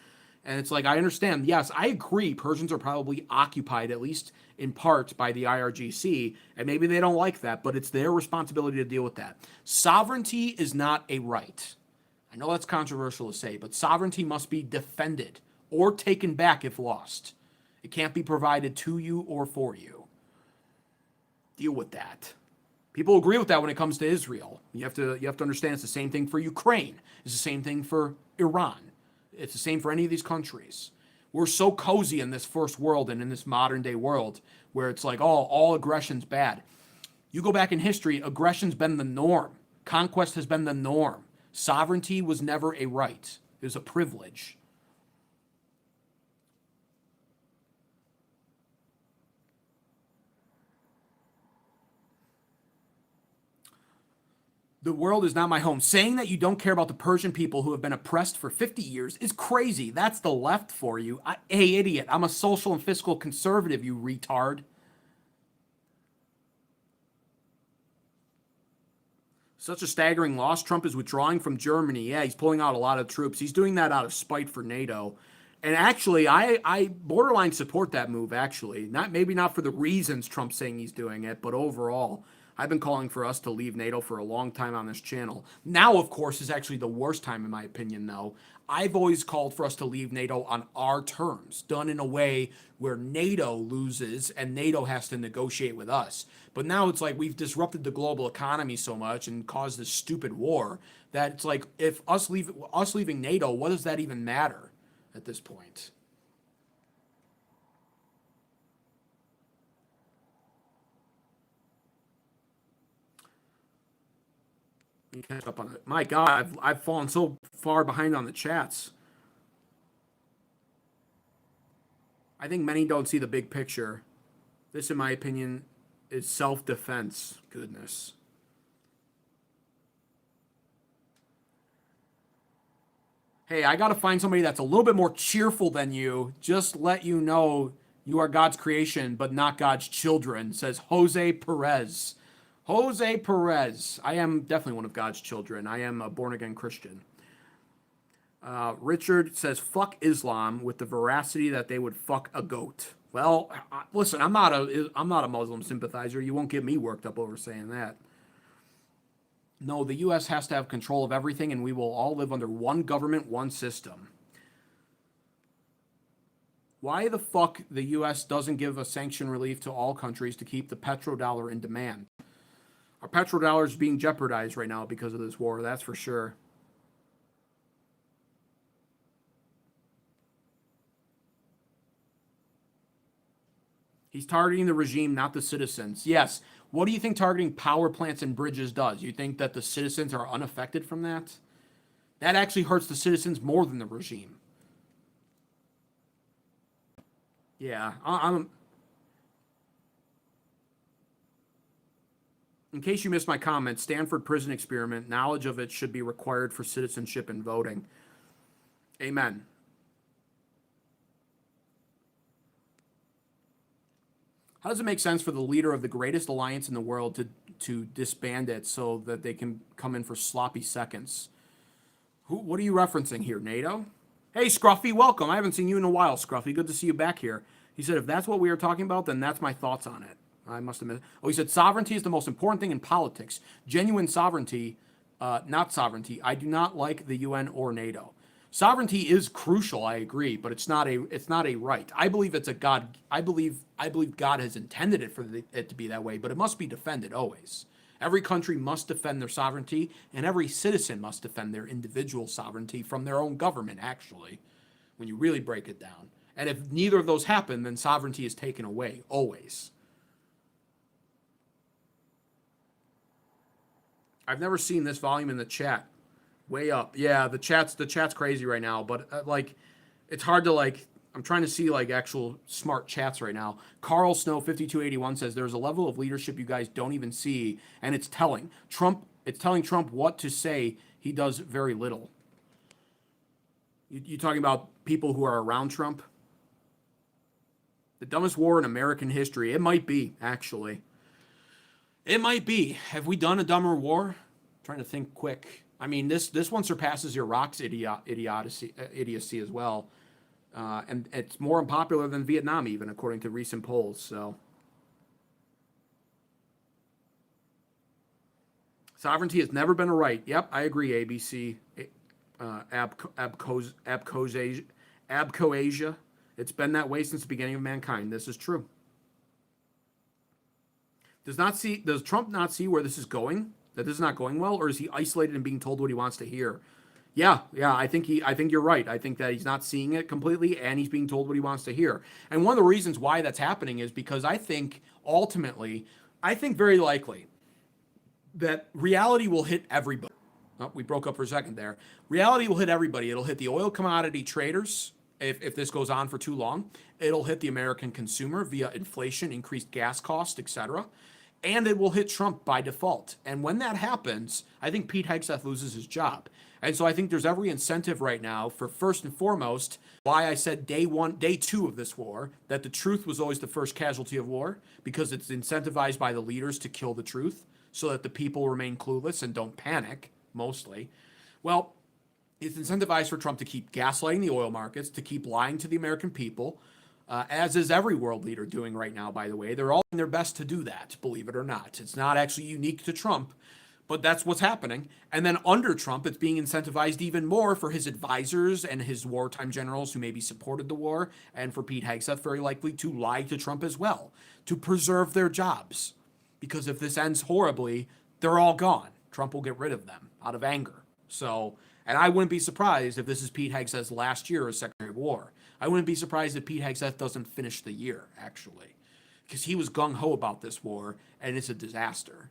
And it's like, I understand. Yes, I agree. Persians are probably occupied, at least in part, by the IRGC. And maybe they don't like that, but it's their responsibility to deal with that. Sovereignty is not a right. I know that's controversial to say, but sovereignty must be defended or taken back if lost. It can't be provided to you or for you. Deal with that. People agree with that when it comes to Israel. You have to understand it's the same thing for Ukraine. It's the same thing for Iran. It's the same for any of these countries. We're so cozy in this first world and in this modern day world where it's like, oh, all aggression's bad. You go back in history, aggression's been the norm. Conquest has been the norm. Sovereignty was never a right. It was a privilege. The world is not my home. Saying that you don't care about the Persian people who have been oppressed for 50 years is crazy. That's the left for you. Hey, idiot, I'm a social and fiscal conservative, you retard. Such a staggering loss. Trump is withdrawing from Germany. Yeah, he's pulling out a lot of troops. He's doing that out of spite for NATO. And actually, I borderline support that move, actually. Maybe not for the reasons Trump's saying he's doing it, but overall. I've been calling for us to leave NATO for a long time on this channel. Now, of course, is actually the worst time, in my opinion, though. I've always called for us to leave NATO on our terms, done in a way where NATO loses and NATO has to negotiate with us. But now it's like we've disrupted the global economy so much and caused this stupid war that it's like, if us leaving NATO, what does that even matter at this point? Catch up on it. My God, I've fallen so far behind on the chats. I think many don't see the big picture. This, in my opinion, is self-defense. Goodness. Hey, I got to find somebody that's a little bit more cheerful than you. Just let you know you are God's creation, but not God's children, says Jose Perez. Jose Perez. I am definitely one of God's children. I am a born-again Christian. Richard says, fuck Islam with the veracity that they would fuck a goat. Well, listen, I'm not a Muslim sympathizer. You won't get me worked up over saying that. No, the U.S. has to have control of everything, and we will all live under one government, one system. Why the fuck the U.S. doesn't give a sanction relief to all countries to keep the petrodollar in demand? Our petrodollar is being jeopardized right now because of this war, that's for sure. He's targeting the regime, not the citizens. Yes. What do you think targeting power plants and bridges does? You think that the citizens are unaffected from that? That actually hurts the citizens more than the regime. Yeah, I'm... In case you missed my comment, Stanford prison experiment, knowledge of it should be required for citizenship and voting. Amen. How does it make sense for the leader of the greatest alliance in the world to disband it so that they can come in for sloppy seconds? What are you referencing here, NATO? Hey, Scruffy, welcome. I haven't seen you in a while, Scruffy. Good to see you back here. He said, if that's what we are talking about, then that's my thoughts on it. I must admit. Oh, he said, sovereignty is the most important thing in politics. Genuine sovereignty, not sovereignty. I do not like the UN or NATO. Sovereignty is crucial, I agree, but it's not a right. I believe it's a God. I believe God has intended it for it to be that way, but it must be defended always. Every country must defend their sovereignty, and every citizen must defend their individual sovereignty from their own government, actually, when you really break it down. And if neither of those happen, then sovereignty is taken away, always. I've never seen this volume in the chat. Way up. Yeah, the chat's crazy right now, but it's hard to I'm trying to see actual smart chats right now. Carl Snow 5281 says there's a level of leadership you guys don't even see, and it's telling. It's telling Trump what to say. He does very little. You talking about people who are around Trump? The dumbest war in American history. It might be, actually. It might be. Have we done a dumber war? I'm trying to think quick. I mean, this one surpasses Iraq's idiocy as well. And it's more unpopular than Vietnam, even according to recent polls. So, sovereignty has never been a right. Yep, I agree. ABC, Abcoasia. It's been that way since the beginning of mankind. This is true. Does Trump not see where this is going? That this is not going well, or is he isolated and being told what he wants to hear? Yeah, I think you're right. I think that he's not seeing it completely, and he's being told what he wants to hear. And one of the reasons why that's happening is because I think very likely that reality will hit everybody. Oh, we broke up for a second there. Reality will hit everybody. It'll hit the oil commodity traders if this goes on for too long. It'll hit the American consumer via inflation, increased gas costs, etc. And it will hit Trump by default. And when that happens, I think Pete Hegseth loses his job. And so I think there's every incentive right now for, first and foremost, why I said day two of this war, that the truth was always the first casualty of war, because it's incentivized by the leaders to kill the truth so that the people remain clueless and don't panic, mostly. Well, it's incentivized for Trump to keep gaslighting the oil markets, to keep lying to the American people, as is every world leader doing right now, by the way. They're all doing their best to do that, believe it or not. It's not actually unique to Trump, but that's what's happening. And then under Trump, it's being incentivized even more for his advisors and his wartime generals who maybe supported the war, and for Pete Hegseth very likely to lie to Trump as well, to preserve their jobs. Because if this ends horribly, they're all gone. Trump will get rid of them out of anger. So, and I wouldn't be surprised if this is Pete Hegseth's last year as Secretary of War. I wouldn't be surprised if Pete Hegseth doesn't finish the year, actually. Because he was gung-ho about this war, and it's a disaster.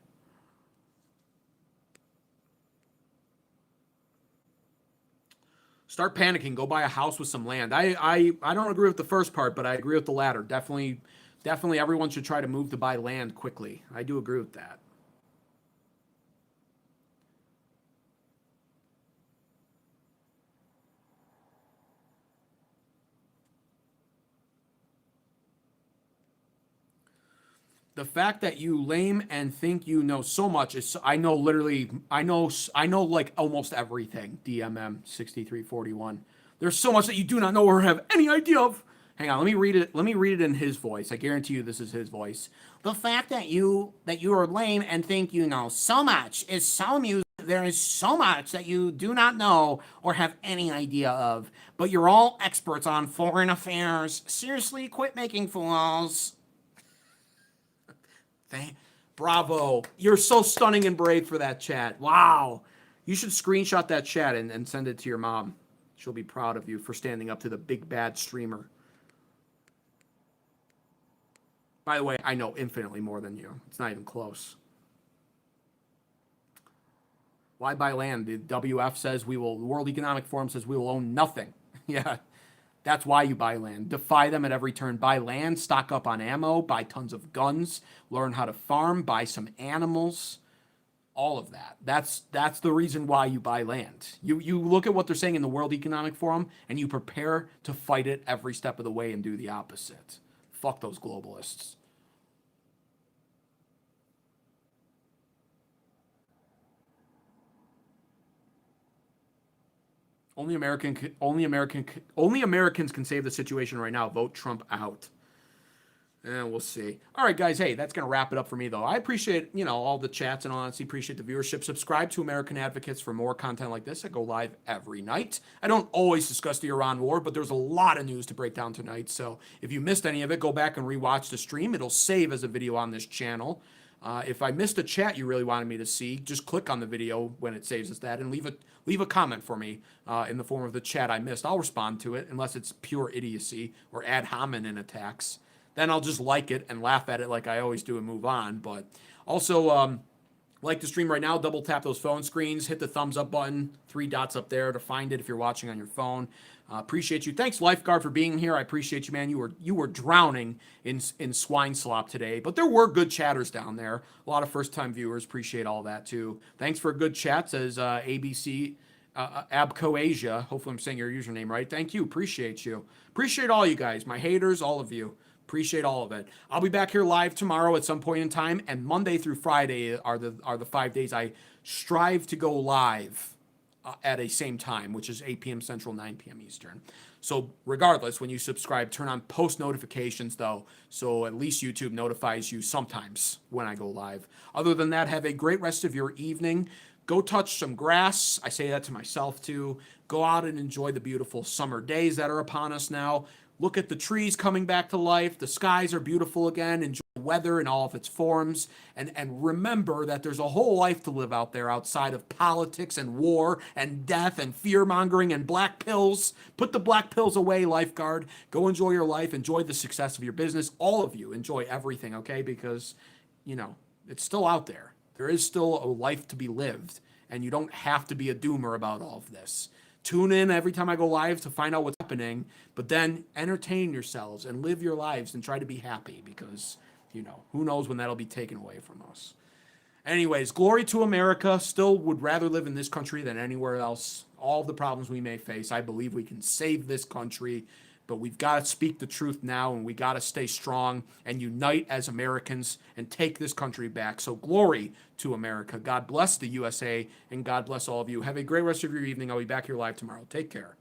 Start panicking. Go buy a house with some land. I don't agree with the first part, but I agree with the latter. Definitely everyone should try to move to buy land quickly. I do agree with that. The fact that you lame and think you know so much is, I know like almost everything. DMM 6341. There's so much that you do not know or have any idea of. Hang on, let me read it. Let me read it in his voice. I guarantee you this is his voice. The fact that you are lame and think you know so much is so amusing. There is so much that you do not know or have any idea of, but you're all experts on foreign affairs. Seriously, quit making fools. Bravo. You're so stunning and brave for that chat. Wow. You should screenshot that chat and send it to your mom. She'll be proud of you for standing up to the big bad streamer. By the way, I know infinitely more than you. It's not even close. Why buy land? The WF says the World Economic Forum says we will own nothing. Yeah. That's why you buy land. Defy them at every turn. Buy land, stock up on ammo, buy tons of guns, learn how to farm, buy some animals, all of that. That's the reason why you buy land. You look at what they're saying in the World Economic Forum, and you prepare to fight it every step of the way and do the opposite. Fuck those globalists. Only Americans can save the situation right now. Vote Trump out. And we'll see. All right, guys. Hey, that's gonna wrap it up for me, though. I appreciate all the chats and honestly appreciate the viewership. Subscribe to American Advocates for more content like this. I go live every night. I don't always discuss the Iran war, but there's a lot of news to break down tonight. So if you missed any of it, go back and rewatch the stream. It'll save as a video on this channel. If I missed a chat you really wanted me to see, just click on the video when it saves as that and leave a comment for me in the form of the chat I missed. I'll respond to it unless it's pure idiocy or ad hominem attacks. Then I'll just like it and laugh at it like I always do and move on. But also, like the stream right now, double tap those phone screens, hit the thumbs up button, 3 dots up there to find it if you're watching on your phone. Appreciate you. Thanks, Lifeguard, for being here. I appreciate you, man. You were drowning in swine slop today, but there were good chatters down there. A lot of first-time viewers. Appreciate all that, too. Thanks for good chats, as ABC Abcoasia. Hopefully I'm saying your username right. Thank you. Appreciate you. Appreciate all you guys, my haters, all of you. Appreciate all of it. I'll be back here live tomorrow at some point in time, and Monday through Friday are the 5 days I strive to go live at a same time, which is 8 p.m. Central, 9 p.m. Eastern. So regardless, when you subscribe, turn on post notifications though, so at least YouTube notifies you sometimes when I go live. Other than that, have a great rest of your evening. Go touch some grass. I say that to myself too. Go out and enjoy the beautiful summer days that are upon us now. Look at the trees coming back to life. The skies are beautiful again. Enjoy the weather in all of its forms. And remember that there's a whole life to live out there outside of politics and war and death and fear-mongering and black pills. Put the black pills away, lifeguard. Go enjoy your life. Enjoy the success of your business. All of you enjoy everything, okay? Because, it's still out there. There is still a life to be lived. And you don't have to be a doomer about all of this. Tune in every time I go live to find out what's happening, but then entertain yourselves and live your lives and try to be happy because, who knows when that'll be taken away from us. Anyways, glory to America. Still would rather live in this country than anywhere else. All the problems we may face, I believe we can save this country, but we've got to speak the truth now and we got to stay strong and unite as Americans and take this country back. So glory to America. God bless the USA and God bless all of you. Have a great rest of your evening. I'll be back here live tomorrow. Take care.